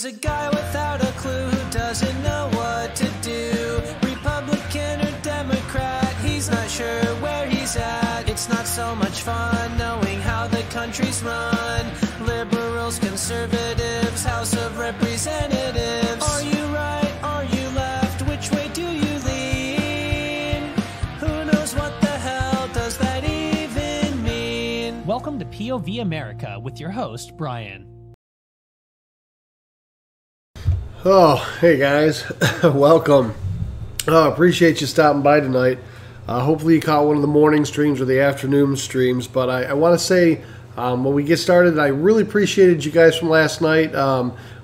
He's a guy without a clue who doesn't know what to do. Republican or Democrat, he's not sure where he's at. It's not so much fun knowing how the country's run. Liberals, conservatives, House of Representatives. Are you right? Are you left? Which way do you lean? Who knows what the hell does that even mean? Welcome to POV America with your host, Brian. Oh, hey guys, welcome. Appreciate you stopping by tonight. Hopefully you caught one of the morning streams or the afternoon streams, but I want to say when we get started, I really appreciated you guys from last night.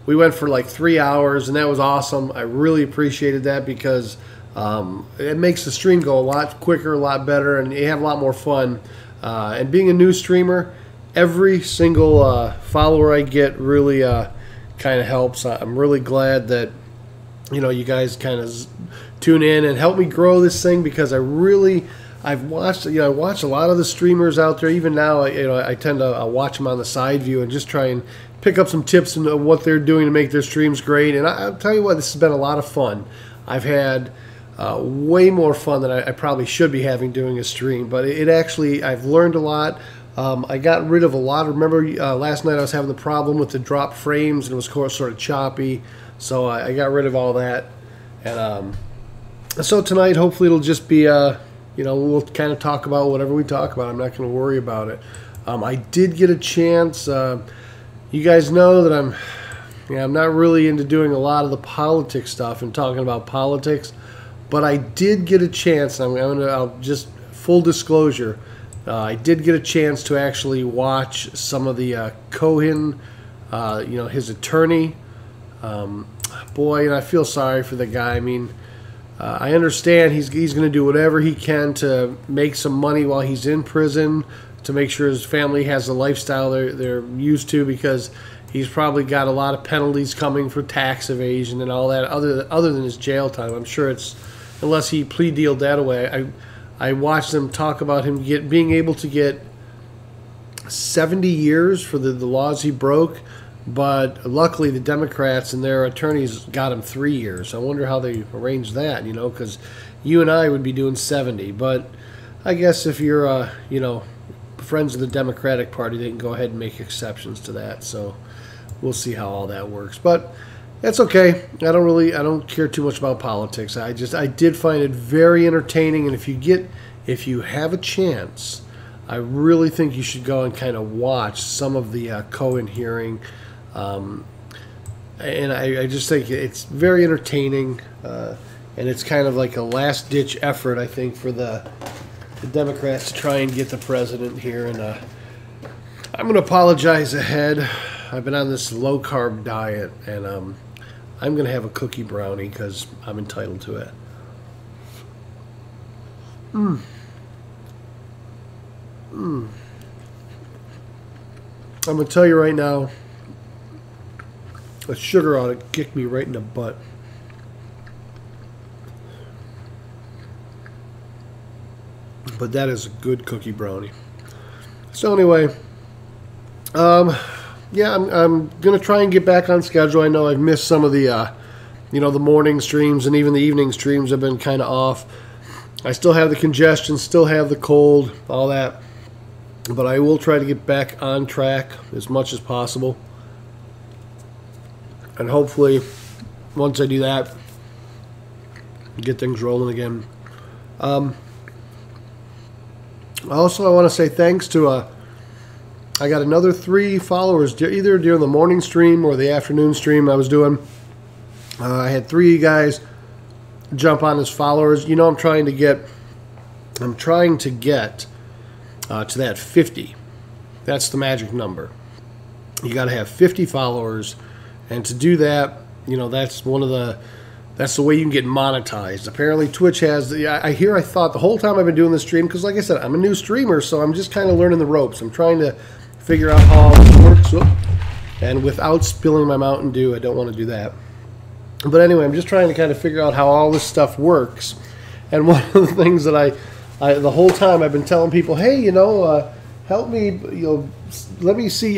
We went for like 3 hours and that was awesome. I really appreciated that because it makes the stream go a lot quicker, a lot better, and you have a lot more fun. And being a new streamer, every single follower I get really kind of helps. I'm really glad that you guys kind of tune in and help me grow this thing because I've watched I watch a lot of the streamers out there. Even now I tend to watch them on the side view and just try and pick up some tips on what they're doing to make their streams great. And I'll tell you what, this has been a lot of fun. I've had way more fun than I probably should be having doing a stream, but it actually, I've learned a lot. I got rid of a lot. Remember last night I was having the problem with the drop frames and it was sort of choppy, so I got rid of all that. And so tonight hopefully it'll just be we'll kind of talk about whatever we talk about. I'm not going to worry about it. I did get a chance. You guys know that I'm not really into doing a lot of the politics stuff and talking about politics, but I did get a chance. I'll just full disclosure. I did get a chance to actually watch some of the Cohen, his attorney. Boy, and I feel sorry for the guy. I mean, I understand he's going to do whatever he can to make some money while he's in prison to make sure his family has the lifestyle they're used to, because he's probably got a lot of penalties coming for tax evasion and all that other than his jail time. I'm sure it's, unless he plea dealed that away. I watched them talk about him being able to get 70 years for the laws he broke, but luckily the Democrats and their attorneys got him 3 years. I wonder how they arranged that, because you and I would be doing 70. But I guess if you're, friends of the Democratic Party, they can go ahead and make exceptions to that. So we'll see how all that works. But that's okay. I don't care too much about politics. I did find it very entertaining, and if you have a chance, I really think you should go and kind of watch some of the Cohen hearing. And I just think it's very entertaining, and it's kind of like a last-ditch effort, I think, for the Democrats to try and get the president here. And I'm going to apologize ahead. I've been on this low-carb diet, and I'm going to have a cookie brownie because I'm entitled to it. I'm going to tell you right now, the sugar ought to kick me right in the butt. But that is a good cookie brownie. So anyway, yeah, I'm going to try and get back on schedule. I know I've missed some of the, the morning streams, and even the evening streams have been kind of off. I still have the congestion, still have the cold, all that. But I will try to get back on track as much as possible. And hopefully, once I do that, get things rolling again. Also, I want to say thanks to I got another 3 followers, either during the morning stream or the afternoon stream I was doing. I had 3 guys jump on as followers. I'm trying to get to that 50. That's the magic number. You got to have 50 followers, and to do that, that's that's the way you can get monetized. Apparently, Twitch has I thought the whole time I've been doing this stream, because like I said, I'm a new streamer, so I'm just kind of learning the ropes. I'm trying to figure out how all this works. And without spilling my Mountain Dew, I don't want to do that. But anyway, I'm just trying to kind of figure out how all this stuff works. And one of the things that I the whole time I've been telling people, hey, help me, let me see,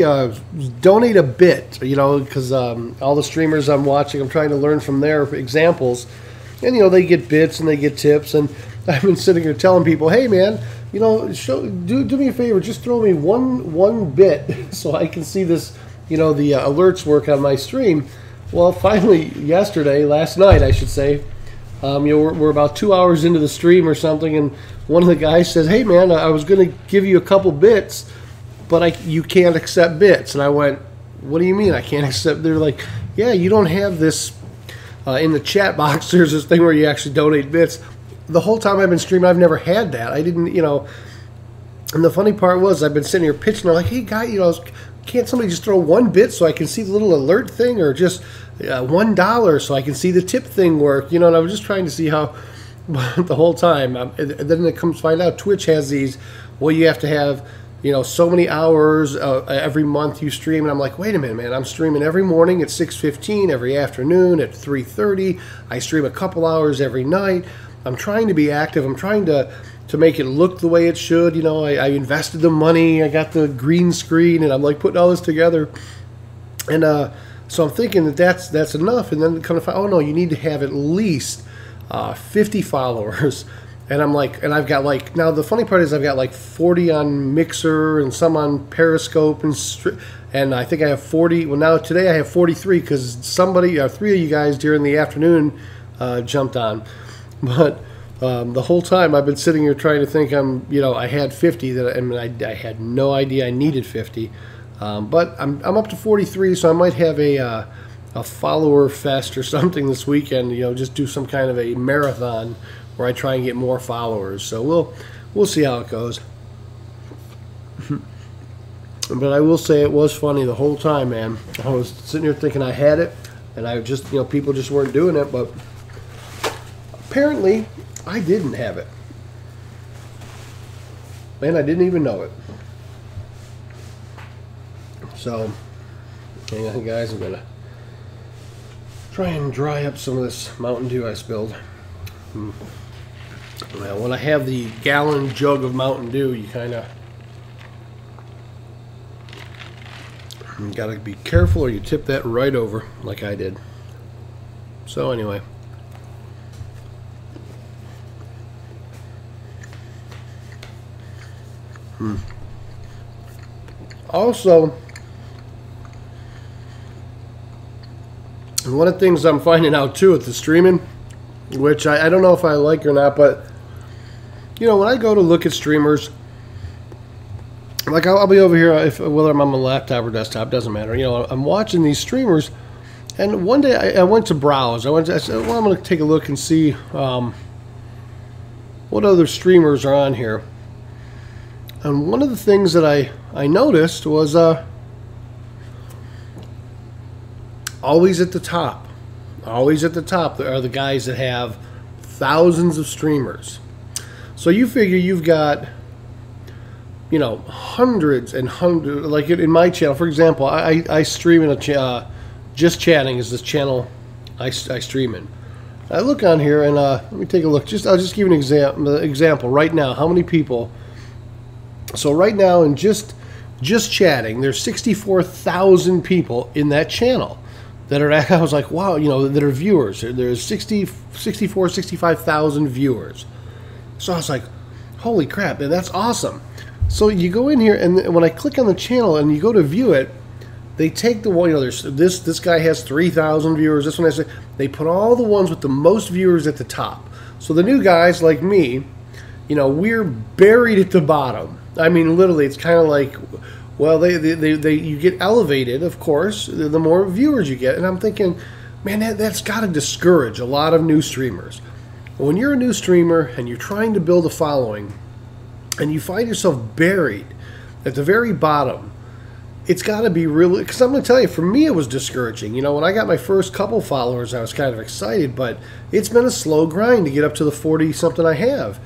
donate a bit, because all the streamers I'm watching, I'm trying to learn from their examples. And, they get bits and they get tips. And I've been sitting here telling people, hey, man, do me a favor. Just throw me one bit so I can see this, the alerts work on my stream. Well, finally, last night, I should say, we're about 2 hours into the stream or something, and one of the guys says, hey, man, I was going to give you a couple bits, but you can't accept bits. And I went, what do you mean I can't accept? They're like, yeah, you don't have this in the chat box. There's this thing where you actually donate bits. The whole time I've been streaming, I've never had that. I didn't, and the funny part was I've been sitting here pitching. I'm like, hey, guy, can't somebody just throw one bit so I can see the little alert thing, or just $1 so I can see the tip thing work? And I was just trying to see how the whole time. And then it comes to find out Twitch has these, well, you have to have, so many hours every month you stream. And I'm like, wait a minute, man, I'm streaming every morning at 6:15, every afternoon at 3:30. I stream a couple hours every night. I'm trying to be active. I'm trying to make it look the way it should. I invested the money. I got the green screen, and I'm like putting all this together. And so I'm thinking that's enough. And then kind of find, oh no, you need to have at least 50 followers. And I'm like, and I've got now the funny part is I've got 40 on Mixer and some on Periscope, and I think I have 40. Well, now today I have 43 because somebody, 3 of you guys during the afternoon jumped on. But the whole time I've been sitting here trying to think I had 50 I had no idea I needed 50. But I'm up to 43, so I might have a follower fest or something this weekend. Just do some kind of a marathon where I try and get more followers. So we'll see how it goes. But I will say it was funny the whole time, man. I was sitting here thinking I had it, and I just people just weren't doing it. But apparently I didn't have it, and I didn't even know it. So, hang on, guys. I'm going to try and dry up some of this Mountain Dew I spilled. Well, when I have the gallon jug of Mountain Dew, you kind of got to be careful or you tip that right over like I did. So, anyway. Also, one of the things I'm finding out too with the streaming, which I don't know if I like or not, but when I go to look at streamers, I'll be over here, whether I'm on my laptop or desktop, doesn't matter. I'm watching these streamers, and one day I went to browse. I said, well, I'm going to take a look and see what other streamers are on here. And one of the things that I noticed was always at the top are the guys that have thousands of streamers. So you figure you've got, hundreds and hundreds. Like in my channel, for example, I stream in a Just Chatting is this channel I stream in. I look on here and let me take a look. I'll just give you an example right now. How many people? So right now in Just Chatting, there's 64,000 people in that channel that are. I was like, wow, that are viewers. There's 65,000 viewers. So I was like, holy crap, that's awesome. So you go in here, and when I click on the channel and you go to view it, they take the one, there's this guy has 3,000 viewers. This one has, they put all the ones with the most viewers at the top. So the new guys like me, we're buried at the bottom. I mean, literally, it's kind of like, well, you get elevated, of course, the more viewers you get. And I'm thinking, man, that's got to discourage a lot of new streamers. When you're a new streamer and you're trying to build a following and you find yourself buried at the very bottom, it's got to be really, because I'm going to tell you, for me it was discouraging. When I got my first couple followers, I was kind of excited, but it's been a slow grind to get up to the 40-something I have.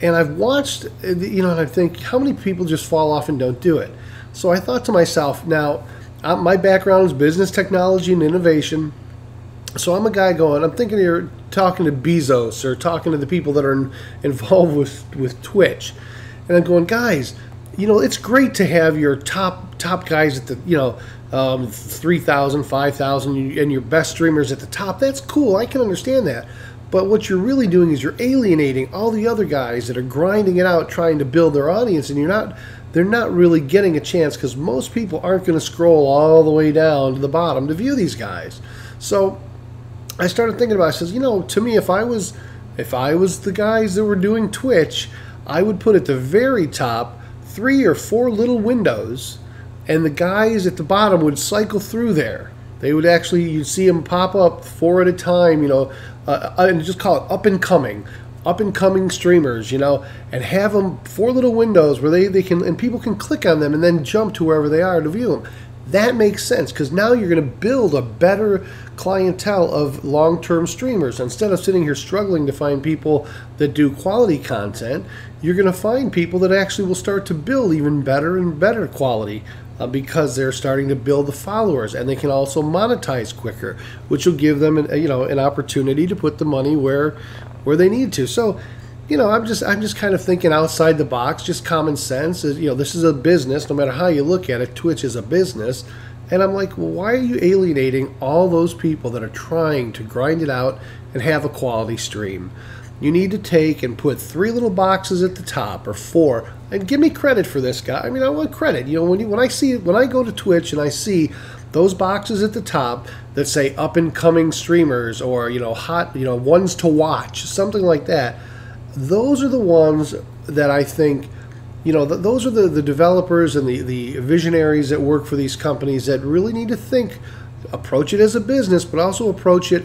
And I've watched, and I think, how many people just fall off and don't do it? So I thought to myself, now, my background is business technology and innovation. So I'm a guy I'm thinking you're talking to Bezos or talking to the people that are involved with Twitch. And I'm going, guys, it's great to have your top guys at the 3,000, 5,000, and your best streamers at the top. That's cool. I can understand that. But what you're really doing is you're alienating all the other guys that are grinding it out, trying to build their audience, and they're not really getting a chance because most people aren't going to scroll all the way down to the bottom to view these guys. So I started thinking about it. I says, to me, if I was the guys that were doing Twitch, I would put at the very top 3 or 4 little windows, and the guys at the bottom would cycle through there. They would actually, you'd see them pop up 4 at a time, and just call it up and coming streamers, and have them 4 little windows where they can, and people can click on them and then jump to wherever they are to view them. That makes sense because now you're going to build a better clientele of long-term streamers. Instead of sitting here struggling to find people that do quality content, you're going to find people that actually will start to build even better and better quality because they're starting to build the followers, and they can also monetize quicker, which will give them an opportunity to put the money where they need to. So, I'm just kind of thinking outside the box, just common sense. This is a business. No matter how you look at it, Twitch is a business. And I'm like, well, why are you alienating all those people that are trying to grind it out and have a quality stream? You need to take and put 3 little boxes at the top, or 4, and give me credit for this guy. I mean, I want credit. When I go to Twitch and I see those boxes at the top that say up and coming streamers, or hot, ones to watch, something like that. Those are the ones that I think, those are the developers and the visionaries that work for these companies that really need to approach it as a business, but also approach it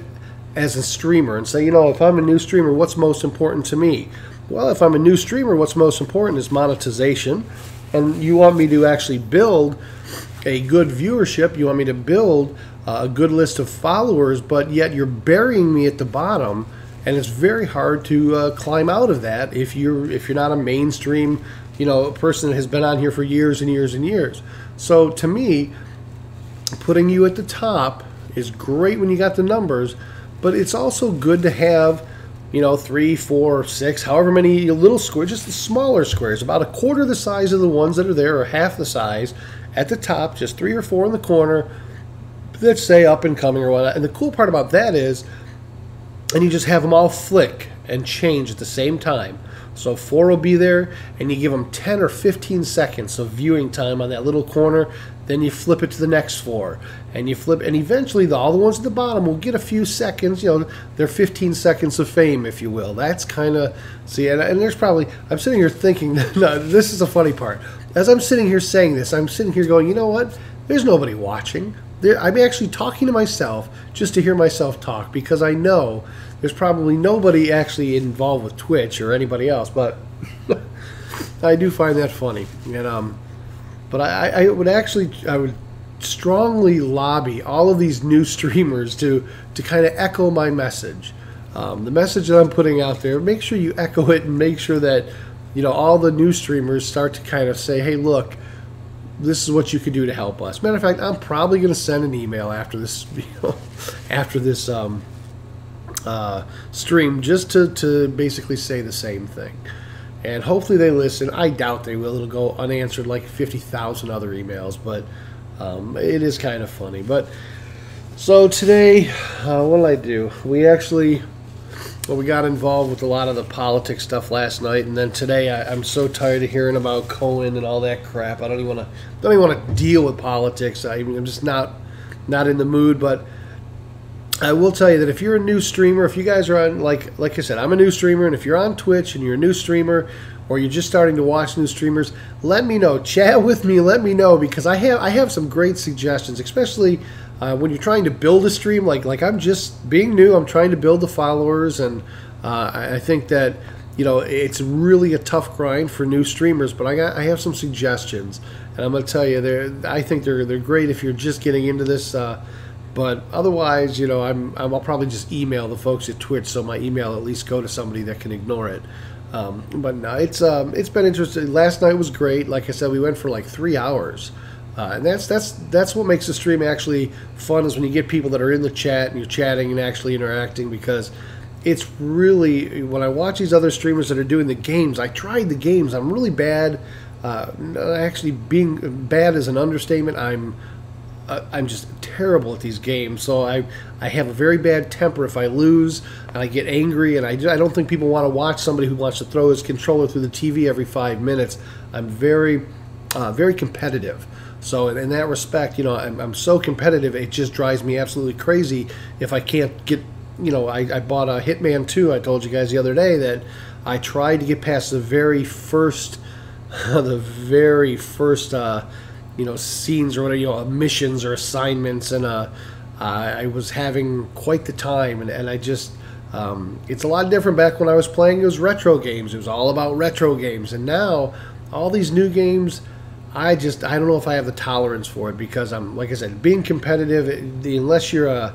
as a streamer and say, if I'm a new streamer, what's most important to me? Well, if I'm a new streamer, what's most important is monetization, and you want me to actually build a good viewership, you want me to build a good list of followers, but yet you're burying me at the bottom. And it's very hard to climb out of that if you're not a mainstream, person that has been on here for years and years and years. So to me, putting you at the top is great when you got the numbers, but it's also good to have, 3, 4, 6, however many little squares, just the smaller squares, about a quarter the size of the ones that are there, or half the size at the top, just 3 or 4 in the corner that say up and coming or whatnot. And the cool part about that is, and you just have them all flick and change at the same time. So 4 will be there, and you give them 10 or 15 seconds of viewing time on that little corner. Then you flip it to the next 4, and you flip, and eventually all the ones at the bottom will get a few seconds. They're 15 seconds of fame, if you will. That's kind of, see, and there's probably, I'm sitting here thinking, no, this is the funny part. As I'm sitting here saying this, I'm sitting here going, you know what? There's nobody watching. I'm actually talking to myself just to hear myself talk, because I know there's probably nobody actually involved with Twitch or anybody else, but I do find that funny. And but I would strongly lobby all of these new streamers to kind of echo my message. The message that I'm putting out there, make sure you echo it, and make sure that all the new streamers start to kind of say, hey, look, this is what you could do to help us. Matter of fact, I'm probably going to send an email after this, stream, just to basically say the same thing. And hopefully they listen. I doubt they will. It'll go unanswered like 50,000 other emails, but it is kind of funny. But so today, what did I do? We got involved with a lot of the politics stuff last night, and then today I'm so tired of hearing about Cohen and all that crap. I don't even want to deal with politics. I'm just not in the mood. But I will tell you that if you're a new streamer, if you guys are on, like I said, I'm a new streamer, and if you're on Twitch and you're a new streamer, or you're just starting to watch new streamers, let me know. Chat with me. Let me know, because I have some great suggestions, especially when you're trying to build a stream. Like I'm just being new. I'm trying to build the followers, and I think that it's really a tough grind for new streamers. But I have some suggestions, and I'm going to tell you, I think they're great if you're just getting into this. But otherwise, I'll probably just email the folks at Twitch, so my email at least go to somebody that can ignore it. But no, it's been interesting. Last night was great. Like I said, we went for like 3 hours, and that's what makes the stream actually fun, is when you get people that are in the chat and you're chatting and actually interacting. Because it's really, when I watch these other streamers that are doing the games, I tried the games. I'm really bad Actually, being bad is an understatement. I'm just terrible at these games, so I have a very bad temper if I lose, and I get angry, and I don't think people want to watch somebody who wants to throw his controller through the TV every 5 minutes. I'm very competitive. So in that respect, I'm so competitive, it just drives me absolutely crazy if I can't get, I bought a Hitman 2, I told you guys the other day that I tried to get past the very first, scenes or whatever, missions or assignments, and I was having quite the time, and I just, it's a lot different back when I was playing those retro games. It was all about retro games, and now all these new games, I don't know if I have the tolerance for it, because like I said, being competitive, unless you're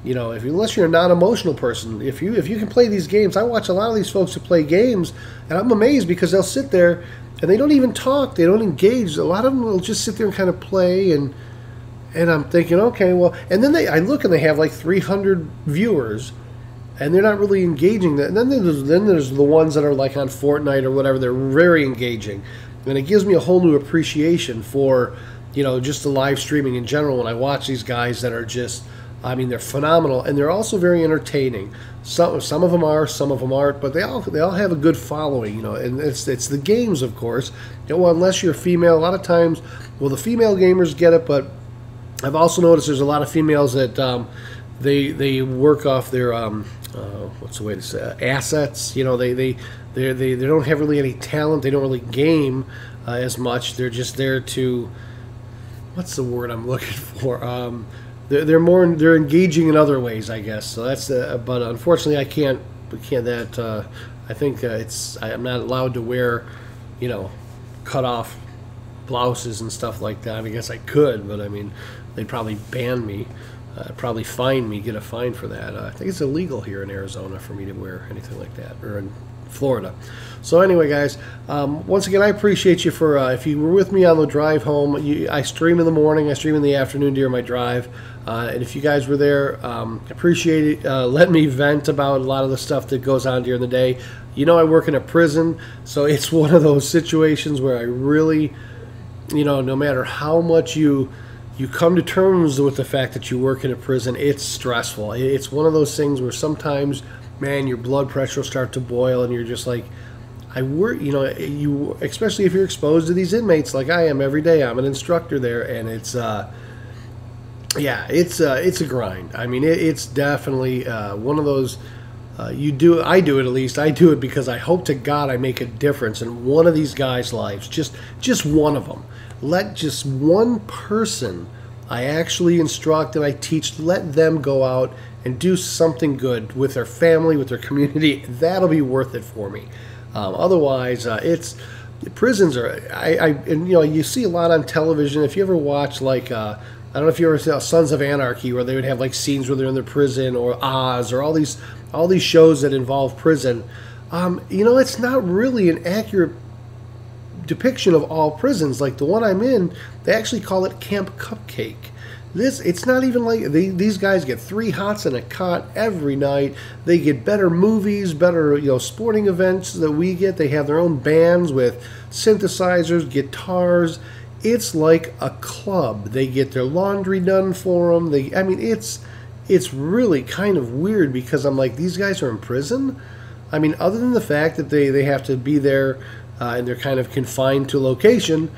unless you're a non-emotional person, if you can play these games, I watch a lot of these folks who play games, and I'm amazed because they'll sit there and they don't even talk, they don't engage. A lot of them will just sit there and kind of play, and I'm thinking, okay, well, and then I look and they have like 300 viewers, and they're not really engaging. And then there's the ones that are like on Fortnite or whatever, they're very engaging. And it gives me a whole new appreciation for, just the live streaming in general when I watch these guys that are just, they're phenomenal, and they're also very entertaining. Some of them are, some of them aren't, but they all have a good following, and it's the games, of course. Well, unless you're a female, a lot of times, the female gamers get it, but I've also noticed there's a lot of females that they work off their what's the way to say, assets. They don't have really any talent. They don't really game as much. They're just there to, what's the word I'm looking for? They're engaging in other ways, I guess. So that's but unfortunately I can't I think I'm not allowed to wear, cut off blouses and stuff like that. I guess I could, but they'd probably ban me. Probably fine me, get a fine for that. I think it's illegal here in Arizona for me to wear anything like that, or in Florida. So anyway, guys, once again, I appreciate you for, if you were with me on the drive home, I stream in the morning, I stream in the afternoon during my drive, and if you guys were there, appreciate it. Let me vent about a lot of the stuff that goes on during the day. I work in a prison, so it's one of those situations where I really, no matter how much you come to terms with the fact that you work in a prison, it's stressful. It's one of those things where sometimes, man, your blood pressure will start to boil, and you're just like, I work, especially if you're exposed to these inmates like I am every day. I'm an instructor there, and it's a grind. It's definitely one of those. I do it at least. I do it because I hope to God I make a difference in one of these guys' lives. Just one of them. Let just one person I actually instruct and I teach, let them go out and do something good with their family, with their community. That'll be worth it for me. Otherwise, prisons are. You see a lot on television. If you ever watch I don't know if you ever saw Sons of Anarchy, where they would have like scenes where they're in the prison, or Oz, or all these shows that involve prison. It's not really an accurate depiction of all prisons. Like the one I'm in, they actually call it Camp Cupcake. It's not even like these guys get 3 hots and a cot every night. They get better movies, better sporting events that we get. They have their own bands with synthesizers, guitars. It's like a club. They get their laundry done for them. It's really kind of weird, because I'm like, these guys are in prison. Other than the fact that they have to be there and they're kind of confined to location.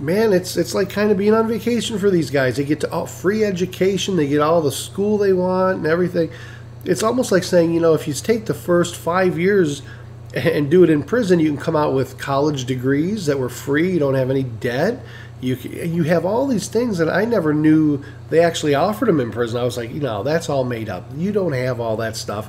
Man, it's like kind of being on vacation for these guys. They get free education. They get all the school they want and everything. It's almost like saying, if you take the first 5 years and do it in prison, you can come out with college degrees that were free. You don't have any debt. You have all these things that I never knew they actually offered them in prison. I was like, that's all made up. You don't have all that stuff.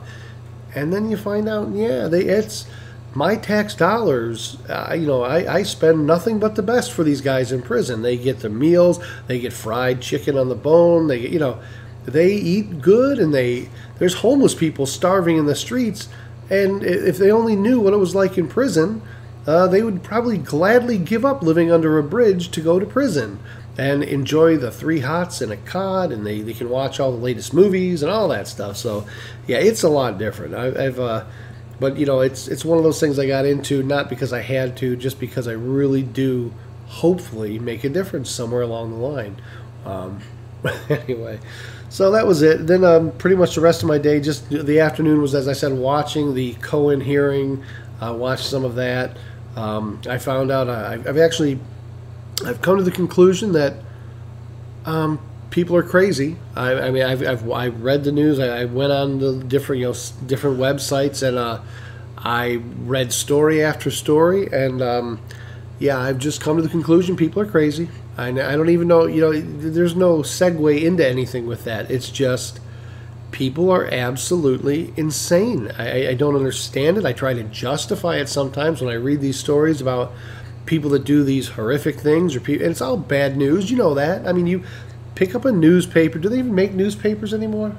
And then you find out, it's my tax dollars. I spend nothing but the best for these guys in prison. They get the meals. They get fried chicken on the bone. They get, they eat good, and there's homeless people starving in the streets. And if they only knew what it was like in prison, they would probably gladly give up living under a bridge to go to prison and enjoy the 3 hots and a cot, and they can watch all the latest movies and all that stuff. So, yeah, it's a lot different. But it's one of those things I got into not because I had to, just because I really do hopefully make a difference somewhere along the line. Anyway, so that was it. Then pretty much the rest of my day, just the afternoon, was, as I said, watching the Cohen hearing. Watched some of that. I found out I've come to the conclusion that people are crazy. I mean, I read the news. I went on the different websites, and I read story after story, and I've just come to the conclusion people are crazy. I don't even know. There's no segue into anything with that. It's just people are absolutely insane. I don't understand it. I try to justify it sometimes when I read these stories about people that do these horrific things, and it's all bad news. You know that. I mean, you pick up a newspaper. Do they even make newspapers anymore?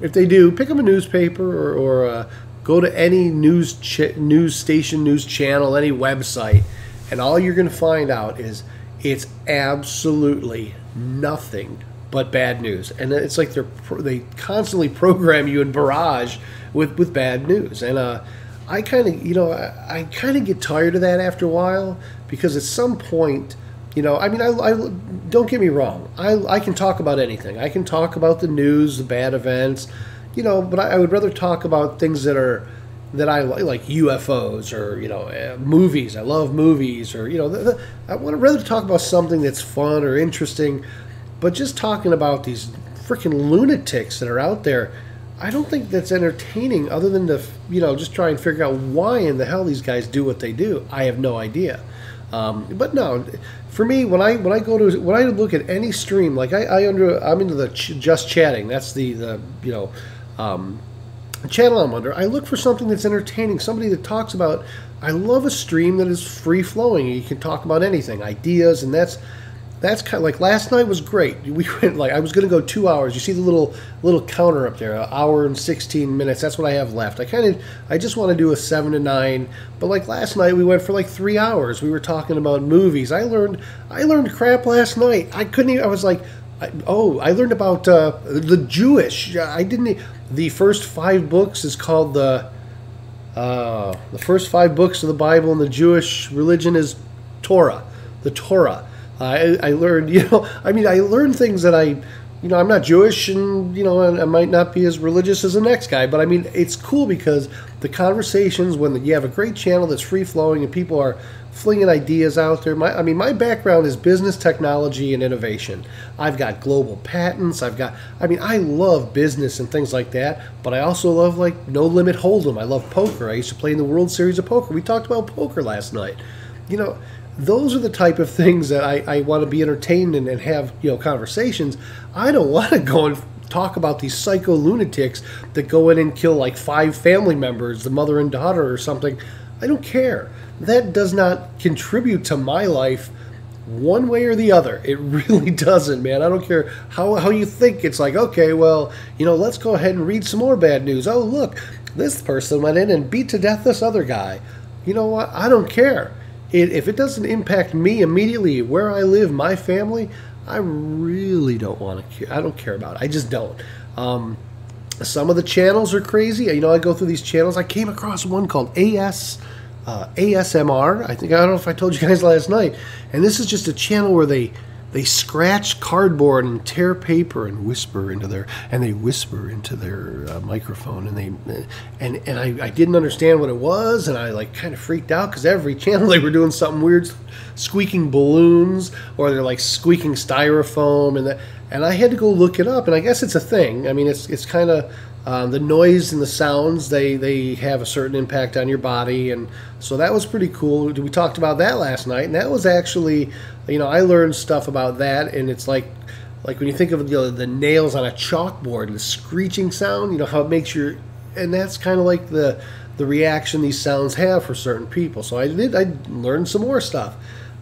If they do, pick up a newspaper or go to any news station, news channel, any website, and all you're going to find out is it's absolutely nothing but bad news. And it's like they constantly program you and barrage with bad news. And I kind of get tired of that after a while, because at some point, I mean, I don't get me wrong. I can talk about anything. I can talk about the news, the bad events, but I would rather talk about things that I like UFOs or, movies. I love movies, or, I want to rather talk about something that's fun or interesting. But just talking about these freaking lunatics that are out there, I don't think that's entertaining, other than to, just try and figure out why in the hell these guys do what they do. I have no idea. But no, for me, when I look at any stream, like I'm into the just chatting. That's the channel I'm under. I look for something that's entertaining, somebody that talks about. I love a stream that is free flowing. You can talk about anything, ideas, and that's kind of like last night was great. We went I was going to go 2 hours. You see the little counter up there, 1 hour and 16 minutes. That's what I have left. I just want to do a 7 to 9. But like last night, we went for 3 hours. We were talking about movies. I learned crap last night. I couldn't even. I was like, I learned about the Jewish. The first 5 books is called the first 5 books of the Bible in the Jewish religion is Torah. The Torah. I learned, I learned things that I'm not Jewish, and, I might not be as religious as the next guy, but I mean, it's cool because the conversations, when you have a great channel that's free flowing and people are flinging ideas out there. My background is business, technology, and innovation. I've got global patents. I love business and things like that, but I also love No Limit Hold'em. I love poker. I used to play in the World Series of Poker. We talked about poker last night. Those are the type of things that I want to be entertained in and have, conversations. I don't want to go and talk about these psycho lunatics that go in and kill 5 family members, the mother and daughter or something. I don't care. That does not contribute to my life one way or the other. It really doesn't, man. I don't care how you think. It's okay, well, let's go ahead and read some more bad news. Oh, look, this person went in and beat to death this other guy. You know what? I don't care. If it doesn't impact me immediately, where I live, my family, I really don't want to care. I don't care about it. I just don't. Some of the channels are crazy. I go through these channels. I came across one called ASMR. I don't know if I told you guys last night. And this is just a channel where they scratch cardboard and tear paper and whisper into their microphone, and I didn't understand what it was, and I kind of freaked out because every channel they were doing something weird, squeaking balloons, or they're squeaking styrofoam, and I had to go look it up, and I guess it's a thing. I mean, it's kind of the noise and the sounds, they have a certain impact on your body, and so that was pretty cool. We talked about that last night, and that was actually, I learned stuff about that, and it's like when you think of the nails on a chalkboard and the screeching sound, how it makes and that's kind of like the reaction these sounds have for certain people. So I learned some more stuff.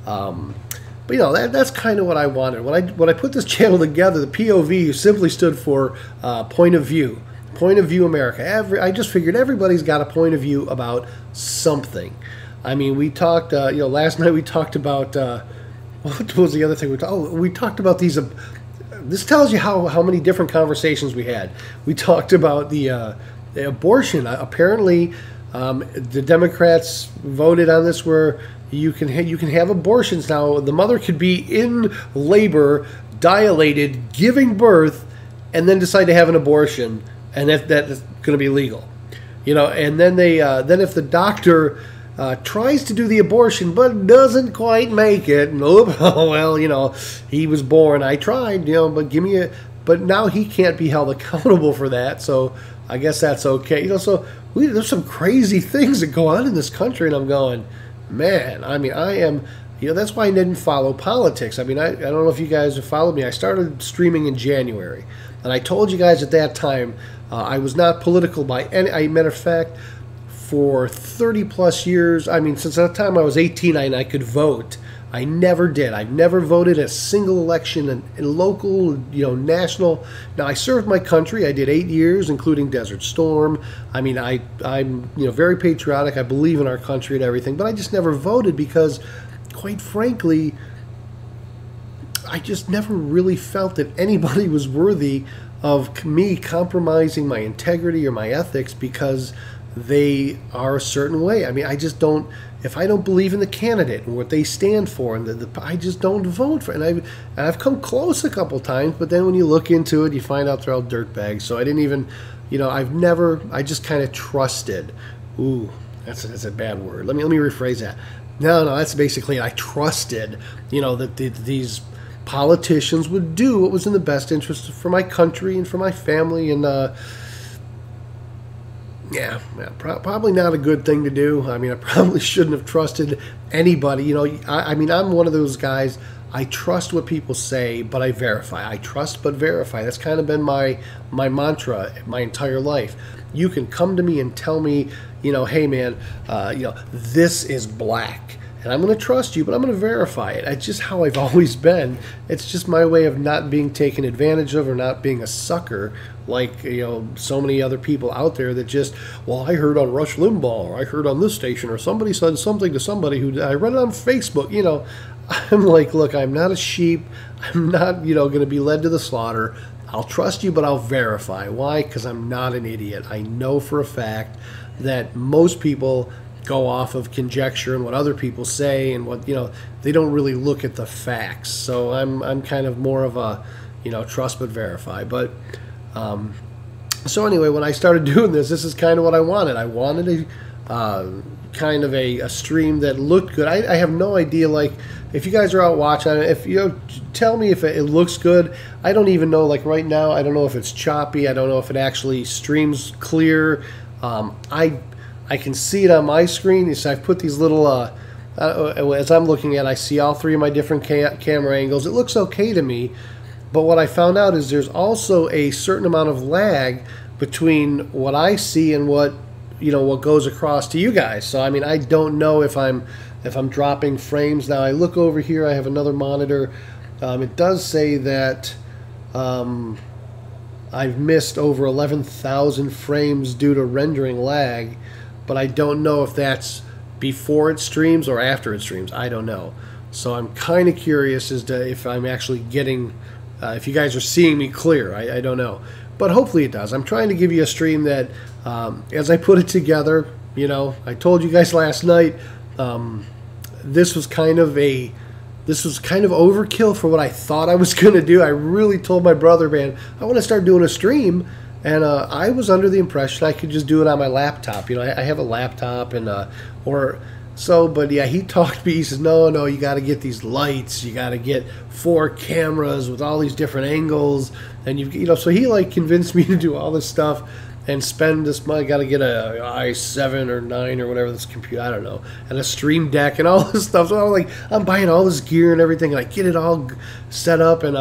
But that's kind of what I wanted. When I put this channel together, the POV simply stood for Point of View. Point of View America. I just figured everybody's got a point of view about something. I mean, we talked, last night we talked about, what was the other thing? We talked about these, this tells you how many different conversations we had. We talked about the abortion. Apparently, the Democrats voted on this where you can have abortions now. The mother could be in labor, dilated, giving birth, and then decide to have an abortion, and that's going to be legal. And then then if the doctor tries to do the abortion but doesn't quite make it, nope, oh well, he was born. I tried, but now he can't be held accountable for that. So I guess that's okay. So there's some crazy things that go on in this country, and I'm going, man. I mean, I am. That's why I didn't follow politics. I mean, I don't know if you guys have followed me. I started streaming in January, and I told you guys at that time I was not political by any. Matter of fact, for 30 plus years, I mean, since the time I was 18 and I could vote, I never did. I've never voted a single election in local, national. Now, I served my country. I did 8 years, including Desert Storm. I mean, I'm very patriotic. I believe in our country and everything, but I just never voted because, quite frankly, I just never really felt that anybody was worthy of me compromising my integrity or my ethics because they are a certain way. I mean, I just don't. If I don't believe in the candidate and what they stand for, and I just don't vote for. And I've come close a couple times, but then when you look into it, you find out they're all dirtbags. So I didn't even, I just kind of trusted. Ooh, that's a bad word. Let me rephrase that. No, that's basically it. I trusted, that these politicians would do what was in the best interest for my country and for my family, and probably not a good thing to do. I mean, I probably shouldn't have trusted anybody. I mean, I'm one of those guys. I trust what people say, but I verify. I trust but verify. That's kind of been my mantra my entire life. You can come to me and tell me, hey man, this is black. And I'm going to trust you, but I'm going to verify it. It's just how I've always been. It's just my way of not being taken advantage of or not being a sucker like, so many other people out there that just, well, I heard on Rush Limbaugh, or I heard on this station, or somebody said something to somebody who, I read it on Facebook. I'm like, look, I'm not a sheep. I'm not, going to be led to the slaughter. I'll trust you, but I'll verify. Why? Because I'm not an idiot. I know for a fact that most people go off of conjecture and what other people say, and what they don't really look at the facts. So I'm kind of more of a trust but verify. But so anyway, when I started doing this is kind of what I wanted. I wanted a kind of a stream that looked good. I have no idea, like, if you guys are out watching, if tell me if it looks good. I don't even know, like right now, I don't know if it's choppy. I don't know if it actually streams clear. I can see it on my screen. So I've put these little, as I'm looking at, I see all three of my different camera angles. It looks okay to me, but what I found out is there's also a certain amount of lag between what I see and what goes across to you guys. So I mean, I don't know if I'm dropping frames. Now I look over here. I have another monitor. It does say that I've missed over 11,000 frames due to rendering lag. But I don't know if that's before it streams or after it streams. I don't know. So I'm kind of curious as to if I'm actually getting, if you guys are seeing me clear. I don't know. But hopefully it does. I'm trying to give you a stream that, as I put it together, I told you guys last night, this was kind of overkill for what I thought I was going to do. I really told my brother, man, I want to start doing a stream. And I was under the impression I could just do it on my laptop. I have a laptop, and but yeah, he talked to me. He says, no, you got to get these lights. You got to get 4 cameras with all these different angles, and so he like convinced me to do all this stuff and spend this money. Got to get a i7 or 9 or whatever this computer, I don't know, and a Stream Deck and all this stuff. So I'm buying all this gear and everything, and I get it all set up, and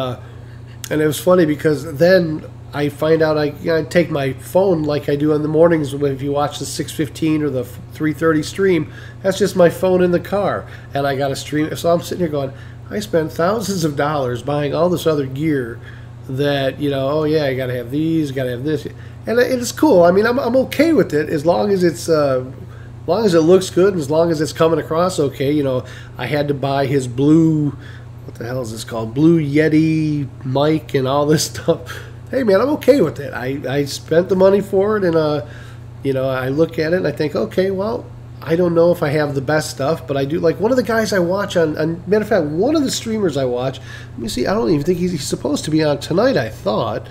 it was funny because then I find out I take my phone like I do in the mornings. If you watch the 6:15 or the 3:30 stream, that's just my phone in the car, and I got to stream. So I'm sitting here going, I spent thousands of dollars buying all this other gear that oh yeah, you got to have these, got to have this, and it's cool. I mean, I'm okay with it as long as it's as long as it looks good and as long as it's coming across okay. I had to buy his blue, what the hell is this called? Blue Yeti mic and all this stuff. Hey man, I'm okay with it. I spent the money for it, and I look at it and I think, okay, well, I don't know if I have the best stuff, but I do. Like one of the guys I watch on matter of fact, one of the streamers I watch, let me see, I don't even think he's supposed to be on tonight, I thought,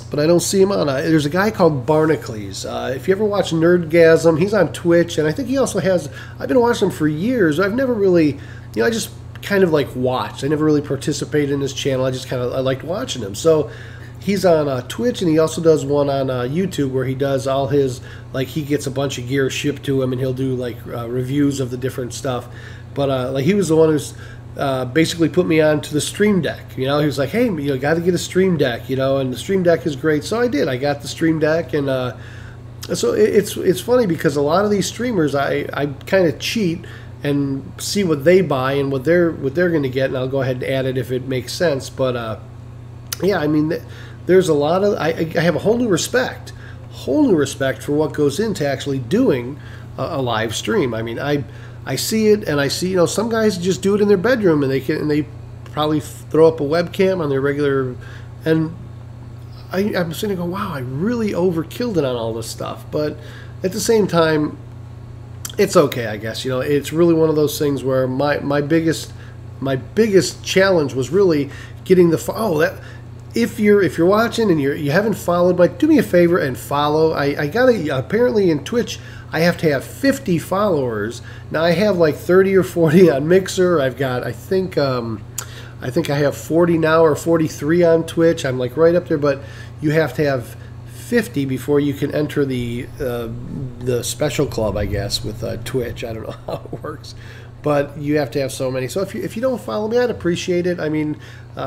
but I don't see him on. There's a guy called Barnacles. If you ever watch Nerdgasm, he's on Twitch, and I think he also has, I've been watching him for years. I've never really, I just kind of like watched. I never really participated in his channel. I just kind of, I liked watching him. So he's on Twitch, and he also does one on YouTube where he does all his, like he gets a bunch of gear shipped to him, and he'll do like reviews of the different stuff. But like he was the one who's basically put me on to the Stream Deck. He was like, hey, got to get a Stream Deck, and the Stream Deck is great. So I did. I got the Stream Deck, and so it's funny because a lot of these streamers, I kind of cheat and see what they buy and what they're going to get, and I'll go ahead and add it if it makes sense. But yeah, I mean, there's a lot of I have a whole new respect for what goes into actually doing a live stream. I mean, I see it, and I see some guys just do it in their bedroom, and they probably throw up a webcam on their regular, and I'm sitting there going, wow, I really overkilled it on all this stuff. But at the same time, it's okay, I guess. It's really one of those things where my biggest challenge was really getting the if you're watching and you haven't followed, do me a favor and follow. I gotta, apparently in Twitch I have to have 50 followers. Now I have like 30 or 40 on Mixer. I've got, I think I have 40 now or 43 on Twitch. I'm like right up there, but you have to have 50 before you can enter the special club, I guess, with Twitch. I don't know how it works, but you have to have so many. So if you don't follow me, I'd appreciate it. I mean,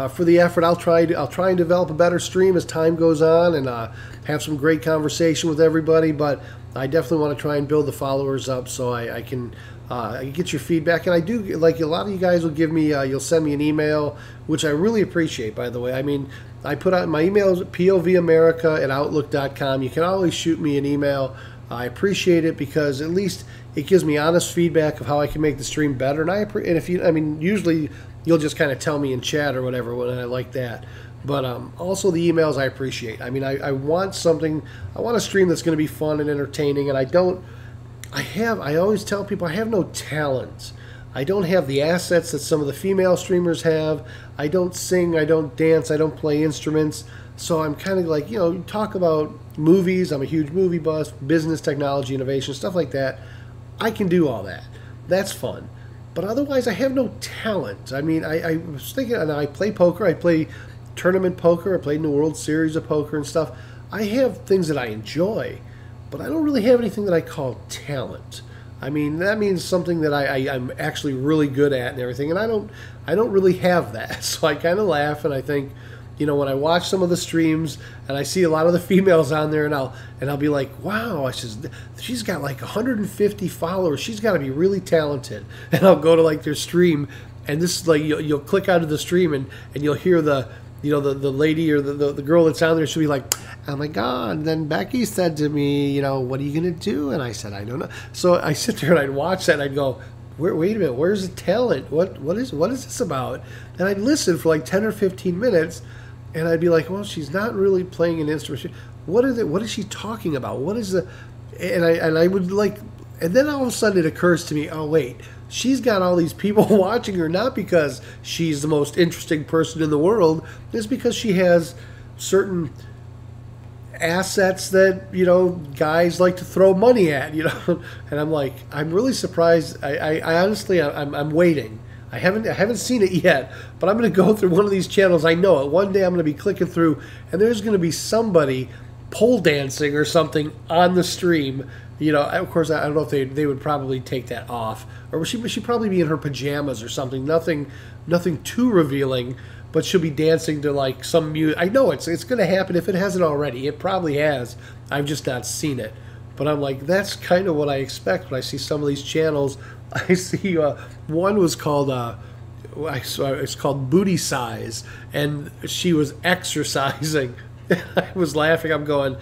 for the effort, I'll try and develop a better stream as time goes on, and have some great conversation with everybody. But I definitely want to try and build the followers up so I can get your feedback. And I do, like a lot of you guys will give me, you'll send me an email, which I really appreciate, by the way. I mean, I put out my email is povamerica@outlook.com. You can always shoot me an email. I appreciate it because at least it gives me honest feedback of how I can make the stream better. And usually you'll just kind of tell me in chat or whatever, and I like that. But also the emails I appreciate. I mean, I want a stream that's going to be fun and entertaining, and I always tell people I have no talent. I don't have the assets that some of the female streamers have. I don't sing, I don't dance, I don't play instruments. So I'm kind of like, talk about movies. I'm a huge movie buff, business, technology, innovation, stuff like that. I can do all that. That's fun. But otherwise, I have no talent. I mean, I was thinking, and I play poker. I play tournament poker. I played in the World Series of poker and stuff. I have things that I enjoy, but I don't really have anything that I call talent. I mean, that means something that I'm actually really good at and everything, and I don't really have that. So I kind of laugh, and I think, when I watch some of the streams and I see a lot of the females on there, and I'll be like, wow, she's got like 150 followers. She's got to be really talented. And I'll go to like their stream, and this is like you'll click out of the stream, and you'll hear the lady or the girl that's on there. She'll be like, oh my God. And then Becky said to me, what are you going to do? And I said, I don't know. So I sit there and I'd watch that and I'd go, wait a minute, where's the talent? What is this about? And I'd listen for like 10 or 15 minutes, and I'd be like, well, she's not really playing an instrument. What is she talking about? What is the, and I would like, and then all of a sudden it occurs to me, oh wait, she's got all these people watching her not because she's the most interesting person in the world. It's because she has certain assets that guys like to throw money at. And I'm like, I'm really surprised. I honestly, I'm waiting. I haven't seen it yet, but I'm going to go through one of these channels. I know it. One day I'm going to be clicking through, and there's going to be somebody pole dancing or something on the stream. Of course, I don't know if they would probably take that off, or she'd probably be in her pajamas or something. Nothing too revealing, but she'll be dancing to like some music. I know it's going to happen if it hasn't already. It probably has. I've just not seen it. But I'm like, that's kind of what I expect when I see some of these channels. I see one was called it's called Booty Size, and she was exercising. I was laughing. I'm going,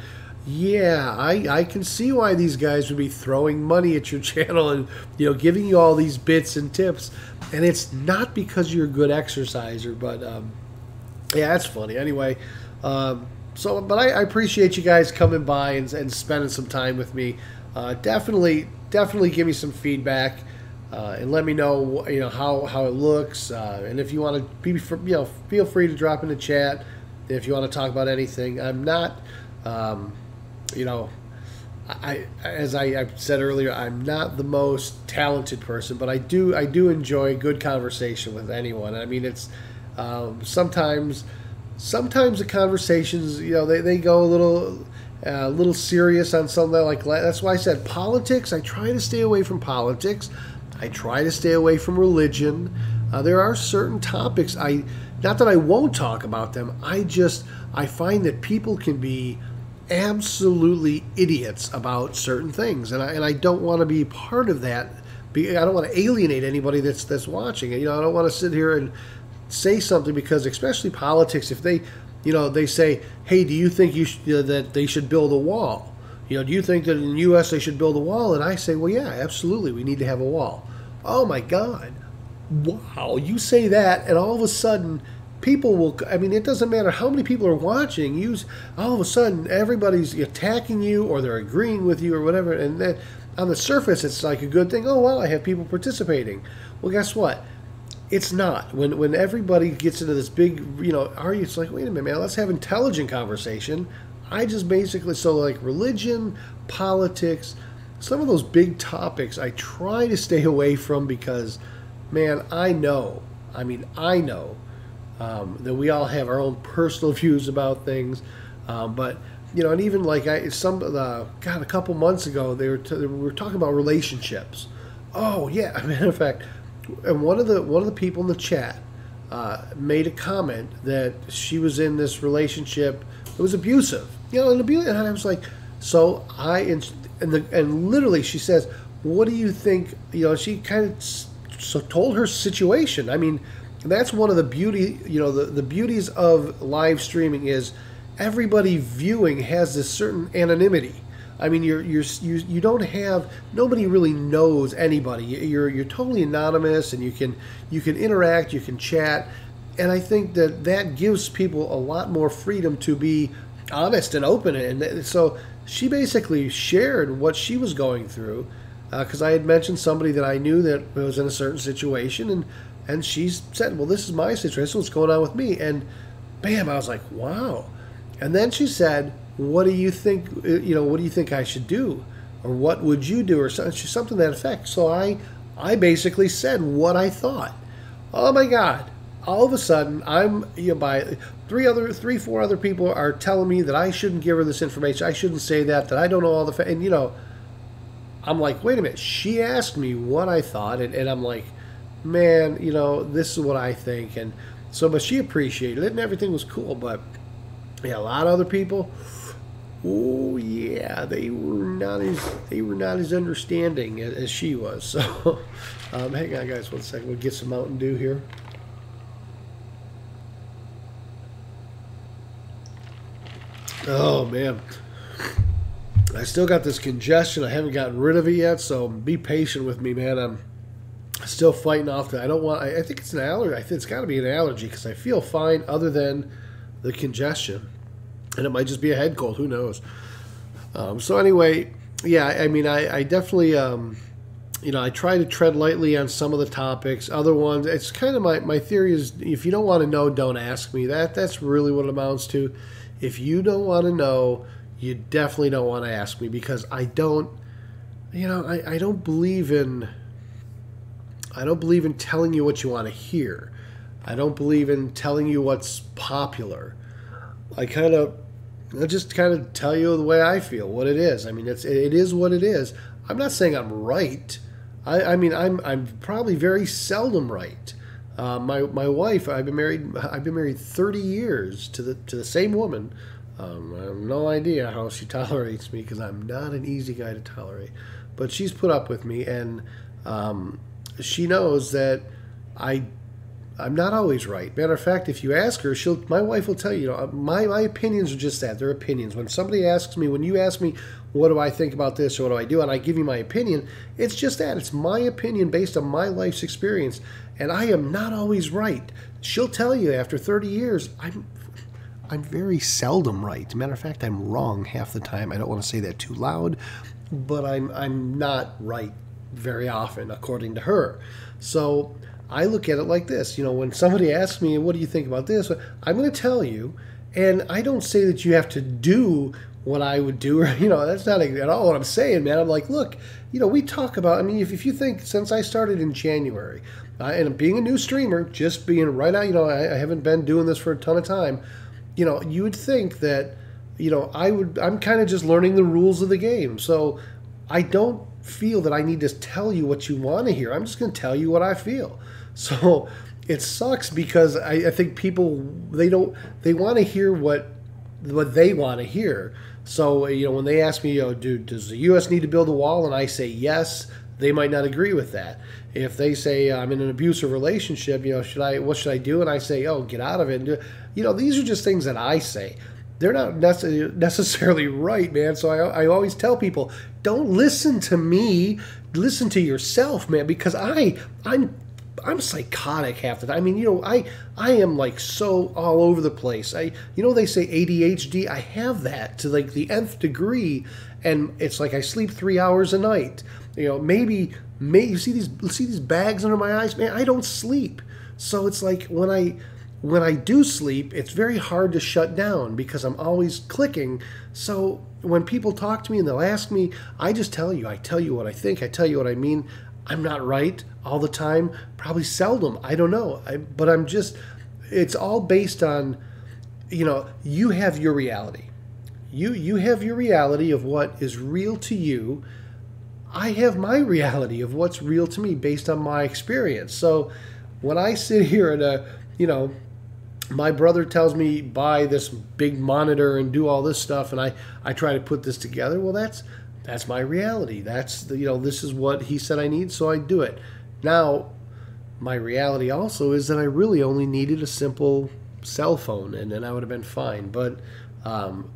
yeah, I can see why these guys would be throwing money at your channel and giving you all these bits and tips, and it's not because you're a good exerciser. But yeah, that's funny. Anyway, But I appreciate you guys coming by and spending some time with me. Definitely give me some feedback and let me know how it looks. And if you want to feel free to drop in the chat if you want to talk about anything. I'm not, as I said earlier, I'm not the most talented person, but I do enjoy good conversation with anyone. I mean, it's sometimes the conversations, they go a little serious on something like that. That's why I said politics. I try to stay away from politics. I try to stay away from religion. There are certain topics not that I won't talk about them. I find that people can be absolutely idiots about certain things, and I don't want to be part of that. I don't want to alienate anybody that's watching. I don't want to sit here and say something because, especially politics, if they say, hey, do you think that they should build a wall? Do you think that in the U.S. they should build a wall? And I say, well, yeah, absolutely, we need to have a wall. Oh my God, wow! You say that, and all of a sudden, people will. I mean, it doesn't matter how many people are watching. All of a sudden, everybody's attacking you, or they're agreeing with you, or whatever. And then on the surface, it's like a good thing. Oh wow, I have people participating. Well, guess what? It's not. When everybody gets into this big, argument, it's like, wait a minute, man, let's have intelligent conversation. I just basically, like religion, politics, some of those big topics I try to stay away from because, man, I know that we all have our own personal views about things. But, and even like a couple months ago, we were talking about relationships. Oh, yeah. As a matter of fact, and one of the people in the chat made a comment that she was in this relationship that was abusive, and I was like, and literally she says, what do you think? She kind of told her situation. I mean, that's one of the the beauties of live streaming is everybody viewing has this certain anonymity. I mean, you don't have, nobody really knows anybody. You're totally anonymous, and you can interact, you can chat, and I think that gives people a lot more freedom to be honest and open. And so she basically shared what she was going through, because I had mentioned somebody that I knew that was in a certain situation, and she said, well, this is my situation, what's going on with me? And bam, I was like, wow. And then she said, what do you think? What do you think I should do, or what would you do, or something to that effect? So I basically said what I thought. Oh my God! All of a sudden, I'm by four other people are telling me that I shouldn't give her this information. I shouldn't say that I don't know all the and I'm like, wait a minute. She asked me what I thought, and I'm like, man, this is what I think, and so, but she appreciated it, and everything was cool, but yeah, a lot of other people. Oh yeah, they were not as understanding as she was. So, hang on, guys, 1 second. We'll get some Mountain Dew here. Oh man, I still got this congestion. I haven't gotten rid of it yet, so be patient with me, man. I'm still fighting off that. I think it's an allergy. I think it's got to be an allergy because I feel fine other than the congestion. And it might just be a head cold. Who knows? So anyway, yeah, I mean, I definitely, I try to tread lightly on some of the topics. Other ones, it's kind of my theory is if you don't want to know, don't ask me. That's really what it amounts to. If you don't want to know, you definitely don't want to ask me because I don't believe in telling you what you want to hear. I don't believe in telling you what's popular. I just kind of tell you the way I feel, what it is. I mean, it is what it is. I'm not saying I'm right. I mean, I'm probably very seldom right. My wife, I've been married 30 years to the same woman. I have no idea how she tolerates me because I'm not an easy guy to tolerate. But she's put up with me, and she knows that I'm not always right. Matter of fact, if you ask her, my wife will tell you, my opinions are just that. They're opinions. When you ask me, what do I think about this or what do I do, and I give you my opinion, it's just that. It's my opinion based on my life's experience, and I am not always right. She'll tell you after 30 years, I'm very seldom right. As a matter of fact, I'm wrong half the time. I don't want to say that too loud, but I'm not right very often, according to her. So I look at it like this. When somebody asks me, what do you think about this? I'm going to tell you, and I don't say that you have to do what I would do, or, that's not at all what I'm saying, man. I'm like, look, we talk about, if you think, since I started in January, and being a new streamer, just being right out, I haven't been doing this for a ton of time, you would think that, I'm kind of just learning the rules of the game. So I don't feel that I need to tell you what you want to hear. I'm just going to tell you what I feel. So it sucks because I think people, they want to hear what they want to hear. So, when they ask me, does the U.S. need to build a wall? And I say yes, they might not agree with that. If they say I'm in an abusive relationship, what should I do? And I say, get out of it. These are just things that I say. They're not necessarily right, man. So I always tell people, don't listen to me. Listen to yourself, man, because I'm psychotic half the time. I am like so all over the place. They say ADHD. I have that to like the nth degree, and it's like I sleep 3 hours a night. Maybe you see these bags under my eyes, man. I don't sleep, so it's like when I do sleep, it's very hard to shut down because I'm always clicking. So when people talk to me and they'll ask me, I just tell you. I tell you what I think. I tell you what I mean. I'm not right all the time, probably seldom. I don't know. But I'm just, it's all based on, you have your reality. You have your reality of what is real to you. I have my reality of what's real to me based on my experience. So when I sit here and, my brother tells me buy this big monitor and do all this stuff, and I try to put this together, well, that's my reality. That's this is what he said I need, so I do it. Now, my reality also is that I really only needed a simple cell phone, and then I would have been fine. But I'm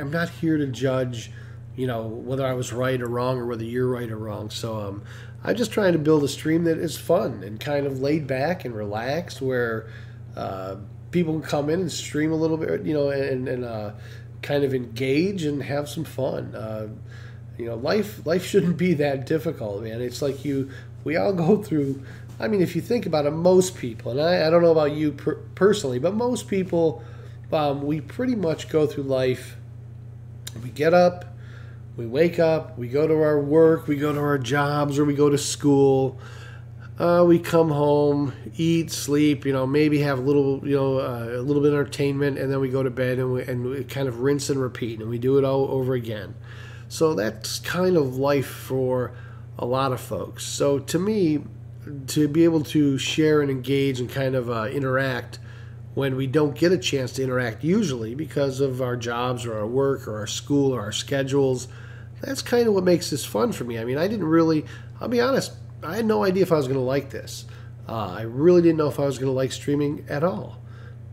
not here to judge, whether I was right or wrong, or whether you're right or wrong. So I'm just trying to build a stream that is fun and kind of laid back and relaxed, where people can come in and stream a little bit, and kind of engage and have some fun. Life shouldn't be that difficult, man. It's like we all go through. If you think about it, most people, and I don't know about you personally, but most people, we pretty much go through life. We get up, we wake up, we go to our work, we go to our jobs, or we go to school. We come home, eat, sleep, maybe have a little bit of entertainment, and then we go to bed, and we kind of rinse and repeat, and we do it all over again. So that's kind of life for a lot of folks. So to me, to be able to share and engage and kind of interact when we don't get a chance to interact usually because of our jobs or our work or our school or our schedules, that's kind of what makes this fun for me. I'll be honest, I had no idea if I was going to like this. I really didn't know if I was going to like streaming at all.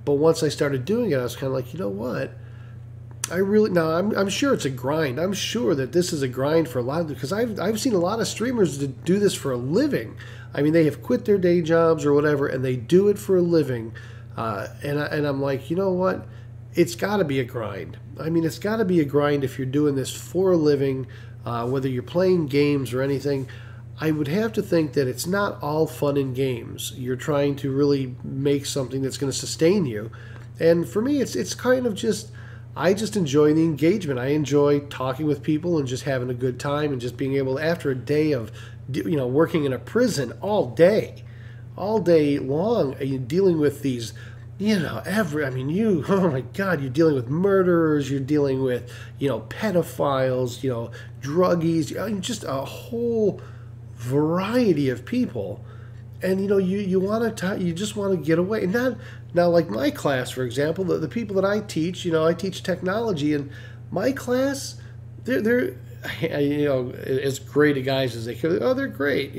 But once I started doing it, I was kind of like, you know what? I'm sure it's a grind. I'm sure that this is a grind for a lot of, because I've seen a lot of streamers that do this for a living. They have quit their day jobs or whatever, and they do it for a living. And I'm like, you know what? It's got to be a grind. It's got to be a grind if you're doing this for a living, whether you're playing games or anything. I would have to think that it's not all fun and games. You're trying to really make something that's going to sustain you. And for me, it's kind of just, I just enjoy the engagement. I enjoy talking with people and just having a good time and just being able to, after a day of, working in a prison all day long, dealing with these, oh my God, you're dealing with murderers, you're dealing with, pedophiles, druggies, just a whole variety of people, and you just want to get away. And not now, like my class, for example, the people that I teach, I teach technology, and my class, they're as great a guys as they could. Oh, they're great,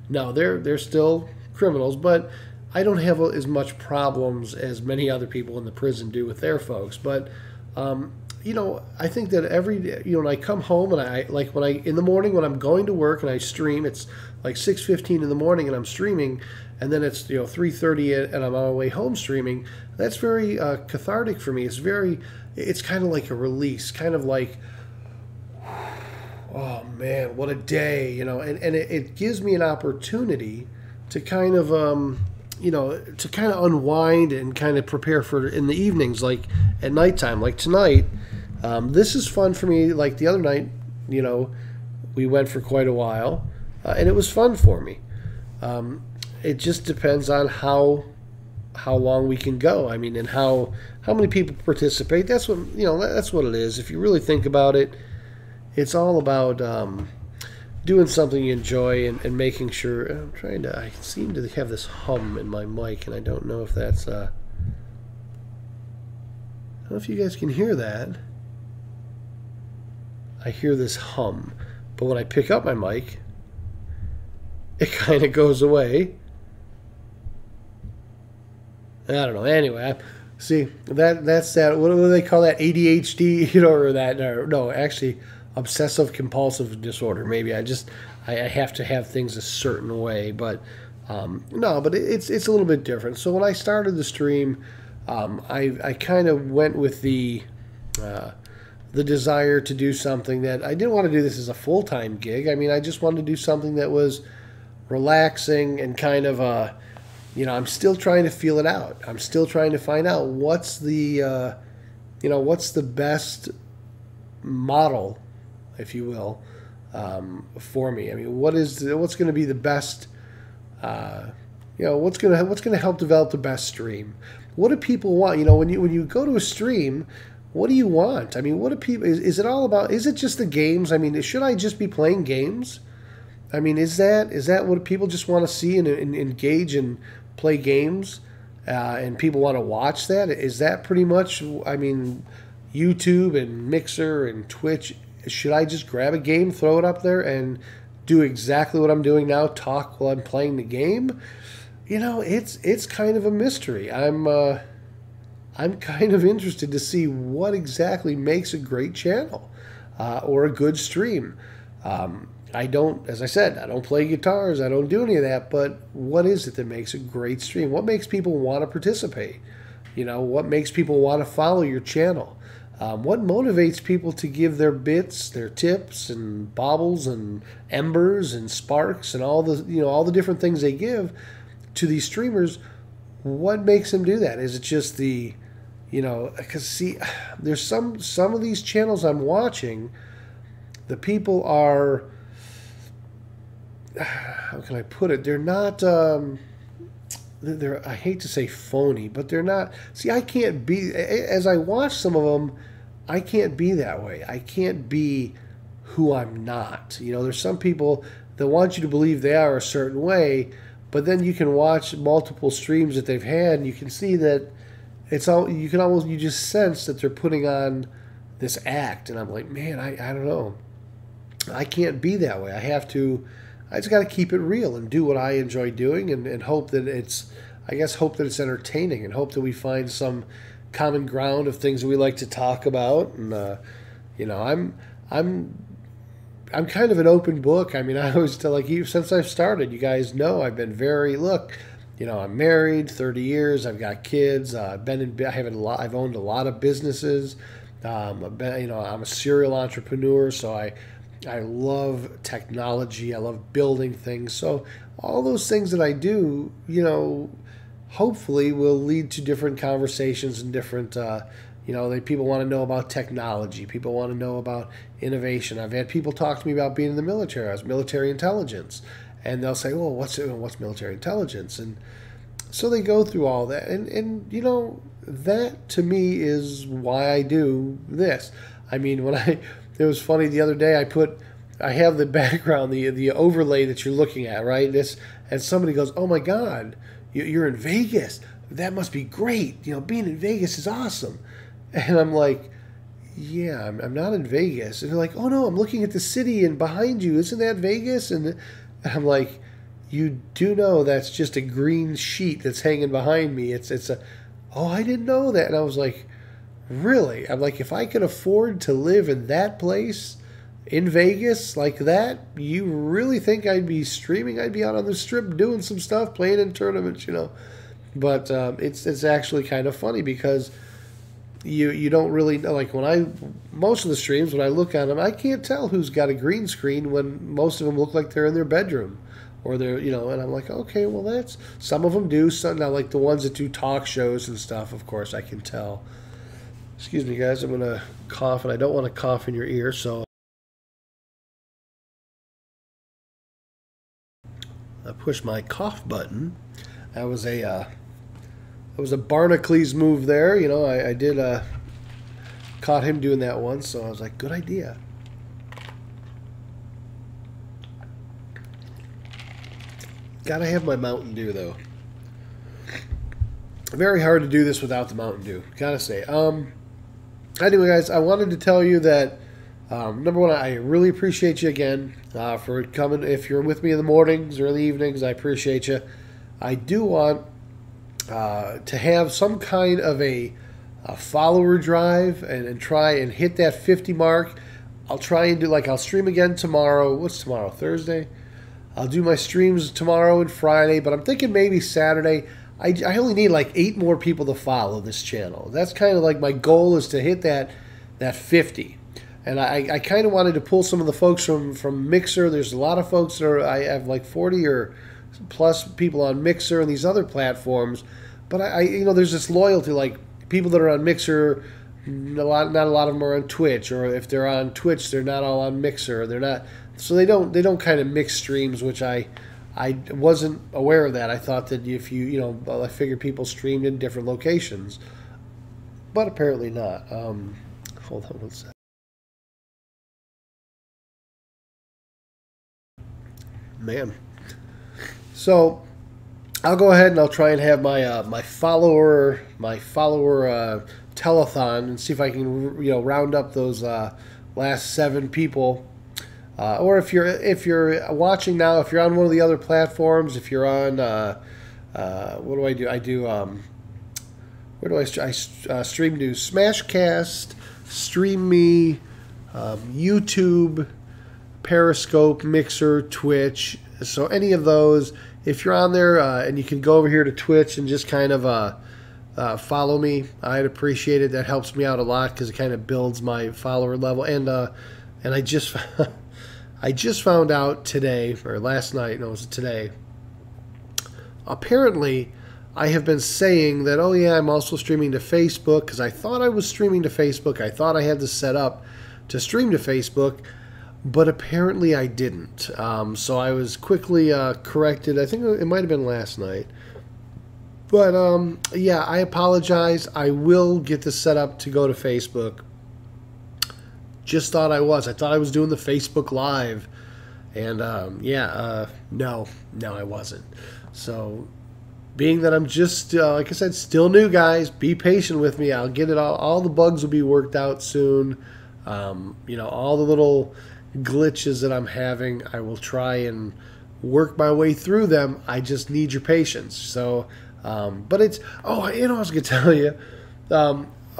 No, they're still criminals, but I don't have as much problems as many other people in the prison do with their folks. But I think that every day, when I come home and in the morning when I'm going to work and I stream, it's like 6:15 in the morning and I'm streaming, and then it's 3:30 and I'm on my way home streaming, that's very cathartic for me. It's kind of like a release, kind of like, oh man, what a day, and it gives me an opportunity to kind of unwind and kind of prepare for in the evenings, like at nighttime, like tonight. This is fun for me. Like the other night, we went for quite a while, and it was fun for me. It just depends on how long we can go. I mean, and how many people participate. That's what it is. If you really think about it, it's all about doing something you enjoy and making sure. I seem to have this hum in my mic, and I don't know if that's. I don't know if you guys can hear that. I hear this hum, but when I pick up my mic, it kind of goes away. I don't know. Anyway, see that's that. What do they call that? ADHD, or that? No, actually, obsessive compulsive disorder. Maybe I have to have things a certain way, but no. But it's a little bit different. So when I started the stream, I kind of went with the desire to do something that I didn't want to do this as a full-time gig. I mean, I just wanted to do something that was relaxing and kind of I'm still trying to feel it out. I'm still trying to find out what's the best model, if you will, for me. I mean, what's going to be the best, what's going to help develop the best stream? What do people want? When you go to a stream, what do you want? I mean, what do people? Is it all about? Is it just the games? I mean, should I just be playing games? I mean, is that what people just want to see and engage and play games? And people want to watch that? Is that pretty much? I mean, YouTube and Mixer and Twitch. Should I just grab a game, throw it up there, and do exactly what I'm doing now? Talk while I'm playing the game? It's kind of a mystery. I'm kind of interested to see what exactly makes a great channel or a good stream. As I said, I don't play guitars. I don't do any of that. But what is it that makes a great stream? What makes people want to participate? What makes people want to follow your channel? What motivates people to give their bits, their tips, and baubles, and embers, and sparks, and all the different things they give to these streamers? What makes them do that? Is it just because see, there's some of these channels I'm watching, the people are, how can I put it? They're not, I hate to say phony, but they're not. See, I can't be, as I watch some of them, I can't be that way. I can't be who I'm not. There's some people that want you to believe they are a certain way, but then you can watch multiple streams that they've had, and you can see that you just sense that they're putting on this act, and I'm like, man, I don't know. I can't be that way. I just got to keep it real and do what I enjoy doing, and hope that it's entertaining, and hope that we find some common ground of things that we like to talk about. And I'm kind of an open book. I mean, I always tell, since I've started, you guys know I've been I'm married, 30 years. I've got kids. I've owned a lot of businesses. I'm a serial entrepreneur, so I love technology. I love building things. So all those things that I do, hopefully will lead to different conversations and different, people want to know about technology. People want to know about innovation. I've had people talk to me about being in the military. I was military intelligence. And they'll say, well, what's military intelligence? And so they go through all that. And that to me is why I do this. I mean, it was funny the other day, I have the background, the overlay that you're looking at, right? And somebody goes, oh my God, you're in Vegas. That must be great. Being in Vegas is awesome. And I'm like, yeah, I'm not in Vegas. And they're like, oh no, I'm looking at the city and behind you. Isn't that Vegas? And I'm like, you do know that's just a green sheet that's hanging behind me. Oh, I didn't know that. And I was like, really? I'm like, if I could afford to live in that place, in Vegas like that, you really think I'd be streaming? I'd be out on the strip doing some stuff, playing in tournaments, you know. But it's actually kind of funny because you don't really know. Like most of the streams, when I look at them, I can't tell who's got a green screen when most of them look like they're in their bedroom. Or they're, you know, and I'm like, okay, well, that's, some of them do. Some, now, like the ones that do talk shows and stuff, of course, I can tell. Excuse me, guys, I'm going to cough, and I don't want to cough in your ear, so I push my cough button. That was a Barnacles move there. You know, I did caught him doing that once, so I was like, good idea. Gotta have my Mountain Dew, though. Very hard to do this without the Mountain Dew, gotta say. Anyway, guys, I wanted to tell you that, number one, I really appreciate you again for coming. If you're with me in the mornings or in the evenings, I appreciate you. I do want to have some kind of a follower drive and try and hit that 50 mark. I'll try and do, like, I'll stream again tomorrow. What's tomorrow? Thursday? I'll do my streams tomorrow and Friday, but I'm thinking maybe Saturday. I only need like 8 more people to follow this channel. That's kind of like my goal, is to hit that 50. And I kind of wanted to pull some of the folks from Mixer. There's a lot of folks that I have like 40 or plus people on Mixer and these other platforms. But I you know, there's this loyalty, like people that are on Mixer, not a lot of them are on Twitch, or if they're on Twitch, they're not all on Mixer. They're not, so they don't kind of mix streams, which I wasn't aware of that. I thought that if you know, I figured people streamed in different locations, but apparently not. Hold on one second. Man. So I'll go ahead and I'll try and have my my follower telethon and see if I can, you know, round up those last 7 people. Or if you're watching now, if you're on one of the other platforms, if you're on what do I do? I do where do I stream to? Smashcast, Stream Me, YouTube, Periscope, Mixer, Twitch. So any of those, if you're on there and you can go over here to Twitch and just kind of follow me, I'd appreciate it. That helps me out a lot because it kind of builds my follower level. And I just I just found out today, or last night, no, it was today. Apparently, I have been saying that, oh yeah, I'm also streaming to Facebook, because I thought I was streaming to Facebook. I thought I had this set up to stream to Facebook, but apparently I didn't. So I was quickly corrected. I think it might have been last night. But yeah, I apologize. I will get this set up to go to Facebook. Just thought I was. I thought I was doing the Facebook Live. And no, I wasn't. So being that I'm just, like I said, still new, guys, be patient with me. I'll get it all the bugs will be worked out soon. You know, all the little glitches that I'm having, I will try and work my way through them. I just need your patience. So, but it's, oh, you know, I was going to tell you.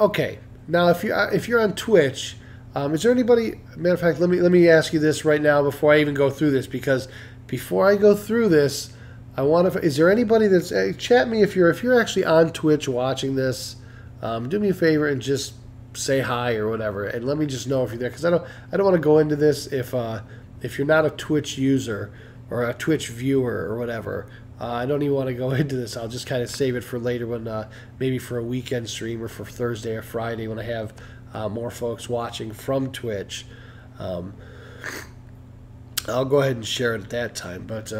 Okay, now if you're on Twitch, is there anybody? Matter of fact, let me ask you this right now before I even go through this, because before I go through this, I want to. Is there anybody that's chat me if you're actually on Twitch watching this? Do me a favor and just say hi or whatever, and let me just know if you're there, because I don't want to go into this if you're not a Twitch user or a Twitch viewer or whatever. I don't even want to go into this. I'll just kind of save it for later, when maybe for a weekend stream or for Thursday or Friday when I have more folks watching from Twitch. I'll go ahead and share it at that time. But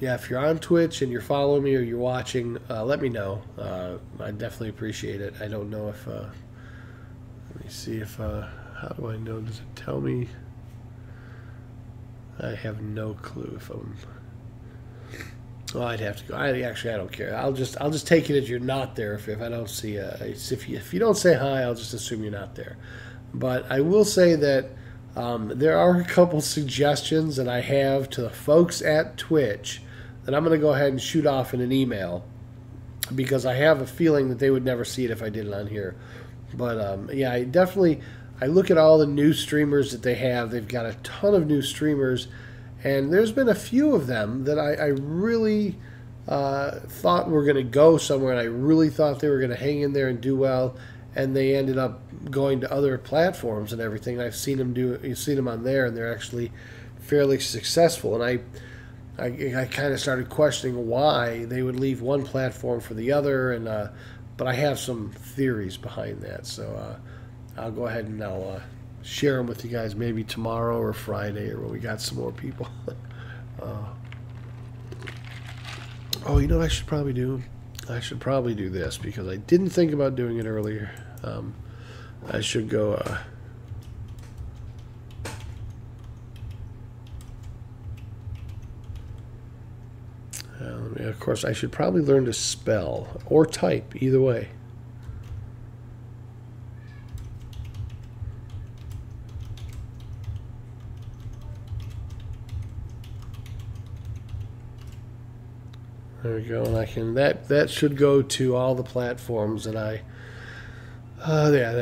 yeah, if you're on Twitch and you're following me or you're watching, let me know. I definitely appreciate it. I don't know if let me see if how do I know? Does it tell me? I have no clue if I'm. Well, I'd have to go. I don't care. I'll just take it as you're not there. If I don't see if you don't say hi, I'll just assume you're not there. But I will say that there are a couple suggestions that I have to the folks at Twitch that I'm going to go ahead and shoot off in an email, because I have a feeling that they would never see it if I did it on here. But yeah, I definitely I look at all the new streamers that they have. They've got a ton of new streamers, and there's been a few of them that I really thought were going to go somewhere, and I really thought they were going to hang in there and do well, and they ended up going to other platforms and everything. I've seen them on there, and they're actually fairly successful. And I kind of started questioning why they would leave one platform for the other, and but I have some theories behind that. So I'll go ahead and I'll share them with you guys maybe tomorrow or Friday, or when we got some more people. Oh, you know what I should probably do? I should probably do this, because I didn't think about doing it earlier. I should go... of course, I should probably learn to spell or type, either way. There we go, and I can that should go to all the platforms that I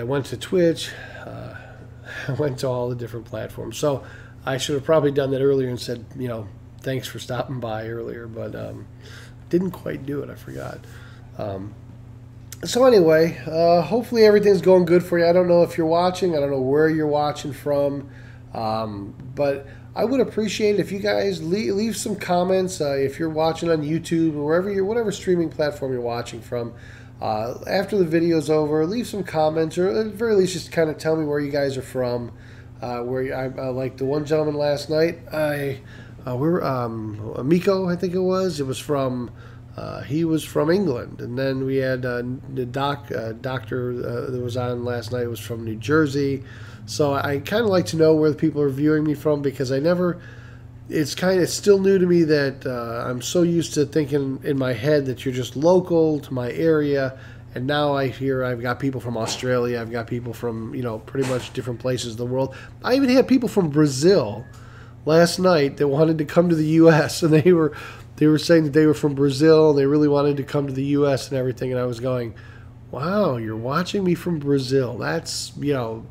went to Twitch, I went to all the different platforms. So I should have probably done that earlier and said, you know, thanks for stopping by earlier, but didn't quite do it. I forgot. So anyway, hopefully everything's going good for you. I don't know if you're watching. I don't know where you're watching from, but I would appreciate it if you guys leave some comments. If you're watching on YouTube or whatever streaming platform you're watching from, after the video's over, leave some comments, or at the very least just kind of tell me where you guys are from. Like the one gentleman last night, Miko, I think it was from, he was from England. And then we had the doctor that was on last night was from New Jersey. So I kind of like to know where the people are viewing me from, because it's still new to me that I'm so used to thinking in my head that you're just local to my area. And now I hear I've got people from Australia, I've got people from, you know, pretty much different places in the world. I even had people from Brazil last night that wanted to come to the U.S. and they were saying that they were from Brazil and they really wanted to come to the U.S. and everything. And I was going, wow, you're watching me from Brazil. That's, you know,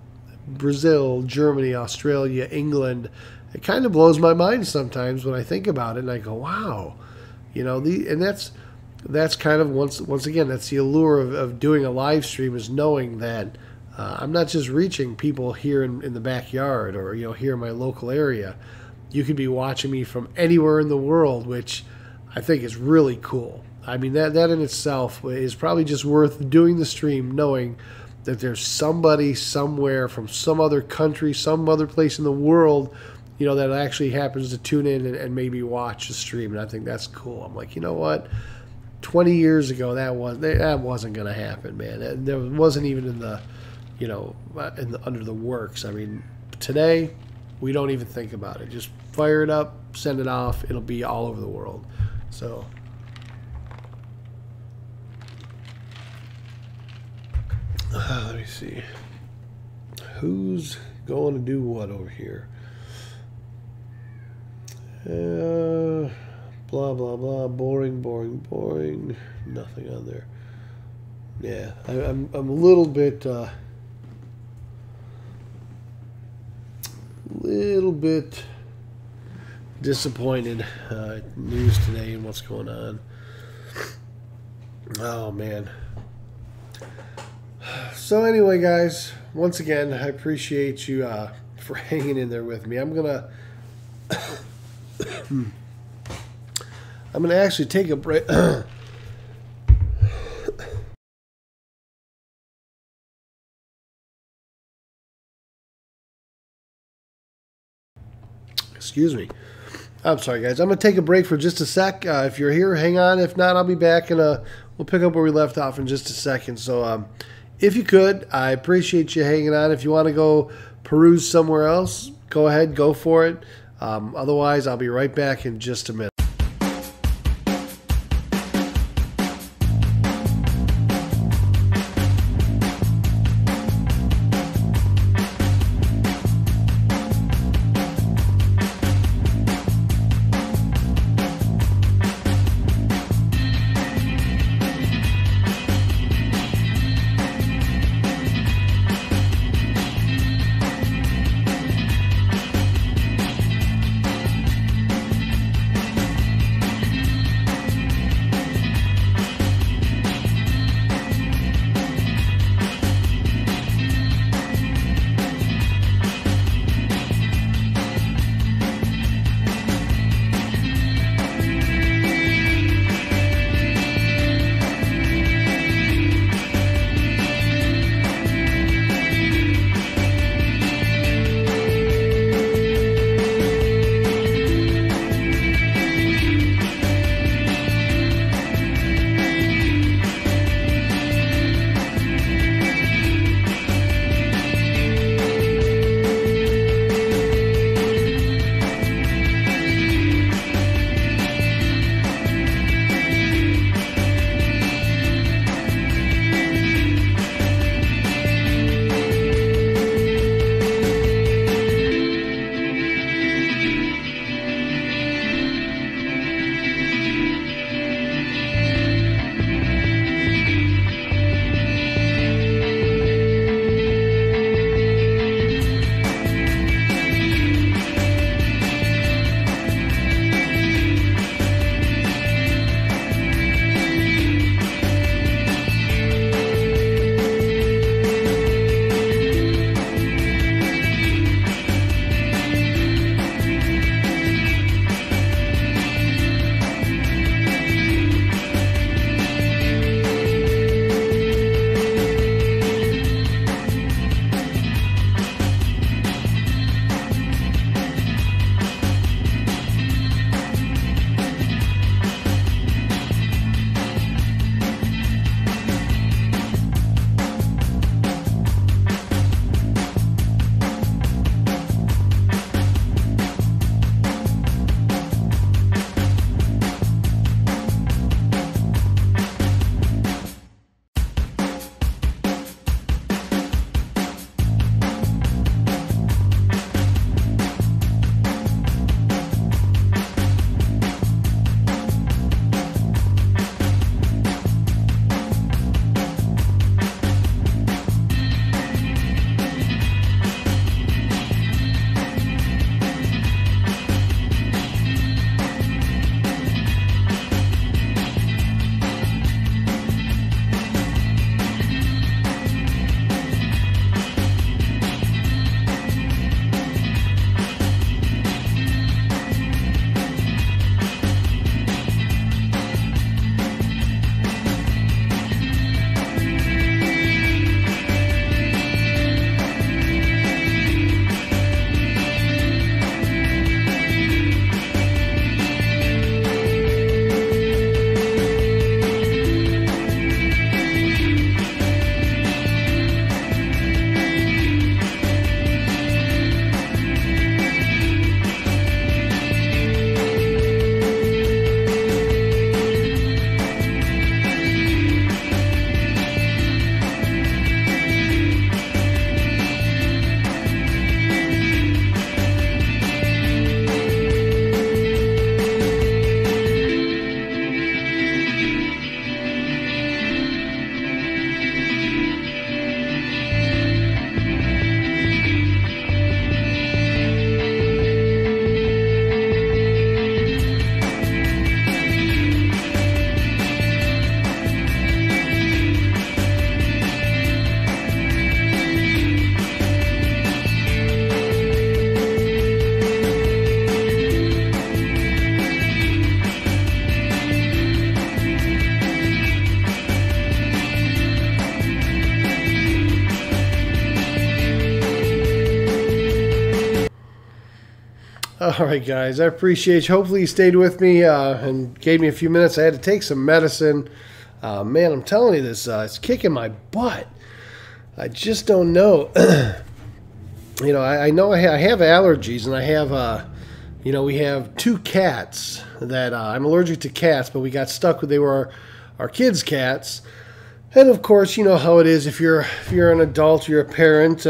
Brazil, Germany, Australia, England. It kind of blows my mind sometimes when I think about it, and I go, wow, you know, and that's kind of once again, that's the allure of doing a live stream, is knowing that I'm not just reaching people here in the backyard, or, you know, here in my local area. You could be watching me from anywhere in the world, which I think is really cool. I mean, that in itself is probably just worth doing the stream, knowing that there's somebody somewhere from some other country, some other place in the world, you know, that actually happens to tune in and maybe watch the stream. And I think that's cool. I'm like, you know what? 20 years ago, that wasn't going to happen, man. There wasn't even in the, you know, under the works. I mean, today we don't even think about it. Just fire it up, send it off. It'll be all over the world. So. Let me see. Who's going to do what over here? Blah, blah, blah. Boring, boring, boring. Nothing on there. Yeah, I'm a little bit disappointed. News today and what's going on. Oh, man. So anyway, guys, once again, I appreciate you for hanging in there with me. I'm gonna actually take a break. Excuse me. I'm sorry, guys. I'm gonna take a break for just a sec. If you're here, hang on. If not, I'll be back, and we'll pick up where we left off in just a second. So, if you could, I appreciate you hanging on. If you want to go peruse somewhere else, go ahead, go for it. Otherwise, I'll be right back in just a minute. All right, guys. I appreciate you. Hopefully you stayed with me and gave me a few minutes. I had to take some medicine. Man, I'm telling you this. It's kicking my butt. I just don't know. I know I have allergies, and I have, we have 2 cats that I'm allergic to cats, but we got stuck with. They were our kids' cats. And of course, you know how it is. If you're an adult, you're a parent.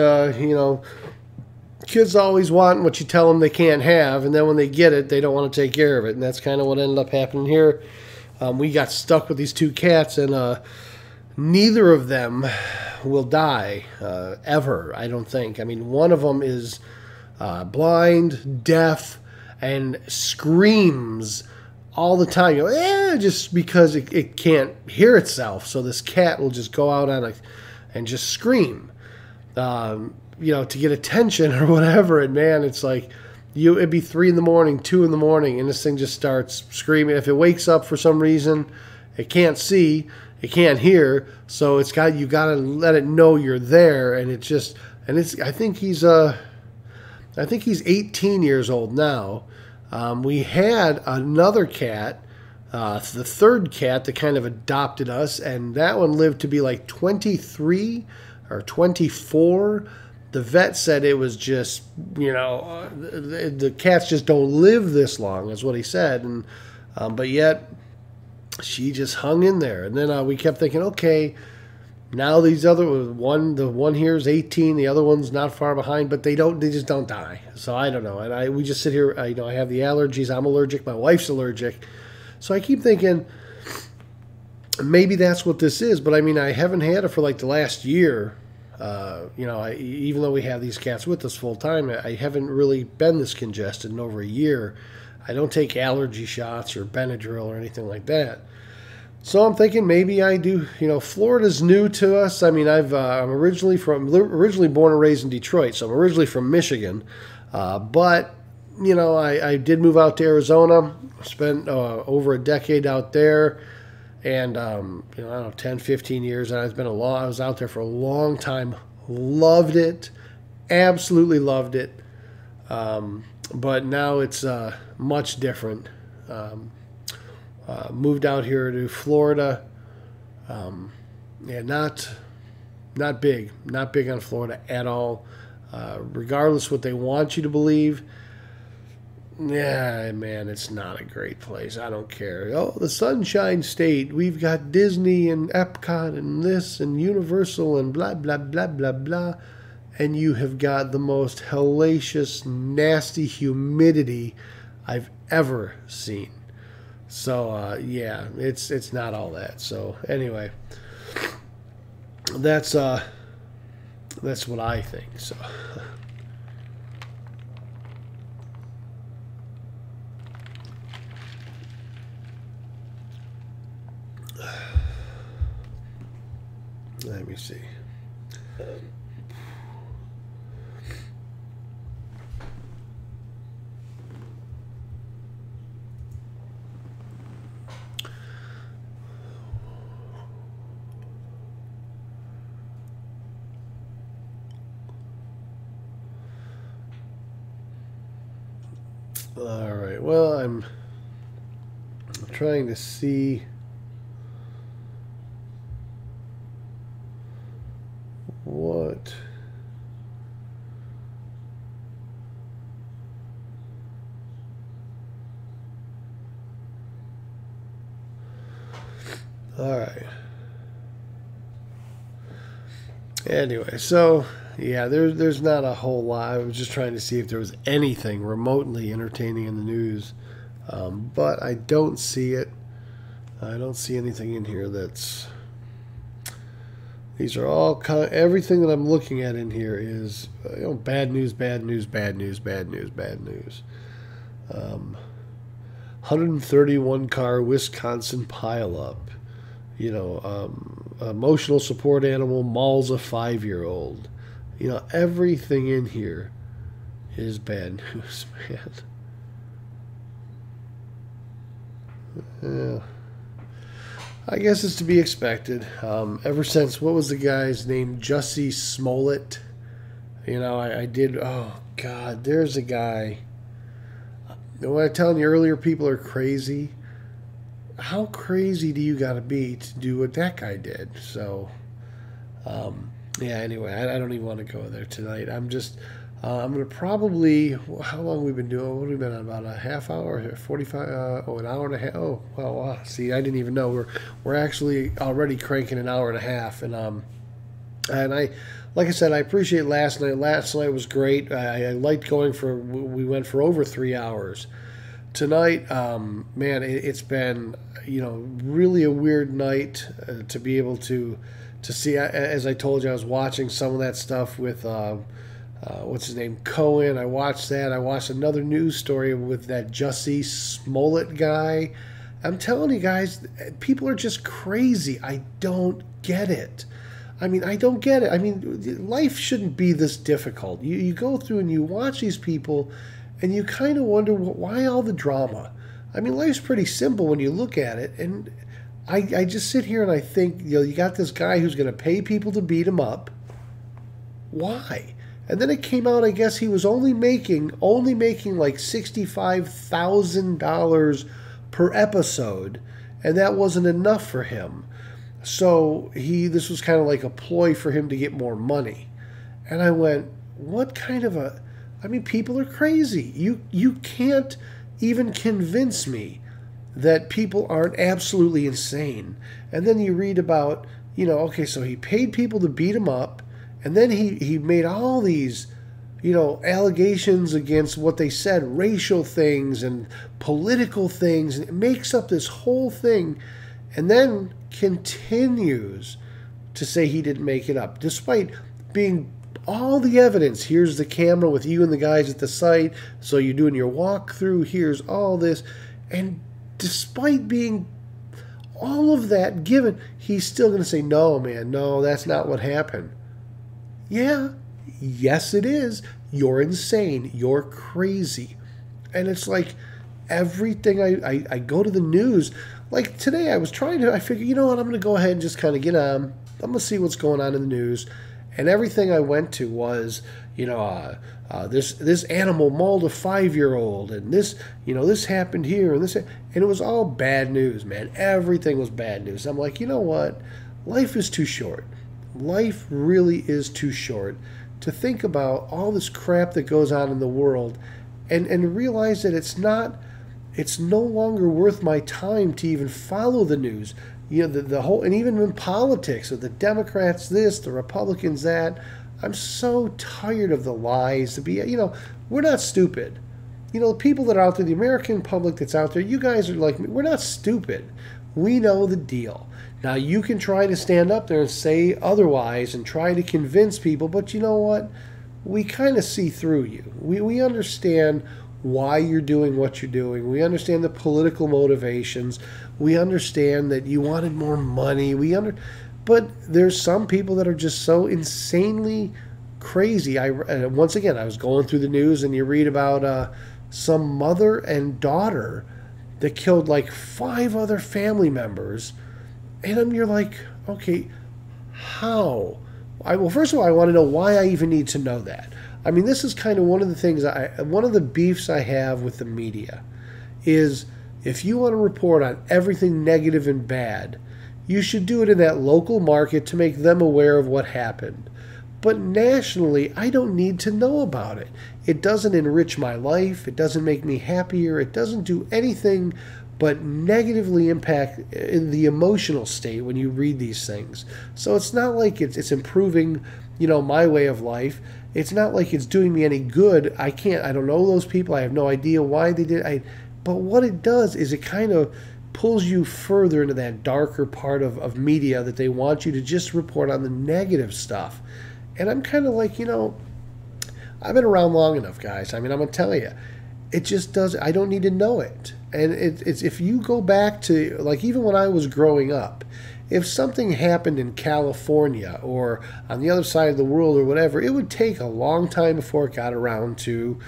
Kids always want what you tell them they can't have, and then when they get it, they don't want to take care of it. And that's kind of what ended up happening here. We got stuck with these 2 cats, and neither of them will die ever, I don't think. I mean, one of them is blind, deaf, and screams all the time, just because it can't hear itself. So this cat will just go out and just scream, to get attention or whatever. And man, it's like it'd be 3 in the morning, 2 in the morning, and this thing just starts screaming. If it wakes up for some reason, it can't see, it can't hear, so you gotta let it know you're there. And I think he's 18 years old now. We had another cat, the 3rd cat that kind of adopted us, and that one lived to be like 23 or 24. The vet said it was just, the cats just don't live this long, is what he said. And but yet she just hung in there. And then we kept thinking, okay, now these the one here is 18, the other one's not far behind, but they just don't die. So I don't know. And we just sit here, I have the allergies, I'm allergic, my wife's allergic. So I keep thinking maybe that's what this is. But I mean, I haven't had it for like the last year. Even though we have these cats with us full time, I haven't really been this congested in over a year. I don't take allergy shots or Benadryl or anything like that. So I'm thinking maybe I do. Florida's new to us. I mean, I'm originally born and raised in Detroit, so I'm originally from Michigan. But I did move out to Arizona. Spent over a decade out there, and I don't know, 10, 15 years. And I was out there for a long time. Loved it, absolutely loved it. But now it's much different. Moved out here to Florida. Not big on Florida at all. Regardless what they want you to believe. Yeah, man, it's not a great place. I don't care. Oh, the Sunshine State. We've got Disney and Epcot and this and Universal and blah, blah, blah, blah, blah. And you have got the most hellacious, nasty humidity I've ever seen. So, yeah, it's not all that. So, anyway, that's what I think. So. Let me see. All right. Well, I'm trying to see what all right. Anyway, so yeah, there's not a whole lot. I was just trying to see if there was anything remotely entertaining in the news, but I don't see it. I don't see anything in here that's. These are all everything that I'm looking at in here is bad news, bad news, bad news, bad news, bad news. 131 car Wisconsin pileup. Emotional support animal mauls a 5-year-old. Everything in here is bad news, man. Yeah. I guess it's to be expected. Ever since, what was the guy's name? Jussie Smollett. I did, oh God, there's a guy. when I'm telling you earlier, people are crazy. How crazy do you got to be to do what that guy did? So, yeah. Anyway, I don't even want to go there tonight. I'm gonna probably. How long we been doing? What have we been on? About a half hour, 45. An hour and a half. Oh, well, wow. See, I didn't even know we're actually already cranking an hour and a half, and I, like I said, I appreciate last night. Last night was great. I liked going for. We went for over 3 hours. Tonight, man, it's been really a weird night to be able to see. As I told you, I was watching some of that stuff with what's his name, Cohen. I watched that. I watched another news story with that Jussie Smollett guy. I'm telling you guys, people are just crazy. I don't get it. I mean, I don't get it. I mean, life shouldn't be this difficult. You go through and you watch these people, and you kind of wonder, why all the drama? I mean, life's pretty simple when you look at it. And I just sit here and I think, you got this guy who's going to pay people to beat him up. Why? And then it came out, I guess he was only making like $65,000 per episode, and that wasn't enough for him. So this was kind of like a ploy for him to get more money. And I went, what kind of a... I mean, people are crazy. You can't even convince me that people aren't absolutely insane. And then you read about, okay, so he paid people to beat him up, and then he made all these, allegations against what they said, racial things and political things, and it makes up this whole thing, and then continues to say he didn't make it up, despite being all the evidence. Here's the camera with you and the guys at the site, so you're doing your walkthrough, here's all this, and despite being all of that given, he's still going to say, no, man, no, that's not what happened. Yeah, yes it is. You're insane. You're crazy. And it's like everything I go to the news. Like today I figured, you know what, I'm going to go ahead and just kind of get on. I'm going to see what's going on in the news. And everything I went to was, this animal mauled a 5-year-old, and this happened here, and it was all bad news, man. Everything was bad news. I'm like, you know what? Life is too short. Life really is too short to think about all this crap that goes on in the world and realize that it's no longer worth my time to even follow the news. The whole, and even in politics, with the Democrats this, the Republicans that, I'm so tired of the lies. We're not stupid. The people that are out there, the American public that's out there, you guys are like me. We're not stupid. We know the deal. Now, you can try to stand up there and say otherwise and try to convince people, but you know what? We kind of see through you. We understand why you're doing what you're doing. We understand the political motivations. We understand that you wanted more money. But there's some people that are just so insanely crazy. Once again, I was going through the news, and you read about some mother and daughter that killed like 5 other family members. And you're like, okay, how? Well, first of all, I want to know why I even need to know that. I mean, this is kind of one of the things, one of the beefs I have with the media is, if you want to report on everything negative and bad, you should do it in that local market to make them aware of what happened. But nationally, I don't need to know about it. It doesn't enrich my life. It doesn't make me happier. It doesn't do anything but negatively impact in the emotional state when you read these things. So it's not like it's improving, my way of life. It's not like it's doing me any good. I don't know those people. I have no idea why they did. But what it does is it kind of pulls you further into that darker part of media that they want you to just report on the negative stuff. And I'm kind of like, I've been around long enough, guys. I mean, I'm going to tell you, it just does. I don't need to know it. And it's if you go back to, like, even when I was growing up, if something happened in California or on the other side of the world or whatever, it would take a long time before it got around to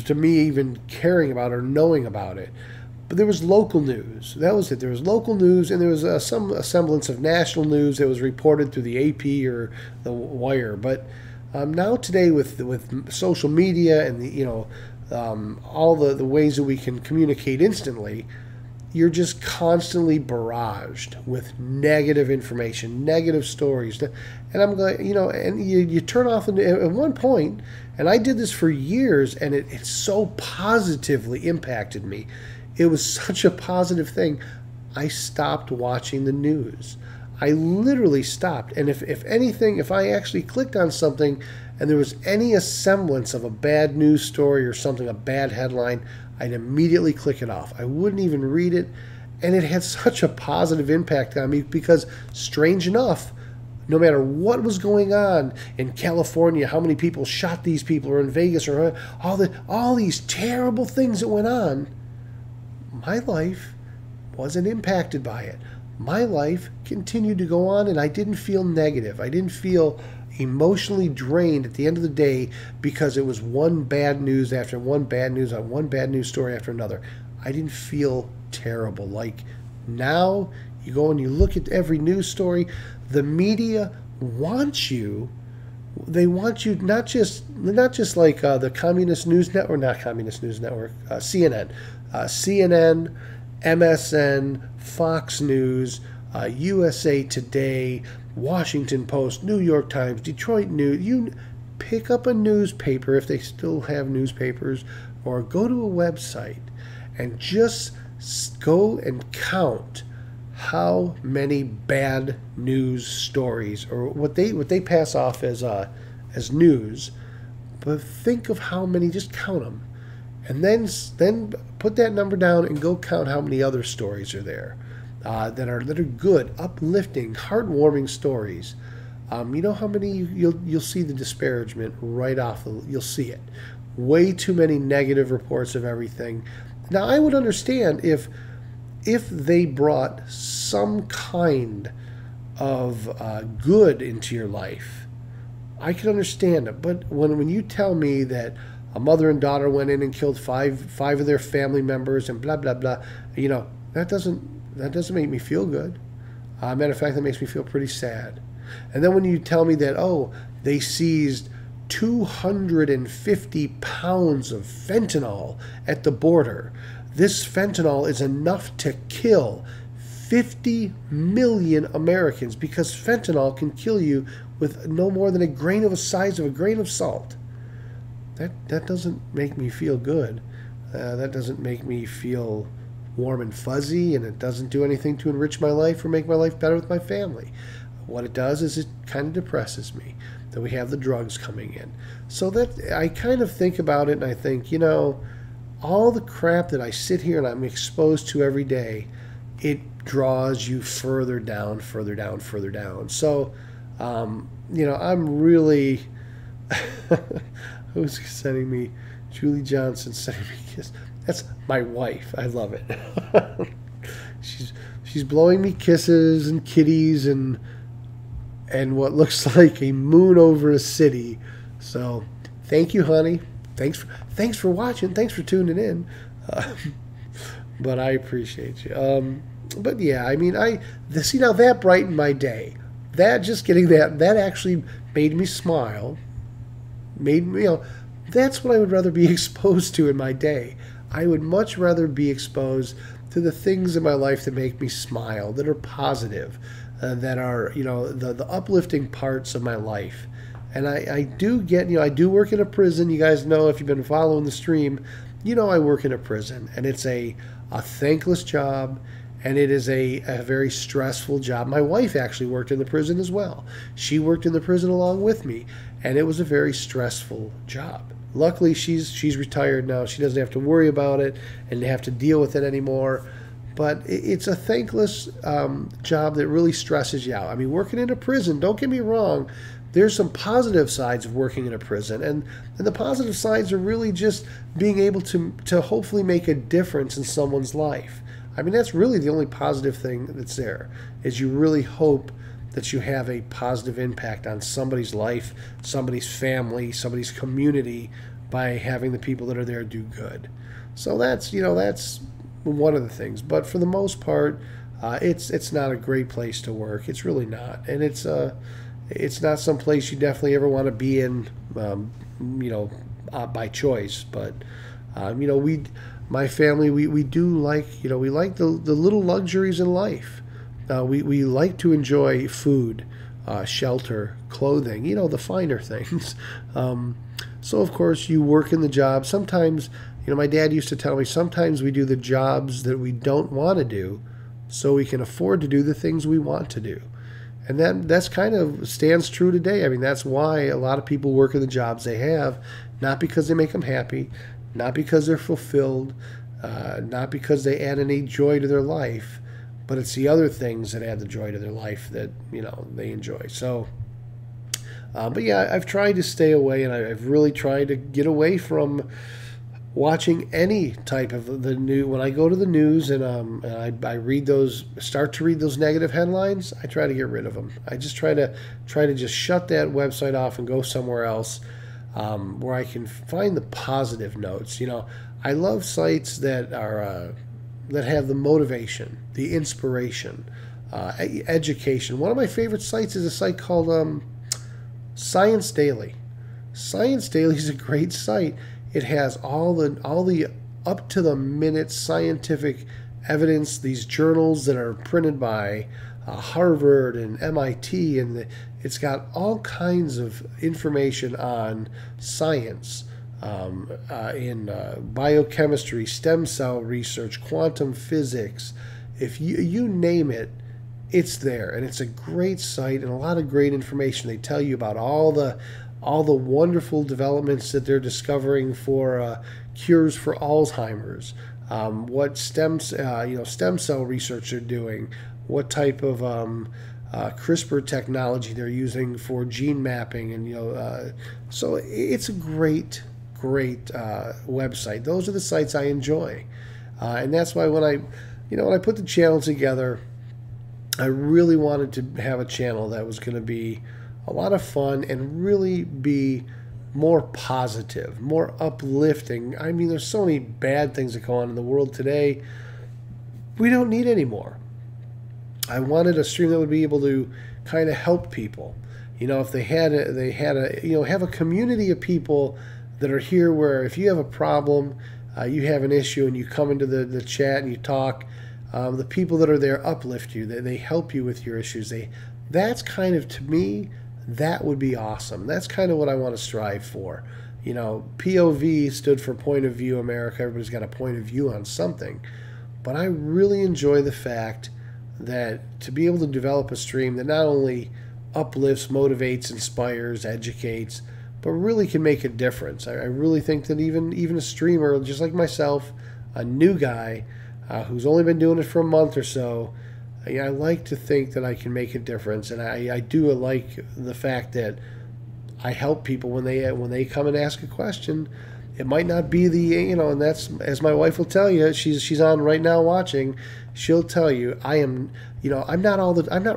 me even caring about or knowing about it. But there was local news. That was it. There was local news, and there was some semblance of national news that was reported through the AP or the Wire. But now today with social media and all the ways that we can communicate instantly, you're just constantly barraged with negative information, negative stories. And I'm like, and you turn off at one point, and I did this for years, and it so positively impacted me. It was such a positive thing. I stopped watching the news. I literally stopped. And if anything, if I actually clicked on something and there was any semblance of a bad news story or something, a bad headline, I'd immediately click it off. I wouldn't even read it. And it had such a positive impact on me because, strange enough, no matter what was going on in California, how many people shot these people, or in Vegas, or all these terrible things that went on, my life wasn't impacted by it. My life continued to go on, and I didn't feel negative. I didn't feel emotionally drained at the end of the day because it was one bad news after one bad news on one bad news story after another. I didn't feel terrible. Like now, you go and you look at every news story, the media wants you. They want you not just like the Communist News Network, not Communist News Network, CNN, CNN, MSN, Fox News, USA Today, Washington Post, New York Times, Detroit News. You pick up a newspaper if they still have newspapers, or go to a website and just go and count how many bad news stories, or what they pass off as news. But think of how many. Just count them. And then put that number down and go count how many other stories are there that are good, uplifting, heartwarming stories. You know how many you'll see the disparagement right off. You'll see it. Way too many negative reports of everything. Now I would understand if they brought some kind of good into your life. I can understand it. But when you tell me that a mother and daughter went in and killed five of their family members and blah blah blah, that doesn't make me feel good. Matter of fact, that makes me feel pretty sad. And then when you tell me that, they seized 250 pounds of fentanyl at the border. This fentanyl is enough to kill 50 million Americans, because fentanyl can kill you with no more than the size of a grain of salt. That doesn't make me feel good. That doesn't make me feel warm and fuzzy, and it doesn't do anything to enrich my life or make my life better with my family. What it does is it kind of depresses me that we have the drugs coming in. So that I kind of think about it, and I think, all the crap that I sit here and I'm exposed to every day, it draws you further down, further down, further down. So, I'm really... Who's sending me? Julie Johnson sending me a kiss. That's my wife. I love it. she's blowing me kisses and kitties and what looks like a moon over a city. So thank you, honey. Thanks for watching. Thanks for tuning in. But I appreciate you. But yeah, I mean, see, now that brightened my day. That just getting that actually made me smile. Made me, that's what I would rather be exposed to in my day. I would much rather be exposed to the things in my life that make me smile, that are positive, that are, the uplifting parts of my life. And I do get, I do work in a prison. You guys know, if you've been following the stream, I work in a prison, and it's a thankless job, and it is a very stressful job. My wife actually worked in the prison as well. She worked in the prison along with me, and it was a very stressful job. Luckily, she's retired now. She doesn't have to worry about it and have to deal with it anymore. But it's a thankless job that really stresses you out. I mean, working in a prison, don't get me wrong, there's some positive sides of working in a prison. And the positive sides are really just being able to hopefully make a difference in someone's life. I mean, that's really the only positive thing that's there, is you really hope that you have a positive impact on somebody's life, somebody's family, somebody's community, by having the people that are there do good. So that's one of the things. But for the most part, it's not a great place to work. It's really not, and it's not some place you definitely ever want to be in, by choice. But My family, we do like, we like the little luxuries in life. We like to enjoy food, shelter, clothing, the finer things. So, of course, you work in the job. Sometimes, my dad used to tell me, sometimes we do the jobs that we don't want to do so we can afford to do the things we want to do. And that's kind of stands true today. I mean, that's why a lot of people work in the jobs they have, not because they make them happy, not because they're fulfilled, not because they add any joy to their life, but it's the other things that add the joy to their life that, they enjoy. So, but yeah, I've tried to stay away, and I've really tried to get away from watching any type of the news. When I go to the news and I start to read those negative headlines, I try to get rid of them. I just try to just shut that website off and go somewhere else where I can find the positive notes. I love sites that are that have the motivation, the inspiration, education. One of my favorite sites is a site called Science Daily. Science Daily is a great site. It has all the up to the minute scientific evidence. These journals that are printed by Harvard and MIT, and it's got all kinds of information on science, in biochemistry, stem cell research, quantum physics. If you name it, it's there, and it's a great site and a lot of great information. They tell you about all the wonderful developments that they're discovering for cures for Alzheimer's, what stem cell research they're doing, what type of CRISPR technology they're using for gene mapping, and so it's a great website. Those are the sites I enjoy, and that's why when I put the channel together, I really wanted to have a channel that was going to be a lot of fun and really be more positive, more uplifting. I mean, there's so many bad things that go on in the world today. We don't need any more. I wanted a stream that would be able to kind of help people. If they had have a community of people that are here where if you have a problem, you have an issue, and you come into the chat and you talk, the people that are there uplift you. They help you with your issues. That's kind of, to me, that would be awesome. That's kind of what I want to strive for. POV stood for Point of View America. Everybody's got a point of view on something. But I really enjoy the fact that to be able to develop a stream that not only uplifts, motivates, inspires, educates, but really can make a difference. I really think that even a streamer, just like myself, a new guy who's only been doing it for a month or so, I like to think that I can make a difference, and I do like the fact that I help people when they come and ask a question. It might not be and that's, as my wife will tell you, she's on right now watching. She'll tell you I'm not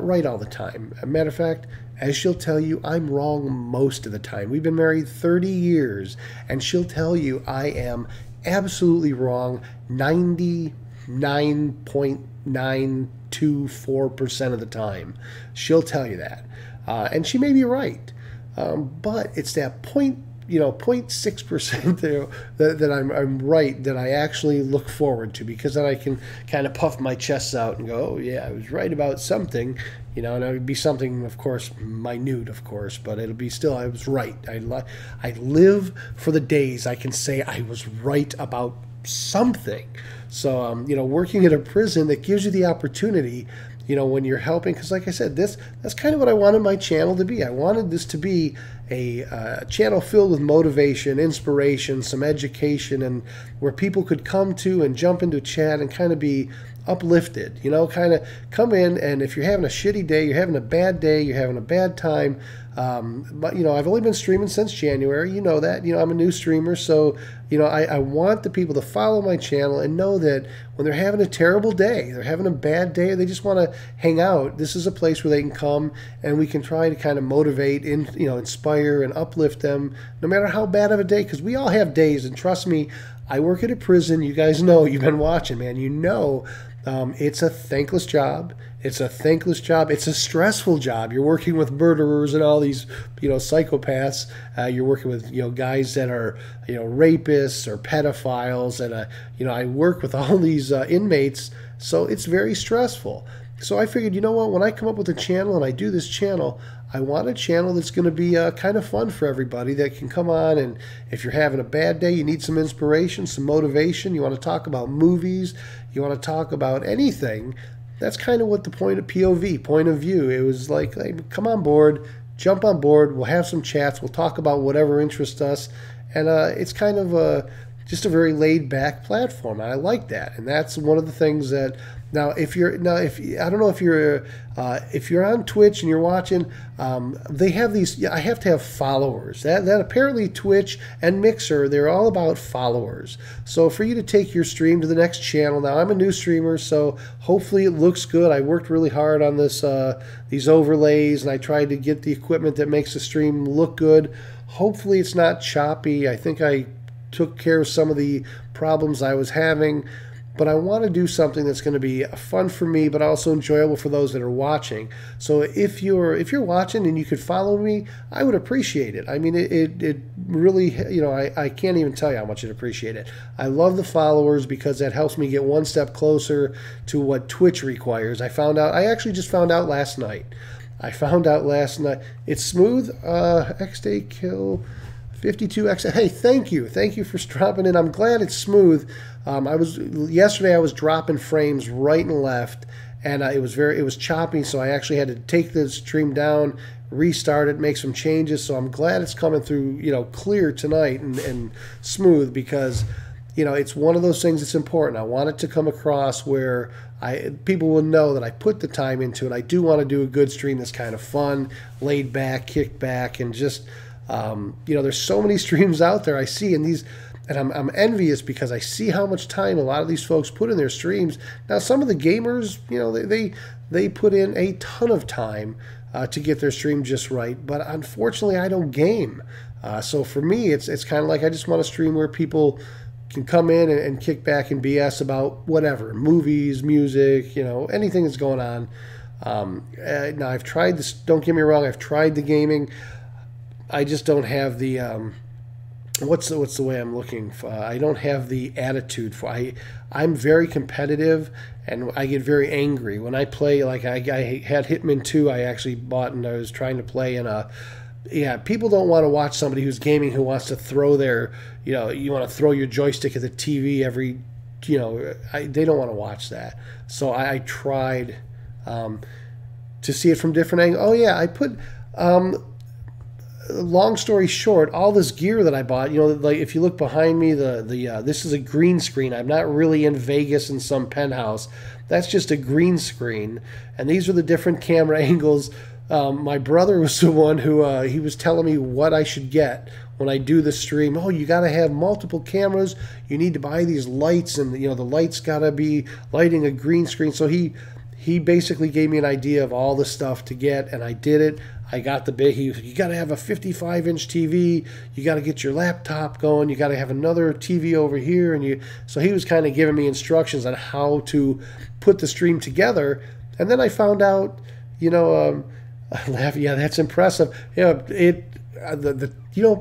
right all the time. As a matter of fact, as she'll tell you, I'm wrong most of the time. We've been married 30 years, and she'll tell you I am absolutely wrong 99.924% of the time. She'll tell you that, and she may be right, but it's that 0.6% that I'm right, that I actually look forward to, because then I can kind of puff my chest out and go, oh yeah, I was right about something, and it would be something, of course, minute, of course, but it'll be still, I was right. I live for the days I can say I was right about something. So, working at a prison, that gives you the opportunity, when you're helping, because like I said, that's kind of what I wanted my channel to be. I wanted this to be a channel filled with motivation, inspiration, some education, and where people could come to and jump into chat and kind of be uplifted, kind of come in, and if you're having a shitty day, you're having a bad day, you're having a bad time, but I've only been streaming since January, that, I'm a new streamer, so I want the people to follow my channel and know that when they're having a terrible day, they're having a bad day, or they just want to hang out, this is a place where they can come and we can try to kind of motivate, inspire and uplift them, no matter how bad of a day, because we all have days, and trust me, I work at a prison. You guys know, you've been watching, man. It's a thankless job. It's a thankless job. It's a stressful job. You're working with murderers and all these, psychopaths. You're working with, guys that are, rapists or pedophiles. And, I work with all these inmates. So it's very stressful. So I figured, you know what, when I come up with a channel and I do this channel, I want a channel that's going to be kind of fun for everybody that can come on, and if you're having a bad day, you need some inspiration, some motivation, you want to talk about movies, you want to talk about anything, that's kind of what the point of POV, point of view, it was like, hey, come on board, jump on board, we'll have some chats, we'll talk about whatever interests us, and it's kind of just a very laid-back platform. I like that, and that's one of the things that I don't know if you're on Twitch and you're watching, they have these. I have to have followers. That apparently Twitch and Mixer, they're all about followers. So for you to take your stream to the next channel, now I'm a new streamer, so hopefully it looks good. I worked really hard on this these overlays, and I tried to get the equipment that makes the stream look good. Hopefully it's not choppy. I think I took care of some of the problems I was having, but I want to do something that's going to be fun for me, but also enjoyable for those that are watching. So if you're watching and you could follow me, I would appreciate it. I mean, it really, I can't even tell you how much I'd appreciate it. I love the followers because that helps me get one step closer to what Twitch requires. I actually just found out last night. It's smooth. XD kill 52X. Hey, thank you for dropping in. I'm glad it's smooth. Yesterday I was dropping frames right and left, and it was choppy. So I actually had to take the stream down, restart it, make some changes. So I'm glad it's coming through, clear tonight and smooth, because it's one of those things that's important. I want it to come across where people will know that I put the time into it. I do want to do a good stream that's kind of fun, laid back, kick back, and just. There's so many streams out there I see, and I'm envious because I see how much time a lot of these folks put in their streams. Now, some of the gamers, they put in a ton of time to get their stream just right, but unfortunately, I don't game. So for me, it's kind of like I just want a stream where people can come in and kick back and BS about whatever, movies, music, anything that's going on. Now, I've tried this. Don't get me wrong, I've tried the gaming. I just don't have the what's the way I'm looking for. I don't have the attitude for. I'm very competitive, and I get very angry when I play. Like I had Hitman 2. I actually bought, and I was trying to play in a. Yeah, people don't want to watch somebody who's gaming who wants to throw their. You want to throw your joystick at the TV every. They don't want to watch that. So I tried to see it from different angles. Oh yeah, I put. Long story short, all this gear that I bought, like if you look behind me, this is a green screen. I'm not really in Vegas in some penthouse. That's just a green screen. And these are the different camera angles. My brother was the one who he was telling me what I should get when I do the stream. Oh, you got to have multiple cameras. You need to buy these lights, and the lights got to be lighting a green screen. So he basically gave me an idea of all the stuff to get, and I did it. I got the big. You got to have a 55-inch TV. You got to get your laptop going. You got to have another TV over here, and So he was kind of giving me instructions on how to put the stream together, and then I found out, I laugh. Yeah, that's impressive. But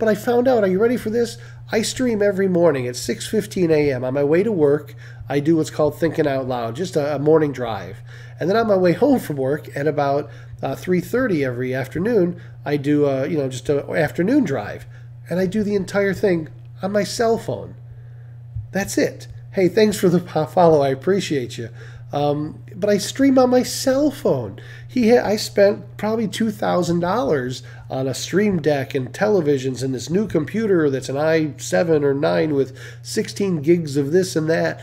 I found out. Are you ready for this? I stream every morning at 6:15 a.m. On my way to work, I do what's called thinking out loud, just a morning drive. And then on my way home from work at about 3:30 every afternoon, I do just an afternoon drive, and I do the entire thing on my cell phone. That's it. Hey, thanks for the follow. I appreciate you. But I stream on my cell phone. I spent probably $2,000 on a stream deck and televisions and this new computer that's an i7 or 9 with 16 gigs of this and that.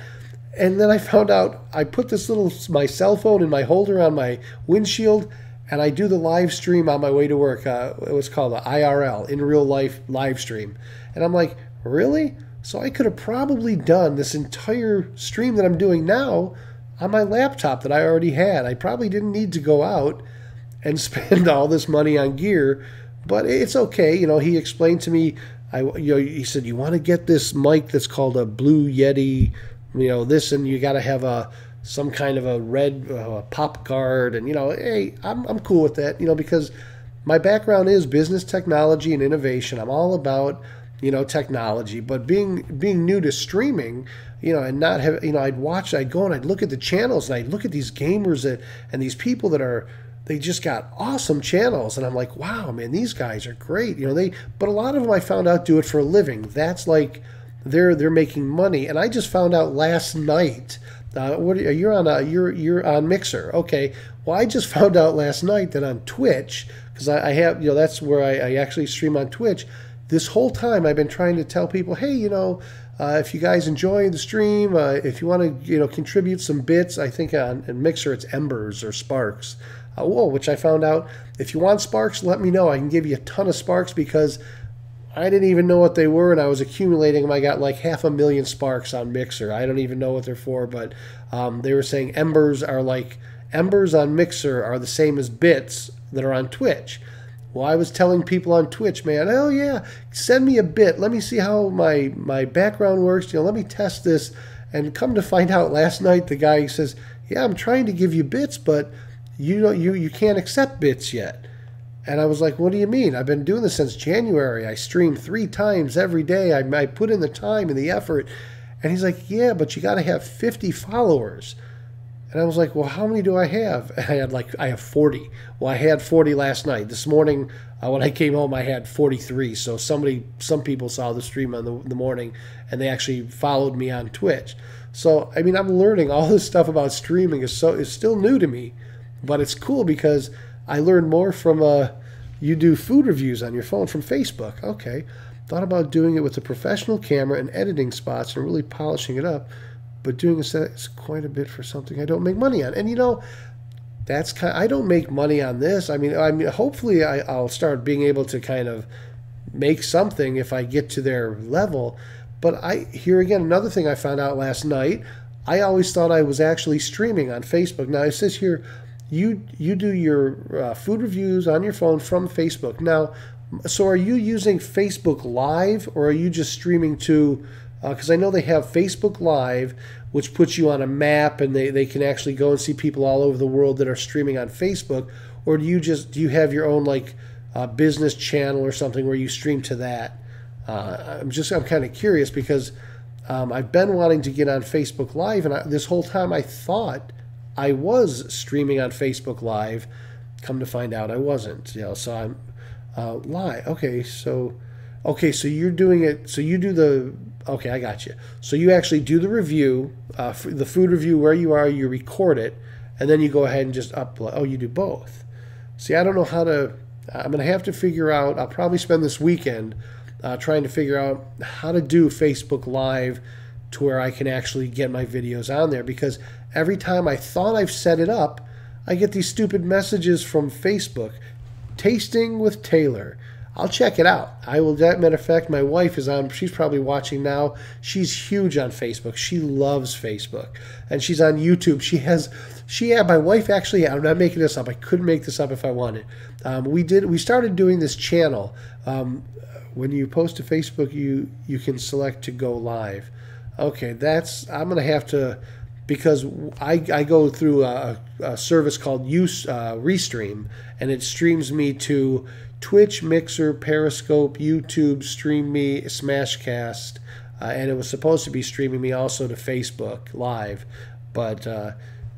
And then I found out I put my cell phone in my holder on my windshield, and I do the live stream on my way to work. It was called the IRL, in real life live stream. And I'm like, really? So I could have probably done this entire stream that I'm doing now on my laptop that I already had. I probably didn't need to go out and spend all this money on gear, but it's okay. He explained to me, he said, you want to get this mic that's called a Blue Yeti, this, and you got to have some kind of a red pop guard, and hey, I'm cool with that, because my background is business technology and innovation. I'm all about technology, but being new to streaming, and not have I'd go and I'd look at the channels, and I'd look at these gamers and these people they just got awesome channels, and I'm like, wow, man, these guys are great. But a lot of them I found out do it for a living. That's like they're making money, and I just found out last night. You're on Mixer, okay? Well, I just found out last night that on Twitch, because I have that's where I actually stream on Twitch. This whole time I've been trying to tell people, hey, if you guys enjoy the stream, if you want to contribute some bits, I think on Mixer it's Embers or Sparks. Which I found out, if you want Sparks, let me know. I can give you a ton of Sparks, because I didn't even know what they were, and I was accumulating them. I got like 500,000 Sparks on Mixer. I don't even know what they're for, but they were saying Embers on Mixer are the same as bits that are on Twitch. Well, I was telling people on Twitch, man, oh yeah, send me a bit. Let me see how my background works. Let me test this. And come to find out, last night the guy says, yeah, I'm trying to give you bits, but you can't accept bits yet. And I was like, what do you mean? I've been doing this since January. I stream 3 times every day. I put in the time and the effort. And he's like, yeah, but you got to have 50 followers. And I was like, well, how many do I have? And I have 40. Well, I had 40 last night. This morning, when I came home, I had 43. So some people saw the stream on the morning, and they actually followed me on Twitch. So, I mean, I'm learning all this stuff about streaming is still new to me. But it's cool because I learned more from you do food reviews on your phone from Facebook. Okay. Thought about doing it with a professional camera and editing spots and really polishing it up. But doing is quite a bit for something I don't make money on. And I don't make money on this. I mean, hopefully I'll start being able to kind of make something if I get to their level. But here again, another thing I found out last night, I always thought I was actually streaming on Facebook. Now it says here, you do your food reviews on your phone from Facebook. Now, so are you using Facebook Live, or are you just streaming to, because I know they have Facebook Live, which puts you on a map, and they can actually go and see people all over the world that are streaming on Facebook, or do you have your own business channel or something where you stream to that? I'm kind of curious, because I've been wanting to get on Facebook Live, and this whole time I thought I was streaming on Facebook Live. Come to find out I wasn't. So I'm live. Okay, so you're doing it. So you do the. Okay, I got you. So you actually do the review, the food review where you are. You record it, and then you go ahead and just upload. Oh, you do both. See, I don't know how to. I'm gonna have to figure out. I'll probably spend this weekend trying to figure out how to do Facebook Live to where I can actually get my videos on there, because every time I thought I've set it up, I get these stupid messages from Facebook. Tasting with Taylor. I'll check it out. I will. As a matter of fact, my wife is on. She's probably watching now. She's huge on Facebook. She loves Facebook, and she's on YouTube. My wife actually. I'm not making this up. I couldn't make this up if I wanted. We started doing this channel. When you post to Facebook, you can select to go live. Okay, I'm gonna have to. Because I go through a service called Restream, and it streams me to Twitch, Mixer, Periscope, YouTube, StreamMe, Smashcast, and it was supposed to be streaming me also to Facebook Live, but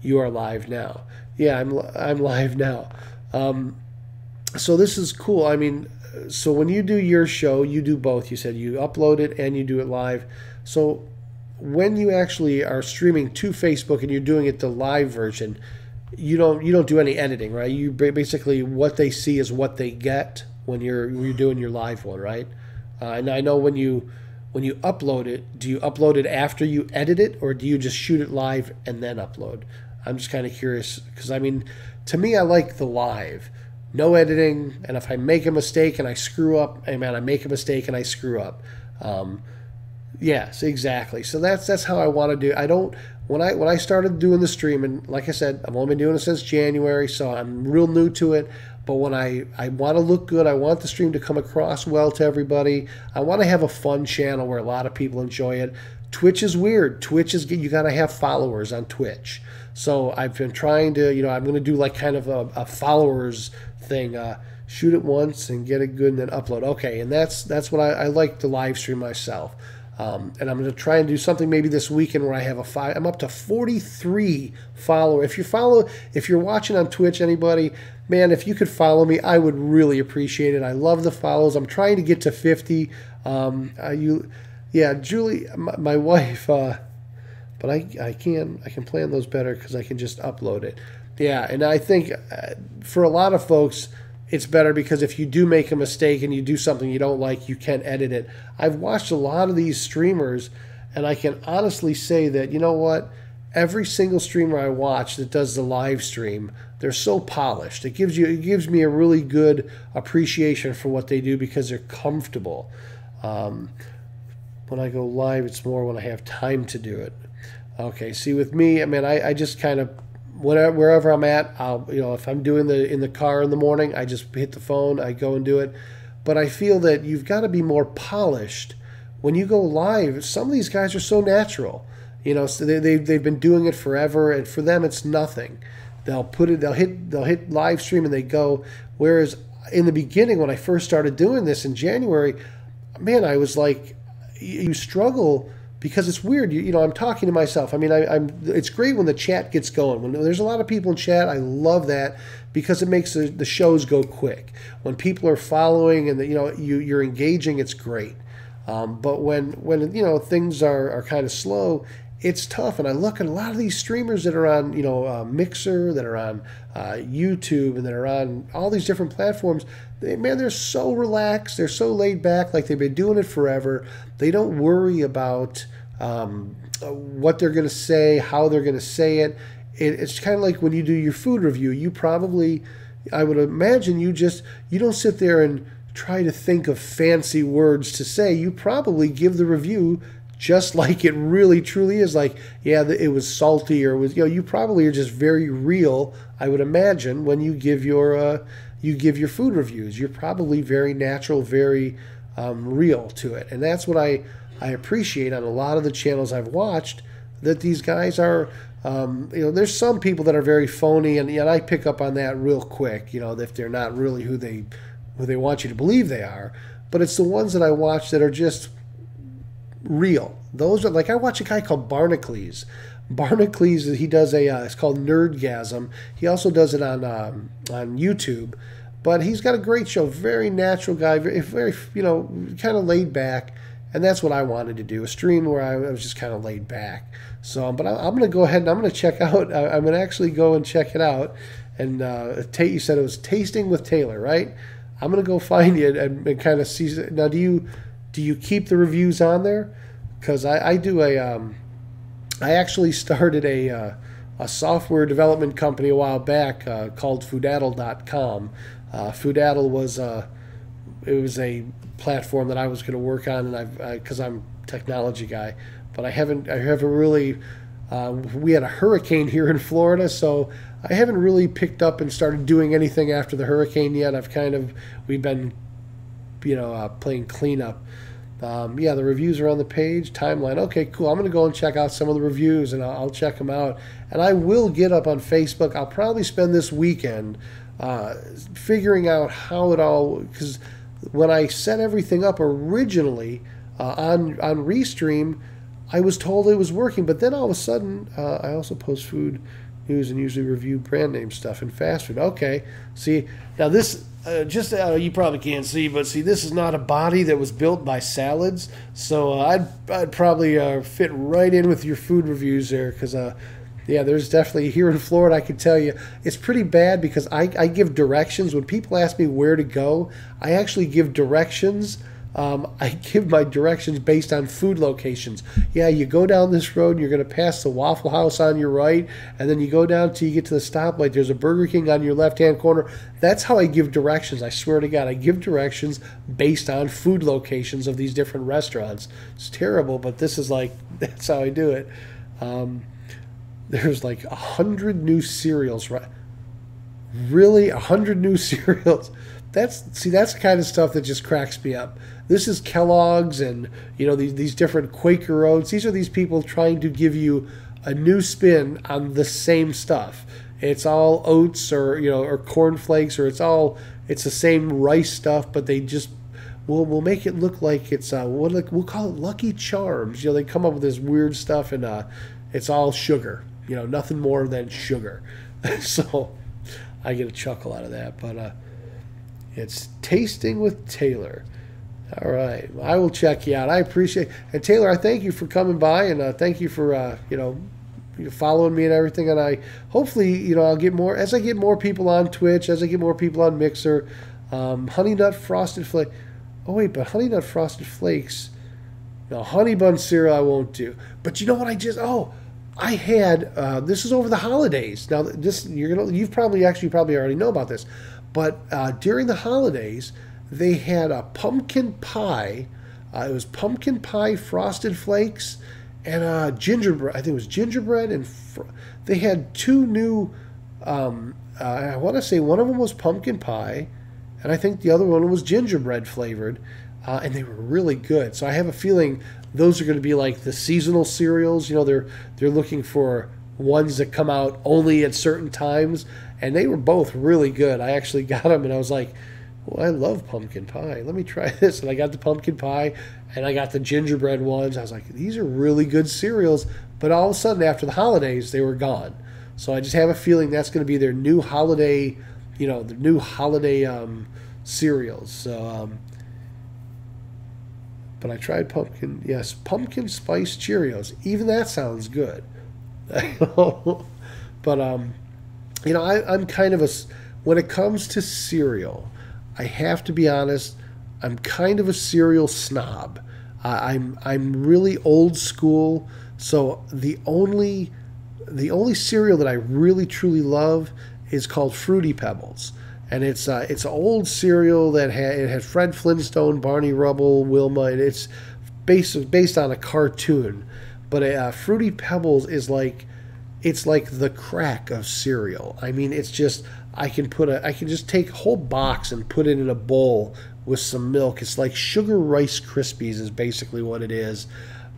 you are live now. Yeah, I'm live now. So this is cool. I mean, so when you do your show, you do both. You said you upload it and you do it live. So when you actually are streaming to Facebook and you're doing it the live version, you don't do any editing, right? You basically, what they see is what they get when you're doing your live one, right? And I know when you upload it, do you upload it after you edit it, or do you just shoot it live and then upload? I'm just kind of curious, because I mean, to me, I like the live, no editing, and if I make a mistake and I screw up, hey man, I make a mistake and I screw up. Yes, exactly. So that's how I want to do. I don't when I started doing the stream, and like I said, I've only been doing it since January, so I'm real new to it. But when I want to look good, I want the stream to come across well to everybody. I want to have a fun channel where a lot of people enjoy it, Twitch is weird. Twitch is, you got to have followers on Twitch. So I've been trying to, I'm going to do like kind of a followers thing. Shoot it once and get it good and then upload. Okay, and that's what I like to live stream myself. And I'm going to try and do something maybe this weekend where I have I'm up to 43 followers. If you're watching on Twitch, anybody, man, if you could follow me, I would really appreciate it. I love the follows. I'm trying to get to 50. Julie, my wife, but I can plan those better because I can just upload it. Yeah, and I think for a lot of folks, it's better because if you do make a mistake and you do something you don't like, you can edit it. I've watched a lot of these streamers, and I can honestly say that, you know what? Every single streamer I watch that does the live stream, they're so polished. It gives me a really good appreciation for what they do because they're comfortable. When I go live, it's more when I have time to do it. Okay, see, with me, I mean, I just kind of, wherever I'm at, if I'm doing in the car in the morning, I just hit the phone, I go and do it. But I feel that you've got to be more polished when you go live. Some of these guys are so natural, so they've been doing it forever, and for them it's nothing. They'll hit live stream and they go. Whereas in the beginning, when I first started doing this in January, man, I was like, you struggle. Because it's weird, I'm talking to myself. I mean, it's great when the chat gets going. When there's a lot of people in chat, I love that because it makes the shows go quick. When people are following and you're engaging, it's great. But when things are kind of slow, it's tough. And I look at a lot of these streamers that are on Mixer, that are on YouTube, and that are on all these different platforms. They're so relaxed. They're so laid back, like they've been doing it forever. They don't worry about what they're going to say, how they're going to say it. It's kind of like when you do your food review. You probably, I would imagine, you don't sit there and try to think of fancy words to say. You probably give the review just like it really truly is. Like, yeah, it was salty, or you probably are just very real. I would imagine when you give your food reviews, you're probably very natural, very real to it, and that's what I appreciate on a lot of the channels I've watched. That these guys are, there's some people that are very phony, and I pick up on that real quick. If they're not really who they want you to believe they are. But it's the ones that I watch that are just real. Those are like, I watch a guy called Barnacles. Barnacles, he does it's called Nerdgasm. He also does it on YouTube. But he's got a great show. Very natural guy. Very kind of laid back. And that's what I wanted to do, a stream where I was just kind of laid back. So, but I'm going to go ahead and I'm going to check out. I'm going to actually go and check it out. And you said it was Tasting with Taylor, right? I'm going to go find it and kind of see. Now, do you keep the reviews on there? Because I do I actually started a software development company a while back called Foodaddle.com. Foodaddle was a platform that I was going to work on, and because I'm a technology guy, but I haven't really. We had a hurricane here in Florida, so I haven't really picked up and started doing anything after the hurricane yet. We've been, playing cleanup. The reviews are on the page, timeline. Okay, cool. I'm going to go and check out some of the reviews, and I'll check them out. And I will get up on Facebook. I'll probably spend this weekend figuring out how it all, because when I set everything up originally on Restream, I was told it was working, but then all of a sudden, I also post food news and usually review brand name stuff and fast food. Okay, see, now this, you probably can't see, but see, this is not a body that was built by salads, so I'd probably fit right in with your food reviews there, because there's definitely, here in Florida, I can tell you, it's pretty bad because I give directions. When people ask me where to go, I actually give directions. I give my directions based on food locations. Yeah, you go down this road, and you're going to pass the Waffle House on your right, and then you go down till you get to the stoplight. There's a Burger King on your left-hand corner. That's how I give directions. I swear to God, I give directions based on food locations of these different restaurants. It's terrible, but this is that's how I do it. There's 100 new cereals, right? Really, 100 new cereals? That's the kind of stuff that just cracks me up. This is Kellogg's and these different Quaker Oats. These are these people trying to give you a new spin on the same stuff. It's all oats or cornflakes, or it's the same rice stuff, but they just we'll make it look like it's we'll call it Lucky Charms. They come up with this weird stuff, and it's all sugar. Nothing more than sugar. So I get a chuckle out of that, but it's Tasting with Taylor. All right, I will check you out. I appreciate, and Taylor, I thank you for coming by, and thank you for following me and everything. And I hopefully I'll get more as I get more people on Twitch, as I get more people on Mixer. Honey Nut Frosted Flakes. Oh wait, but Honey Nut Frosted Flakes. No, Honey Bun Cereal I won't do. But you know what I had this is over the holidays. Now this you probably already know about this, but during the holidays they had a pumpkin pie. It was pumpkin pie Frosted Flakes and gingerbread. I think it was gingerbread and they had two new. I want to say one of them was pumpkin pie, and I think the other one was gingerbread flavored, and they were really good. So I have a feeling those are going to be like the seasonal cereals. They're looking for ones that come out only at certain times, and they were both really good. I actually got them, and I was like, well, I love pumpkin pie. Let me try this. And I got the pumpkin pie, and I got the gingerbread ones. I was like, these are really good cereals. But all of a sudden, after the holidays, they were gone. So I just have a feeling that's going to be their new holiday, the new holiday cereals. So, but I tried pumpkin spice Cheerios. Even that sounds good. But I'm kind of when it comes to cereal, I have to be honest, I'm kind of a cereal snob. I'm really old school, so the only cereal that I really truly love is called Fruity Pebbles, and it's an old cereal that had Fred Flintstone, Barney Rubble, Wilma, and it's based on a cartoon. But Fruity Pebbles is it's like the crack of cereal. I mean, it's just I can just take a whole box and put it in a bowl with some milk. It's like sugar Rice Krispies is basically what it is,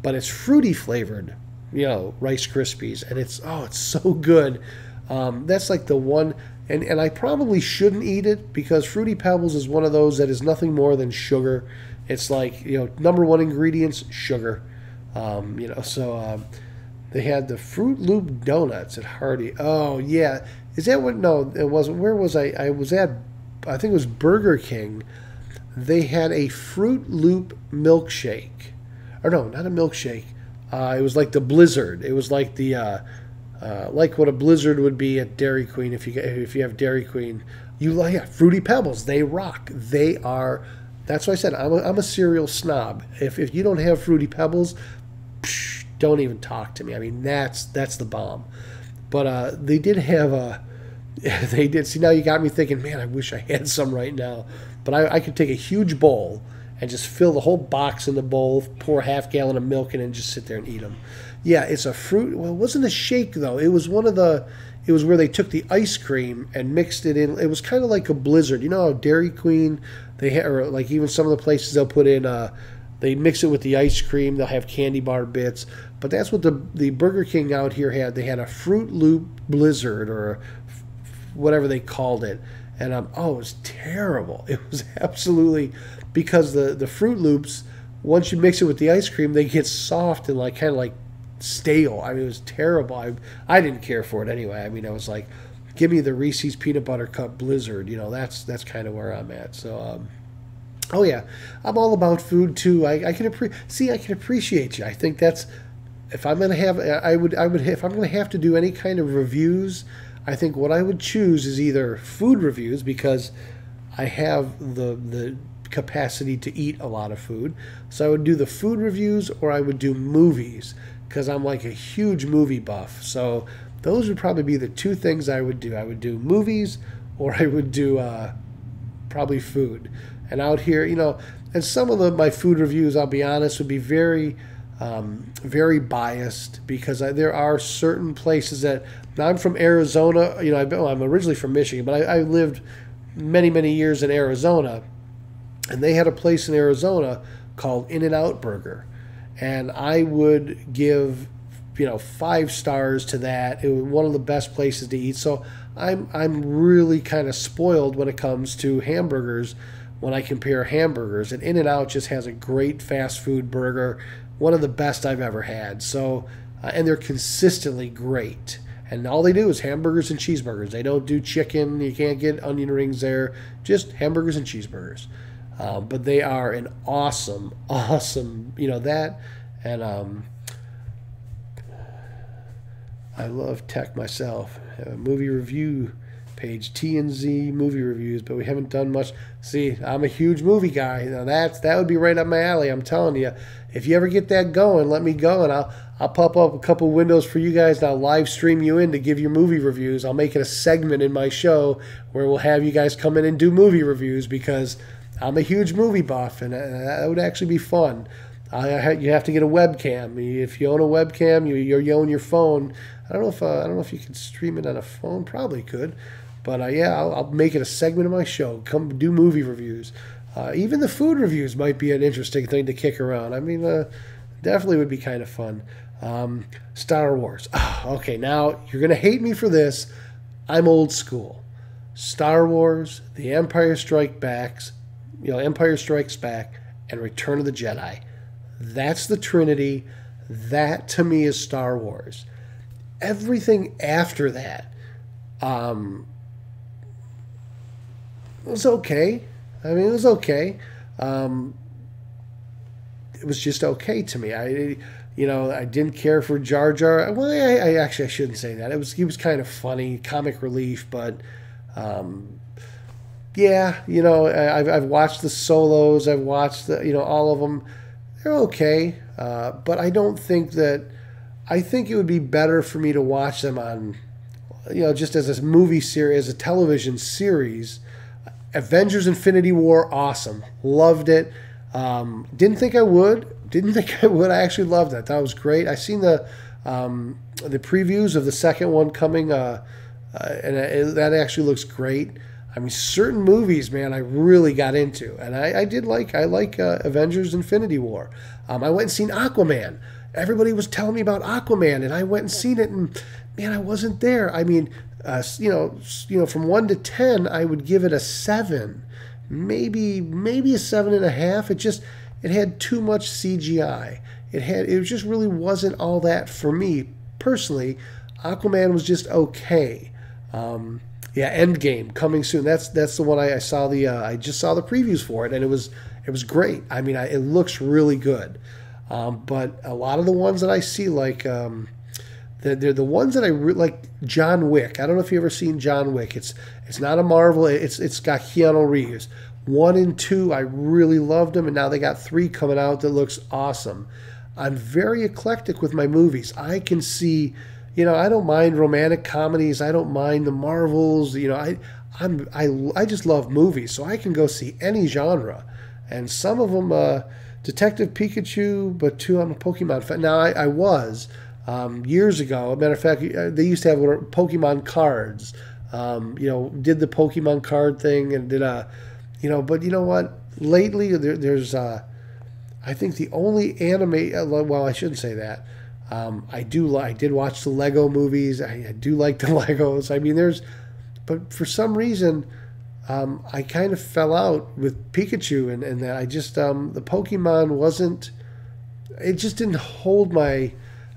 but it's fruity flavored, Rice Krispies, and it's so good. That's like the one, and I probably shouldn't eat it because Fruity Pebbles is one of those that is nothing more than sugar. It's like number one ingredients, sugar. So they had the Fruit Loop donuts at Hardy. Oh yeah. Is that what? No, it wasn't. Where was I? I think it was Burger King. They had a Fruit Loop milkshake. Or no, not a milkshake. It was like the Blizzard. It was like the like what a Blizzard would be at Dairy Queen if you have Dairy Queen. Fruity Pebbles. They rock. They are. That's why I said I'm a cereal snob. If you don't have Fruity Pebbles, don't even talk to me. I mean that's the bomb. But they did have they did. See, now you got me thinking, man, I wish I had some right now. But I could take a huge bowl and just fill the whole box in the bowl, pour half gallon of milk in, and just sit there and eat them. Yeah, it's a fruit. Well, it wasn't a shake though. It was it was where they took the ice cream and mixed it in. It was kind of like a Blizzard. You know how Dairy Queen or like even some of the places they'll put in. They mix it with the ice cream. They'll have candy bar bits. But that's what the Burger King out here had. They had a Fruit Loop Blizzard or whatever they called it. And it was terrible. It was absolutely, because the Fruit Loops, once you mix it with the ice cream, they get soft and kind of stale. I mean, it was terrible. I didn't care for it anyway. I mean, I was like, give me the Reese's Peanut Butter Cup Blizzard. That's kind of where I'm at. So, oh yeah, I'm all about food too. I can appreciate you. I think that's, if I'm gonna have, if I'm gonna have to do any kind of reviews, I think what I would choose is either food reviews, because I have the capacity to eat a lot of food. So I would do the food reviews, or I would do movies, because I'm like a huge movie buff. So those would probably be the two things I would do. I would do movies, or I would do probably food. And out here, and some of my food reviews, I'll be honest, would be very very biased because there are certain places that. Now I'm from Arizona. You know, I'm originally from Michigan, but I lived many, many years in Arizona, and they had a place in Arizona called In-N-Out Burger, and I would give 5 stars to that. It was one of the best places to eat. So I'm really kind of spoiled when it comes to hamburgers when I compare hamburgers. And In-N-Out just has a great fast food burger, one of the best I've ever had. So and they're consistently great. And all they do is hamburgers and cheeseburgers. They don't do chicken. You can't get onion rings there. Just hamburgers and cheeseburgers. But they are an awesome, that. And I love tech myself. A movie review page, T&Z movie reviews, but we haven't done much. See, I'm a huge movie guy. Now that would be right up my alley. I'm telling you, if you ever get that going, let me go, and I'll pop up a couple windows for you guys, and I'll live stream you in to give your movie reviews. I'll make it a segment in my show where we'll have you guys come in and do movie reviews because I'm a huge movie buff, and that would actually be fun. You have to get a webcam. If you own a webcam, you own your phone. I don't know if you can stream it on a phone. Probably could, but I'll make it a segment of my show. Come do movie reviews. Even the food reviews might be an interesting thing to kick around. I mean, definitely would be kind of fun. Star Wars. Okay, now you're gonna hate me for this. I'm old school. Star Wars, The Empire Strikes Back, and Return of the Jedi. That's the Trinity. That to me is Star Wars. Everything after that was okay. I mean, it was okay. It was just okay to me. I didn't care for Jar Jar. Well, I shouldn't say that. He was kind of funny, comic relief, but I've watched the Solos. I've watched all of them. They're okay, but I don't think that. I think it would be better for me to watch them on, just as a movie series, as a television series. Avengers: Infinity War, awesome, loved it. Didn't think I would. I actually loved it. That was great. I seen the previews of the second one coming, and that actually looks great. I mean, certain movies, man, I really got into, and I like Avengers: Infinity War. I went and seen Aquaman. Everybody was telling me about Aquaman, and I went and seen it, and man, I wasn't there. I mean, from 1 to 10, I would give it a 7, maybe a 7.5. It had too much CGI. It just really wasn't all that for me personally. Aquaman was just okay. Endgame coming soon. That's the one I saw. I just saw the previews for it, and it was great. I mean, it looks really good. But a lot of the ones that I see, like they're the ones that I like. John Wick. I don't know if you've ever seen John Wick. It's not a Marvel. It's got Keanu Reeves. 1 and 2, I really loved them, and now they got 3 coming out that looks awesome. I'm very eclectic with my movies. I can see. I don't mind romantic comedies. I don't mind the Marvels. I just love movies, so I can go see any genre. And some of them, Detective Pikachu, but 2, I'm a Pokemon fan. Now, I was years ago. As a matter of fact, they used to have Pokemon cards. Did the Pokemon card thing and did but you know what? Lately, there's I think the only anime. Well, I shouldn't say that. I did watch the Lego movies. I do like the Legos. I mean, but for some reason, I kind of fell out with Pikachu, and that I just the Pokemon wasn't. It just didn't hold my.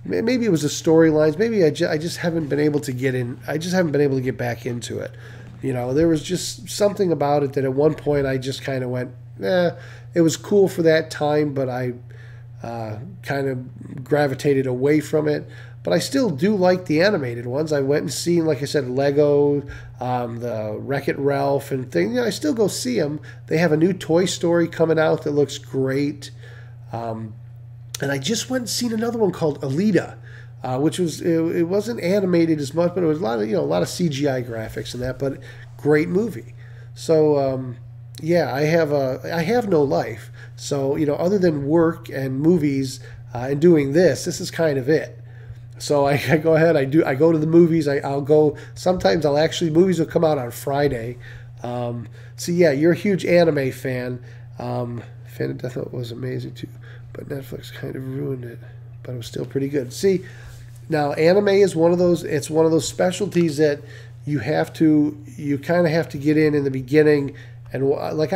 Maybe it was the storylines. Maybe I just haven't been able to get in. I just haven't been able to get back into it. There was just something about it that at one point I just kind of went, it was cool for that time, but I kind of gravitated away from it. But I still do like the animated ones. I went and seen, like I said, Lego, the Wreck-It Ralph and things. I still go see them. They have a new Toy Story coming out that looks great. And I just went and seen another one called Alita, which was it wasn't animated as much, but it was a lot of CGI graphics and that. But great movie. So I have no life. So other than work and movies, and doing this is kind of it. So I go ahead, I go to the movies. I'll go, sometimes movies will come out on Friday. So yeah, you're a huge anime fan. Fan of Death Note was amazing too, but Netflix kind of ruined it, but it was still pretty good. See, now anime is it's one of those specialties that you kind of have to get in the beginning. And like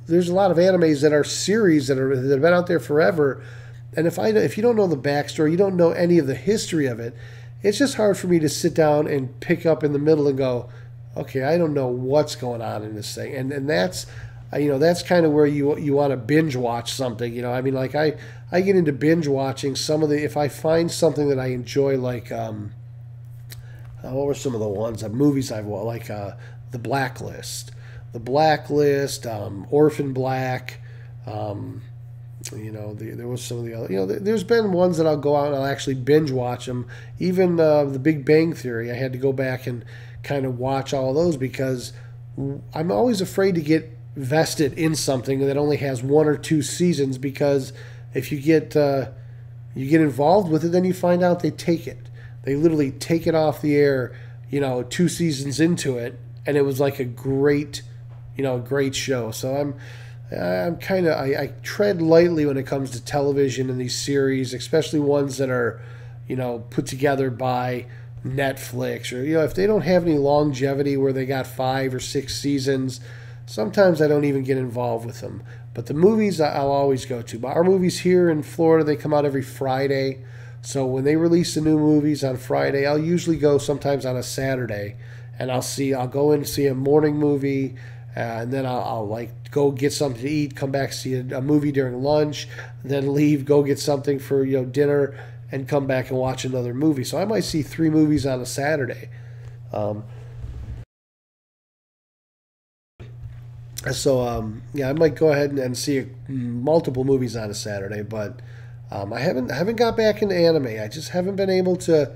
there's a lot of animes that are series that have been out there forever. And if you don't know the backstory, you don't know any of the history of it, it's just hard for me to sit down and pick up in the middle and go, okay, I don't know what's going on in this thing. And that's, that's kind of where you want to binge watch something. I mean, like I get into binge watching if I find something that I enjoy, like, what were some of the ones, movies I've watched, like The Blacklist, Orphan Black, there was some of the other, there's been ones that I'll go out and I'll actually binge watch them. Even The Big Bang Theory, I had to go back and kind of watch all of those because I'm always afraid to get vested in something that only has 1 or 2 seasons, because if you get involved with it, then you find out they literally take it off the air, 2 seasons into it, and it was like a great show. So I tread lightly when it comes to television and these series, especially ones that are, put together by Netflix, or, if they don't have any longevity where they got 5 or 6 seasons, sometimes I don't even get involved with them. But the movies I'll always go to. But our movies here in Florida, they come out every Friday. So when they release the new movies on Friday, I'll usually go sometimes on a Saturday, and I'll go in and see a morning movie, and then I'll like go get something to eat, come back, see a movie during lunch, then leave, go get something for dinner, and come back and watch another movie. So I might see 3 movies on a Saturday. I might go ahead and see multiple movies on a Saturday, but I haven't got back into anime. I just haven't been able to.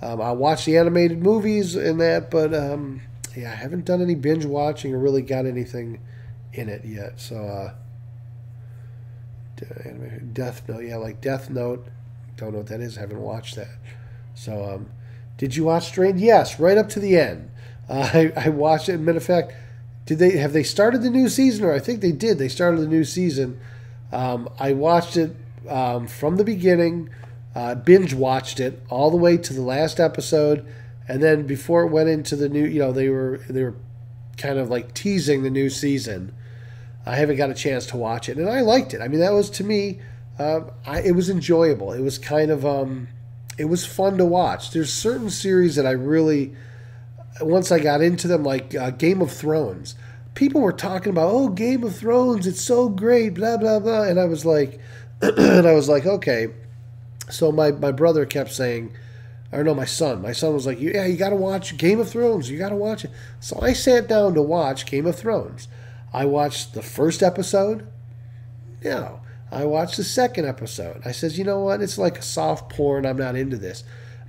I watch the animated movies and that, but I haven't done any binge watching or really got anything in it yet. So, Death Note, like Death Note. Don't know what that is. I haven't watched that. So, did you watch Strain? Yes, right up to the end. I watched it. Matter of fact, have they started the new season? Or I think they did. They started the new season. I watched it from the beginning, binge watched it all the way to the last episode, and then before it went into the new, they were kind of like teasing the new season. I haven't got a chance to watch it, and I liked it. I mean, that was, to me, it was enjoyable. It was kind of it was fun to watch. There's certain series that I really, once I got into them, like Game of Thrones. People were talking about, oh, Game of Thrones, it's so great, blah blah blah, and I was like, okay. So my brother kept saying, or no, my son was like, yeah, you got to watch Game of Thrones. You got to watch it. So I sat down to watch Game of Thrones. I watched the first episode. No. I watched the second episode. I says, you know what? It's like a soft porn. I'm not into this.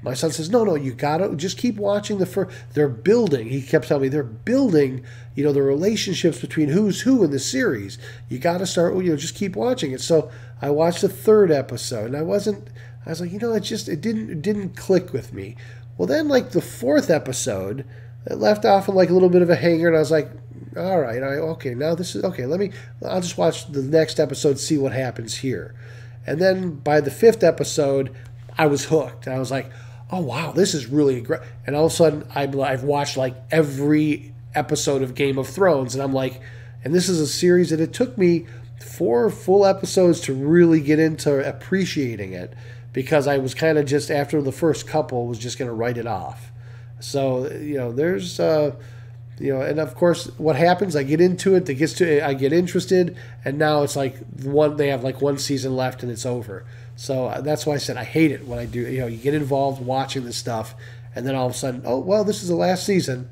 My son says, no, you got to just keep watching the first. They're building. He kept telling me they're building, the relationships between who's who in the series. You got to start, just keep watching it. So I watched the third episode, and I was like, it didn't click with me. Well, then like the fourth episode, it left off in like a little bit of a hanger, and I was like, all right, okay, now this is okay. I'll just watch the next episode, see what happens here. And then by the 5th episode, I was hooked. I was like, oh wow, this is really great. And all of a sudden, I've watched like every episode of Game of Thrones, and I'm like, and this is a series that it took me 4 full episodes to really get into appreciating it, because I was kind of just, after the first couple, was just going to write it off. So, there's, and of course, what happens, I get into it, I get interested, and now it's like they have like 1 season left and it's over. So that's why I said I hate it when I do, you get involved watching this stuff, and then all of a sudden, oh, well, this is the last season.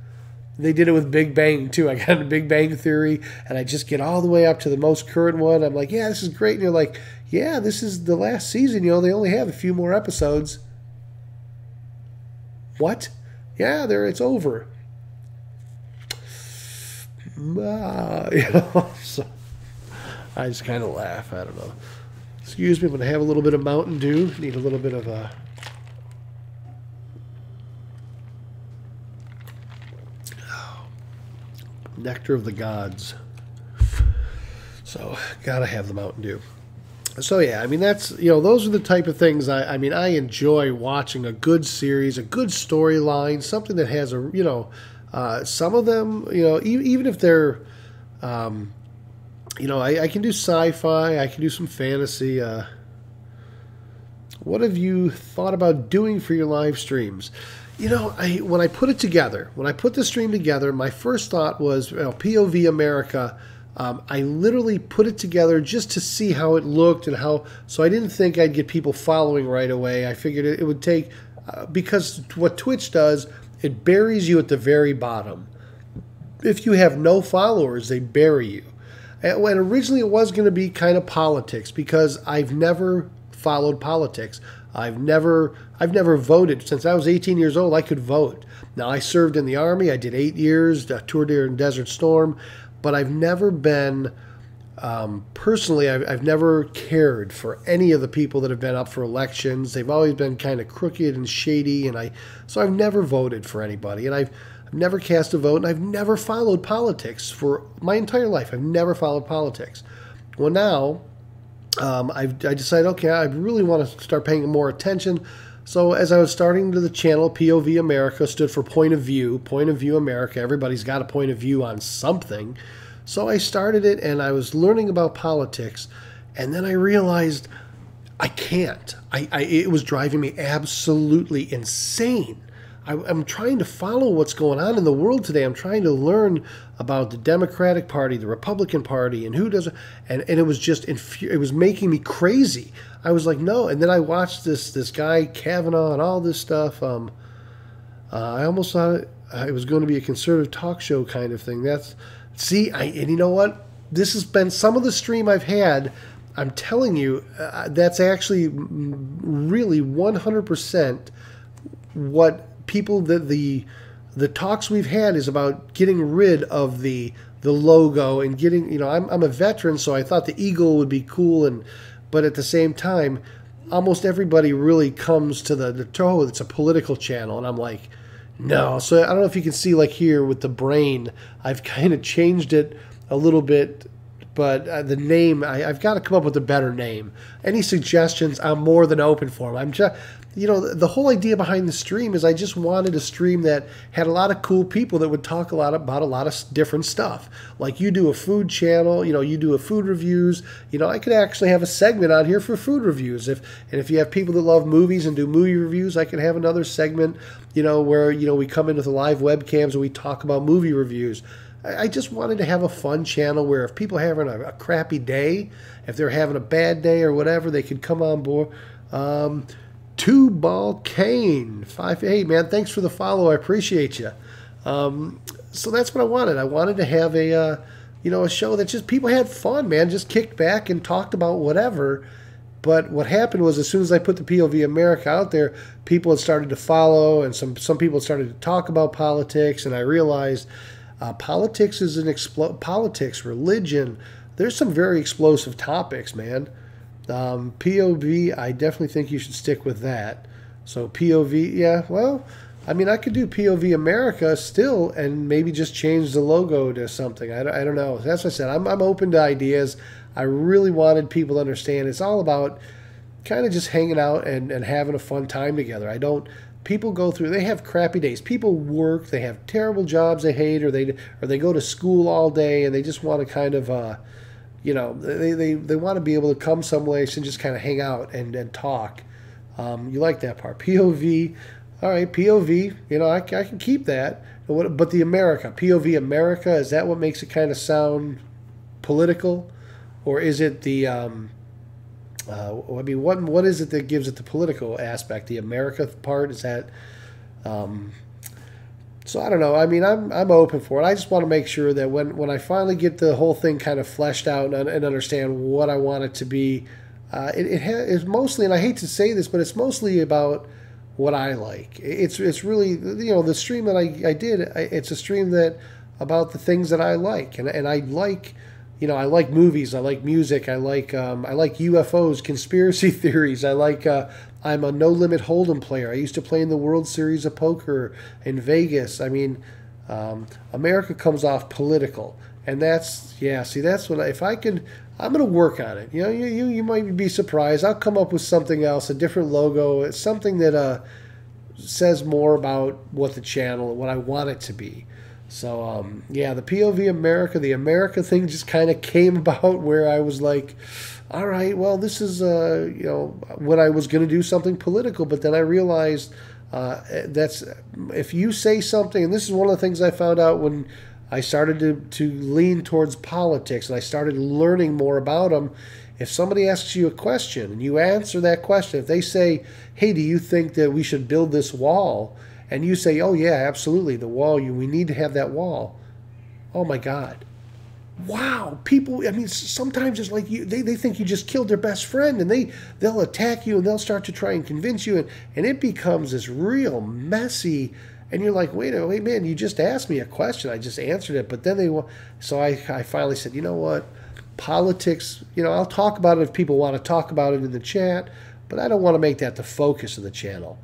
They did it with Big Bang, too. I got into Big Bang Theory, and I just get all the way up to the most current one. I'm like, yeah, this is great. And you're like, yeah, this is the last season. They only have a few more episodes. What? Yeah, it's over. So I just kind of laugh. I don't know. Excuse me, I'm going to have a little bit of Mountain Dew. Need a little bit of nectar of the gods. So, gotta have the Mountain Dew. So yeah, I mean that's those are the type of things I enjoy watching a good series, a good storyline, something that has some of them even if they're I can do sci-fi, I can do some fantasy. What have you thought about doing for your live streams? When I put it together, when I put the stream together, my first thought was POV America. I literally put it together just to see how it looked and so I didn't think I'd get people following right away. I figured it would take, because what Twitch does, it buries you at the very bottom. If you have no followers, they bury you. And originally it was going to be kind of politics, because I've never followed politics. I've never voted. Since I was 18 years old, I could vote. Now, I served in the Army. I did 8 years, toured during Desert Storm. But I've never been, personally, I've never cared for any of the people that have been up for elections. They've always been kind of crooked and shady, so I've never voted for anybody. And I've never cast a vote, and I've never followed politics for my entire life. I've never followed politics. Well, now, I decided, okay, I really want to start paying more attention. So as I was starting to the channel, POV America stood for Point of View America. Everybody's got a point of view on something. So I started it, and I was learning about politics, and then I realized I can't. It was driving me absolutely insane. I'm trying to follow what's going on in the world today. I'm trying to learn about the Democratic Party, the Republican Party, and who does it. And it was just, it was making me crazy. I was like, no. And then I watched this guy, Kavanaugh, and all this stuff. I almost thought it was going to be a conservative talk show kind of thing. And you know what? This has been some of the stream I've had. I'm telling you, that's actually really 100% what people, the talks we've had is about getting rid of the logo and getting, I'm a veteran, so I thought the eagle would be cool, but at the same time, almost everybody really comes to it's a political channel, and I'm like, no. So I don't know if you can see, like here with the brain, I've kind of changed it a little bit, but the name, I've got to come up with a better name. Any suggestions, I'm more than open for them. I'm just, the whole idea behind the stream is I just wanted a stream that had a lot of cool people that would talk about a lot of different stuff. Like you do a food channel, you do a food reviews. I could actually have a segment on here for food reviews. If you have people that love movies and do movie reviews, I could have another segment, where, we come into the live webcams and we talk about movie reviews. I just wanted to have a fun channel where if people are having a crappy day, if they're having a bad day or whatever, they could come on board. Two Ball Kane, 5. Hey man, thanks for the follow. I appreciate you. So that's what I wanted. I wanted to have a show that just people had fun, man. Just kicked back and talked about whatever. But what happened was, as soon as I put the POV America out there, people had started to follow, and some people started to talk about politics, and I realized politics is politics, religion. There's some very explosive topics, man. POV, I definitely think you should stick with that. So POV, yeah, well, I could do POV America still and maybe just change the logo to something. I don't know. That's what I said. I'm open to ideas. I really wanted people to understand it's all about kind of just hanging out and having a fun time together. People go through, they have crappy days. People work, they have terrible jobs they hate, or they go to school all day and they just want to kind of, they want to be able to come someplace and just kind of hang out and talk. You like that part. POV, all right, POV, I can keep that. But the America, POV America, is that what makes it kind of sound political? Or is it the, what is it that gives it the political aspect? The America part, is that, so I don't know. I'm open for it. I just want to make sure that when I finally get the whole thing kind of fleshed out and understand what I want it to be, it's mostly, and I hate to say this, but it's mostly about what I like. It's really, the stream that I did, it's a stream that about the things that I like, and I like, I like movies, I like music, I like UFOs, conspiracy theories. I'm a no limit hold'em player. I used to play in the World Series of Poker in Vegas. I mean, America comes off political, and that's what if I can. I'm going to work on it. You might be surprised. I'll come up with something else, a different logo. It's something that says more about what the channel, what I want it to be. So, the POV America, the America thing just kind of came about where I was like, all right, well, this is, when I was going to do something political, but then I realized that's, if you say something, and this is one of the things I found out when I started to lean towards politics and I started learning more about them. If somebody asks you a question and you answer that question, if they say, hey, do you think that we should build this wall? And you say, oh, yeah, absolutely, the wall, we need to have that wall. Oh, my God. Wow. People, I mean, sometimes it's like they think you just killed their best friend, and they'll attack you, and they'll start to try and convince you, and it becomes this real messy, and you're like, wait, man, you just asked me a question. I just answered it. But then so I finally said, you know what? Politics, I'll talk about it if people want to talk about it in the chat, but I don't want to make that the focus of the channel.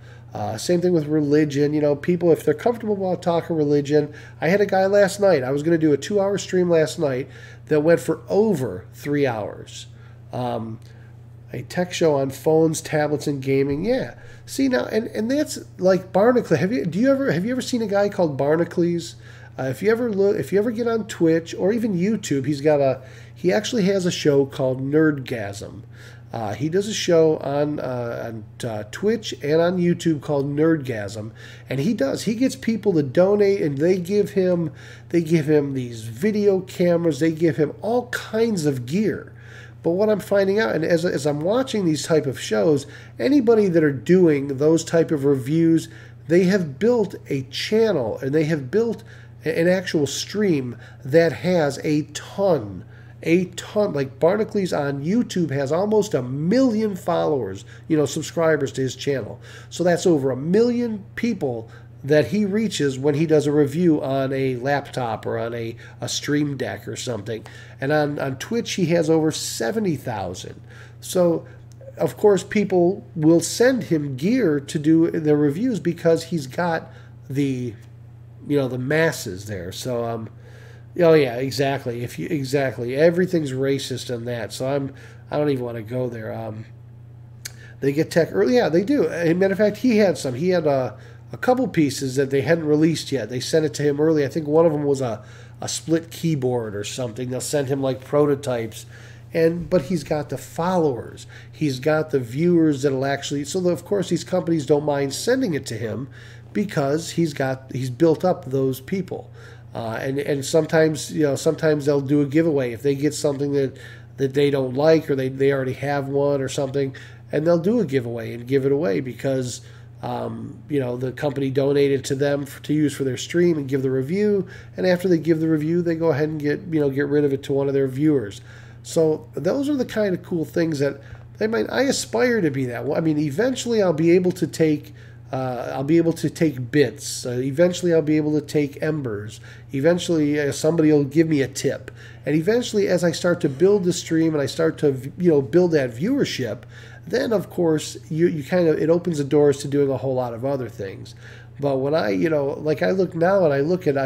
Same thing with religion. People, if they're comfortable about talking religion, I had a guy last night. I was going to do a 2-hour stream last night that went for over 3 hours. A tech show on phones, tablets, and gaming. Yeah. See now, and that's like Barnacles. Have you ever seen a guy called Barnacles? If you ever get on Twitch or even YouTube, he actually has a show called Nerdgasm. He does a show on Twitch and on YouTube called Nerdgasm, and he gets people to donate, and they give him these video cameras, they give him all kinds of gear. But what I'm finding out, and as I'm watching these type of shows, anybody that are doing those type of reviews, they have built a channel and they have built an actual stream that has a ton. Like Barnacles on YouTube has almost 1 million followers, subscribers to his channel. So that's over 1 million people that he reaches when he does a review on a laptop or on a Stream Deck or something. And on Twitch, he has over 70,000. So, of course, people will send him gear to do the reviews because he's got the masses there. So, oh yeah, exactly. Exactly, everything's racist in that. So I don't even want to go there. They get tech early. Yeah, they do. As a matter of fact, he had some. He had a couple pieces that they hadn't released yet. They sent it to him early. I think one of them was a split keyboard or something. They'll send him like prototypes. But he's got the followers. He's got the viewers that'll actually. So of course these companies don't mind sending it to him because he's built up those people. And sometimes they'll do a giveaway if they get something that they don't like, or they already have one or something, and they'll do a giveaway and give it away because the company donated to them to use for their stream and give the review. And after they give the review, they go ahead and get rid of it to one of their viewers. So those are the kind of cool things that I aspire to be that. I mean, eventually I'll be able to take bits. Eventually I'll be able to take embers. Eventually somebody will give me a tip. And eventually, as I start to build the stream and I start to build that viewership, then of course it opens the doors to doing a whole lot of other things. But when I look now and I look at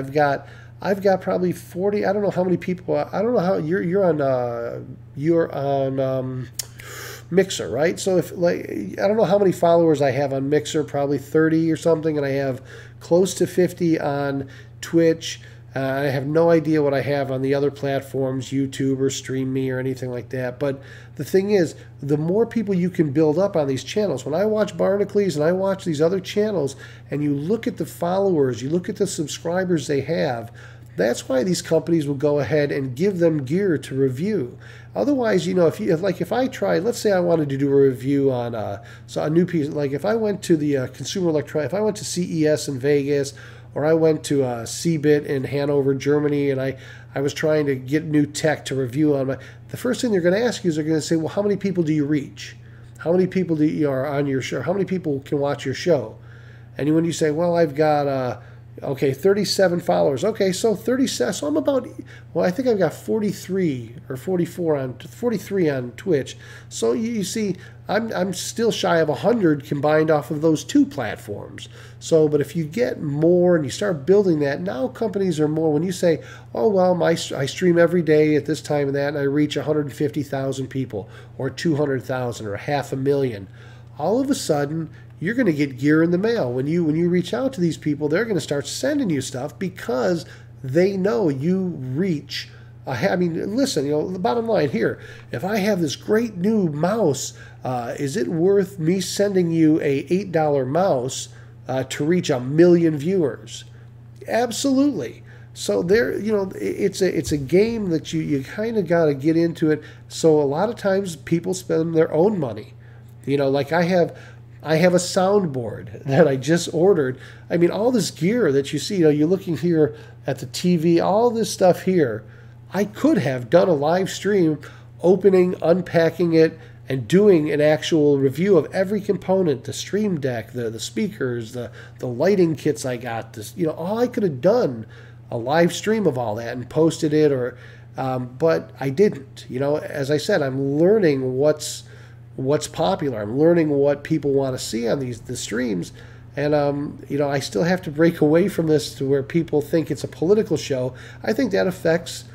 I've got probably 40. I don't know how many people. I don't know how you're on Mixer, right? So I don't know how many followers I have on Mixer, probably 30 or something, and I have close to 50 on Twitch. I have no idea what I have on the other platforms, YouTube or StreamMe or anything like that. But the thing is, the more people you can build up on these channels, when I watch Barnacles and I watch these other channels, and you look at the followers, you look at the subscribers they have, that's why these companies will go ahead and give them gear to review. Otherwise, if I tried, let's say I wanted to do a review on a new piece, like if I went to the Consumer Electronics, if I went to CES in Vegas, or I went to CeBIT in Hanover, Germany, and I was trying to get new tech to review on the first thing they're going to ask you is they're going to say, well, how many people do you reach? How many people are on your show? How many people can watch your show? And when you say, well, I've got Okay, 37 followers. Okay, so 37. So I'm about, well, I think I've got 43 or 43 on Twitch. So you see, I'm still shy of 100 combined off of those two platforms. So, but if you get more and you start building that, now companies are more, when you say, oh, well, I stream every day at this time and that, and I reach 150,000 people or 200,000 or 500,000, all of a sudden, you're going to get gear in the mail. When you reach out to these people, they're going to start sending you stuff because they know you reach. I mean, listen, the bottom line here, if I have this great new mouse, is it worth me sending you a $8 mouse to reach 1 million viewers? Absolutely. So there, it's a game that you kind of got to get into it. So a lot of times people spend their own money. Like I have a soundboard that I just ordered. I mean, all this gear that you see, you're looking here at the TV, all this stuff here, I could have done a live stream opening, unpacking it, and doing an actual review of every component, the stream deck, the speakers, the lighting kits I got, all I could have done a live stream of all that and posted it, but I didn't. As I said, I'm learning what's popular. I'm learning what people want to see on the streams. And, I still have to break away from this to where people think it's a political show. I think that affects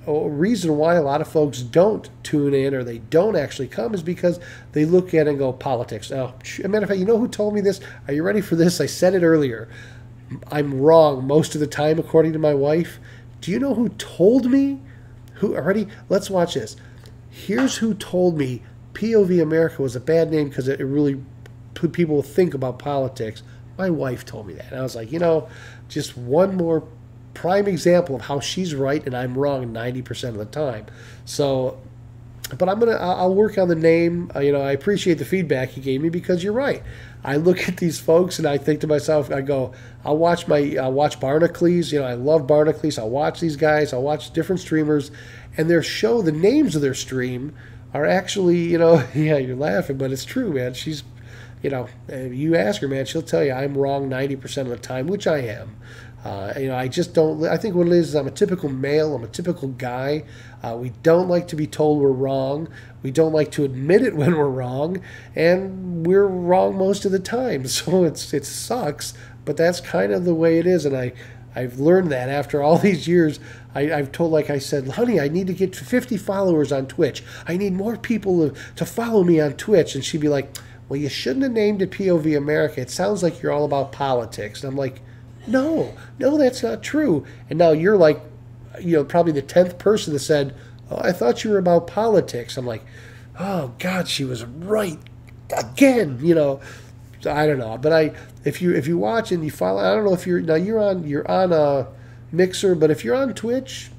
a reason why a lot of folks don't tune in or they don't actually come is because they look at it and go, politics. Now, as a matter of fact, you know who told me this? Are you ready for this? I said it earlier. I'm wrong most of the time, according to my wife. Do you know who told me? Already? Let's watch this. Here's who told me POV America was a bad name because it really put people to think about politics. My wife told me that. And I was like, just one more prime example of how she's right and I'm wrong 90% of the time. So, but I'll work on the name. I appreciate the feedback you gave me because you're right. I look at these folks and I think to myself, I go, I'll watch Barnacules. I love Barnacules. I'll watch these guys. I'll watch different streamers and the names of their stream are actually, yeah, you're laughing, but it's true, man. She's, you ask her, man, she'll tell you I'm wrong 90% of the time, which I am. I just don't, I think what it is I'm a typical male, I'm a typical guy. We don't like to be told we're wrong. We don't like to admit it when we're wrong, and we're wrong most of the time. So it sucks, but that's kind of the way it is, and I've learned that after all these years. I've told, like I said, honey, I need to get to 50 followers on Twitch. I need more people to follow me on Twitch. And she'd be like, well, you shouldn't have named it POV America. It sounds like you're all about politics. And I'm like, no, that's not true. And now you're like, probably the 10th person that said, oh, I thought you were about politics. I'm like, oh, God, she was right again, I don't know. But if you watch and you follow, I don't know if you're on Mixer, but if you're on Twitch,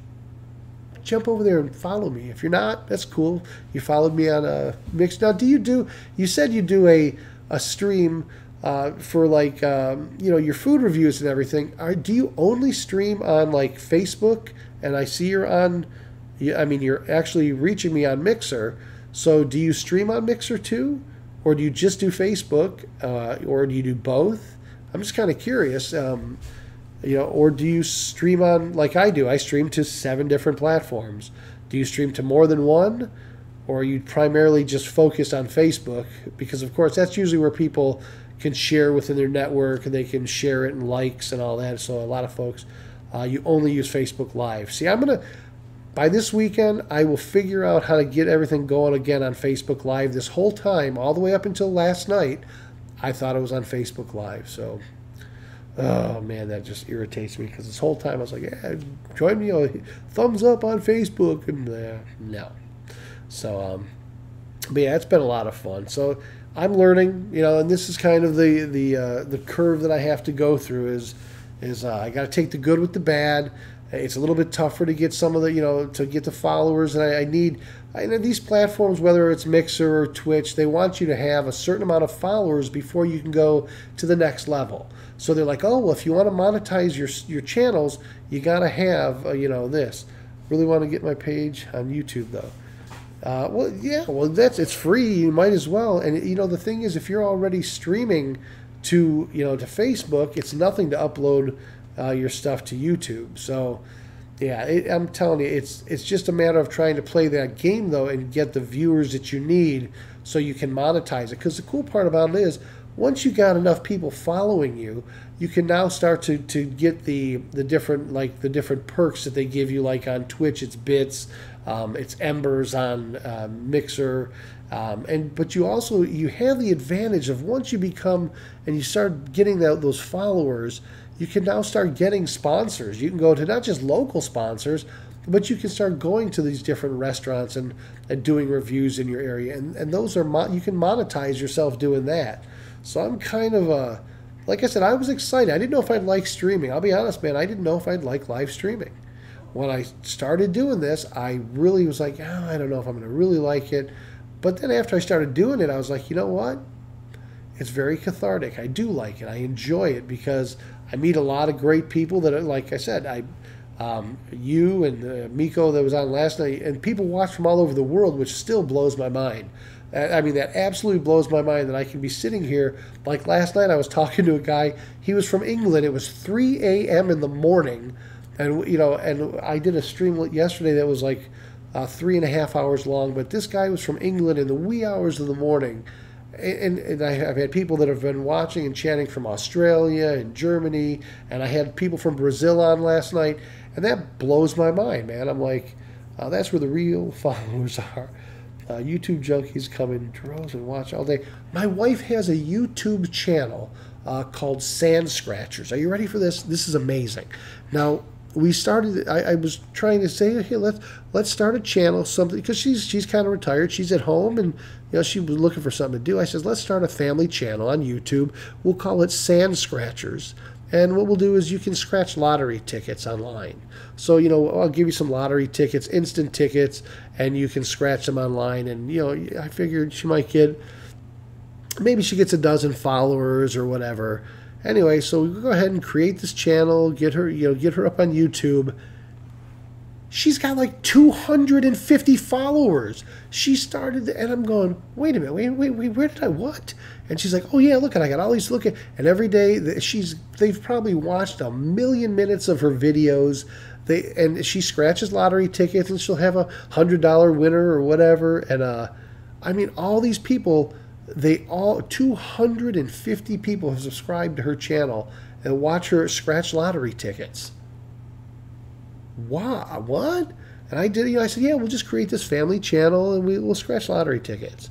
jump over there and follow me. If you're not, that's cool. You followed me on Mix. Now, you said you do a stream for like your food reviews and everything. Do you only stream on like Facebook? And I see you're on. You're actually reaching me on Mixer. So do you stream on Mixer too, or do you just do Facebook, or do you do both? I'm just kind of curious. Or do you stream on, like I do? I stream to 7 different platforms. Do you stream to more than one? Or are you primarily just focused on Facebook? Because, of course, that's usually where people can share within their network and they can share it in likes and all that. So a lot of folks, you only use Facebook Live. See, by this weekend, I will figure out how to get everything going again on Facebook Live. This whole time, all the way up until last night, I thought it was on Facebook Live. So... oh, man, that just irritates me because this whole time I was like, yeah, join me, thumbs up on Facebook. And no. So, but yeah, it's been a lot of fun. So I'm learning, and this is kind of the curve that I have to go through is I got to take the good with the bad. It's a little bit tougher to get some of the, to get the followers. And I need these platforms, whether it's Mixer or Twitch, they want you to have a certain amount of followers before you can go to the next level. So they're like, oh, well, if you want to monetize your channels, you got to have, this. Really want to get my page on YouTube, though. It's free. You might as well. And, the thing is, if you're already streaming to Facebook, it's nothing to upload your stuff to YouTube. So yeah, I'm telling you, it's just a matter of trying to play that game though and get the viewers that you need so you can monetize it. Because the cool part about it is, once you got enough people following you, you can now start to get the different perks that they give you. Like on Twitch, it's bits, it's embers on Mixer, but you have the advantage of, once you become and you start getting those followers, you can now start getting sponsors. You can go to not just local sponsors, but you can start going to these different restaurants and doing reviews in your area, and those are you can monetize yourself doing that. So I'm kind of like I said, I was excited. I didn't know if I'd like streaming. I'll be honest, man, I didn't know if I'd like live streaming. When I started doing this, I really was like, oh, I don't know if I'm going to really like it. But then after I started doing it, I was like, you know what? It's very cathartic. I do like it. I enjoy it because I meet a lot of great people that are, like I said, you and Miko that was on last night, and people watch from all over the world, which still blows my mind. I mean, that absolutely blows my mind that I can be sitting here. Like last night, I was talking to a guy. He was from England. It was 3 a.m. in the morning, and and I did a stream yesterday that was like 3.5 hours long. But this guy was from England in the wee hours of the morning, and I've had people that have been watching and chatting from Australia and Germany, and I had people from Brazil on last night, and that blows my mind, man. I'm like, that's where the real followers are. YouTube junkies come in droves and watch all day. My wife has a YouTube channel called Sand Scratchers. Are you ready for this? This is amazing. Now, we started. I was trying to say, hey, let's start a channel, something, because she's kind of retired. She's at home, and she was looking for something to do. I said, let's start a family channel on YouTube. We'll call it Sand Scratchers. And what we'll do is you can scratch lottery tickets online. So, I'll give you some lottery tickets, instant tickets, and you can scratch them online. And, I figured maybe she gets a dozen followers or whatever. Anyway, so we go ahead and create this channel, get her up on YouTube. She's got like 250 followers. She started, and I'm going, wait a minute, wait, where did I what? And she's like, oh yeah, look, I got all these, look at, and every day they've probably watched 1 million minutes of her videos. And she scratches lottery tickets, and she'll have a $100 winner or whatever. And I mean, all these people, 250 people have subscribed to her channel and watch her scratch lottery tickets. Wow, what? And I did. I said, yeah, we'll just create this family channel and we'll scratch lottery tickets.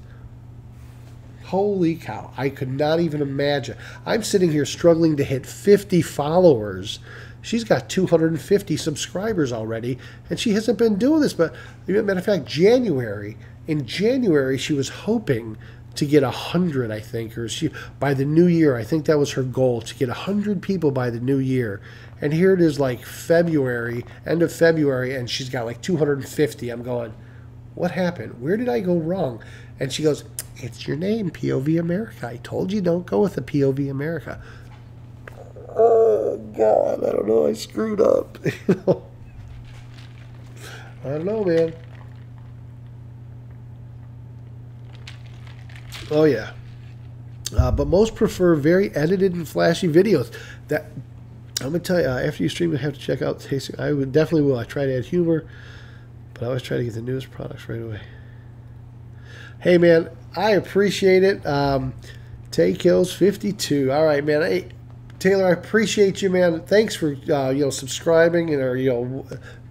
Holy cow! I could not even imagine. I'm sitting here struggling to hit 50 followers. She's got 250 subscribers already, and she hasn't been doing this. But matter of fact, in January, she was hoping to get 100, I think, or by the new year. I think that was her goal, to get 100 people by the new year. And here it is, like February, end of February, and she's got like 250. I'm going, what happened? Where did I go wrong? And she goes, it's your name, POV America. I told you don't go with the POV America. Oh, God, I don't know. I screwed up. I don't know, man. Oh, yeah. But most prefer very edited and flashy videos. That I'm going to tell you, after you stream, you have to check out tasting. I would definitely will. I try to add humor, but I always try to get the newest products right away. Hey, man, I appreciate it. Take Hills 52. All right, man. Hey, Taylor, I appreciate you, man. Thanks for subscribing or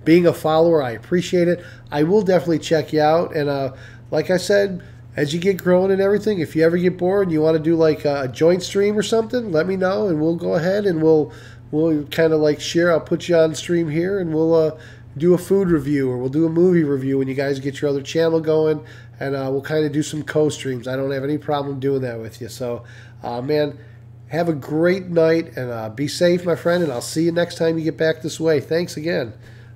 being a follower. I appreciate it. I will definitely check you out. And like I said, as you get growing and everything, if you ever get bored and you want to do like a joint stream or something, let me know, and we'll go ahead and we'll kind of like share. I'll put you on stream here, and we'll do a food review, or we'll do a movie review when you guys get your other channel going, and we'll kind of do some co-streams. I don't have any problem doing that with you. So, man, have a great night, and be safe, my friend, and I'll see you next time you get back this way. Thanks again.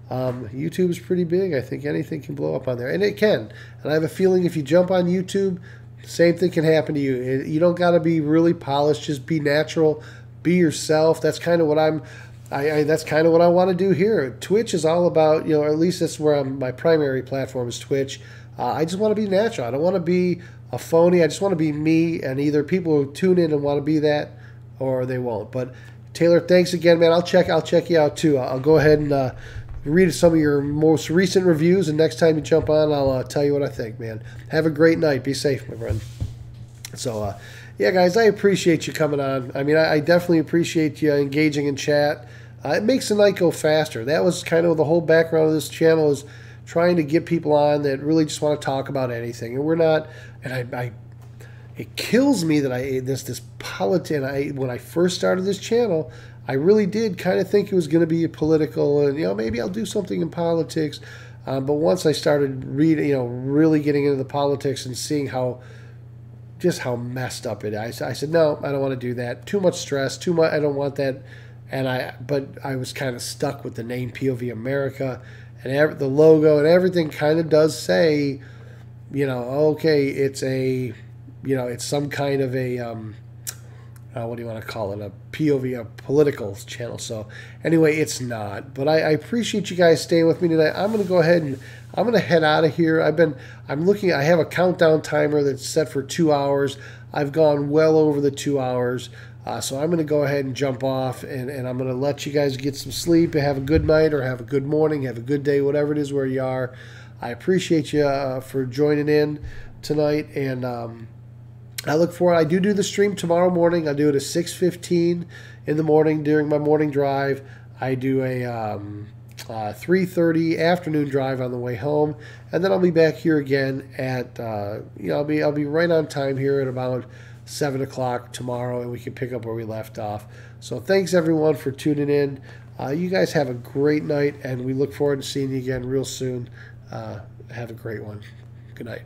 YouTube is pretty big. I think anything can blow up on there, and it can. And I have a feeling if you jump on YouTube, the same thing can happen to you. You don't got to be really polished. Just be natural. Be yourself. That's kind of what that's kind of what I want to do here. Twitch is all about, or at least that's where my primary platform is Twitch. I just want to be natural. I don't want to be a phony. I just want to be me, and either people tune in and want to be that, or they won't. But Taylor, thanks again, man. I'll check you out too. I'll go ahead and read some of your most recent reviews, and next time you jump on, I'll tell you what I think, man. Have a great night. Be safe, my friend. So, yeah, guys, I appreciate you coming on. I mean, I definitely appreciate you engaging in chat. It makes the night go faster. That was kind of the whole background of this channel, is trying to get people on that really just want to talk about anything. And we're not, and it kills me that this politics. When I first started this channel, I really did kind of think it was going to be political, and maybe I'll do something in politics. But once I started reading, really getting into the politics and seeing how messed up it is, I said, no, I don't want to do that. Too much stress, too much. I don't want that. But I was kind of stuck with the name POV America, and the logo and everything kind of does say, okay, it's it's some kind of a what do you want to call it? A POV, a political channel. So anyway, it's not. But I appreciate you guys staying with me tonight. I'm going to go ahead and I'm going to head out of here. I'm looking. I have a countdown timer that's set for 2 hours. I've gone well over the 2 hours. So I'm going to go ahead and jump off, and I'm going to let you guys get some sleep. Have a good night, or have a good morning, have a good day, whatever it is where you are. I appreciate you for joining in tonight, and I look forward. I do the stream tomorrow morning. I do it at 6:15 in the morning during my morning drive. I do a 3:30 afternoon drive on the way home, and then I'll be back here again at I'll be right on time here at about 7 o'clock tomorrow, and we can pick up where we left off. So thanks everyone for tuning in. You guys have a great night, and we look forward to seeing you again real soon. Have a great one. Good night.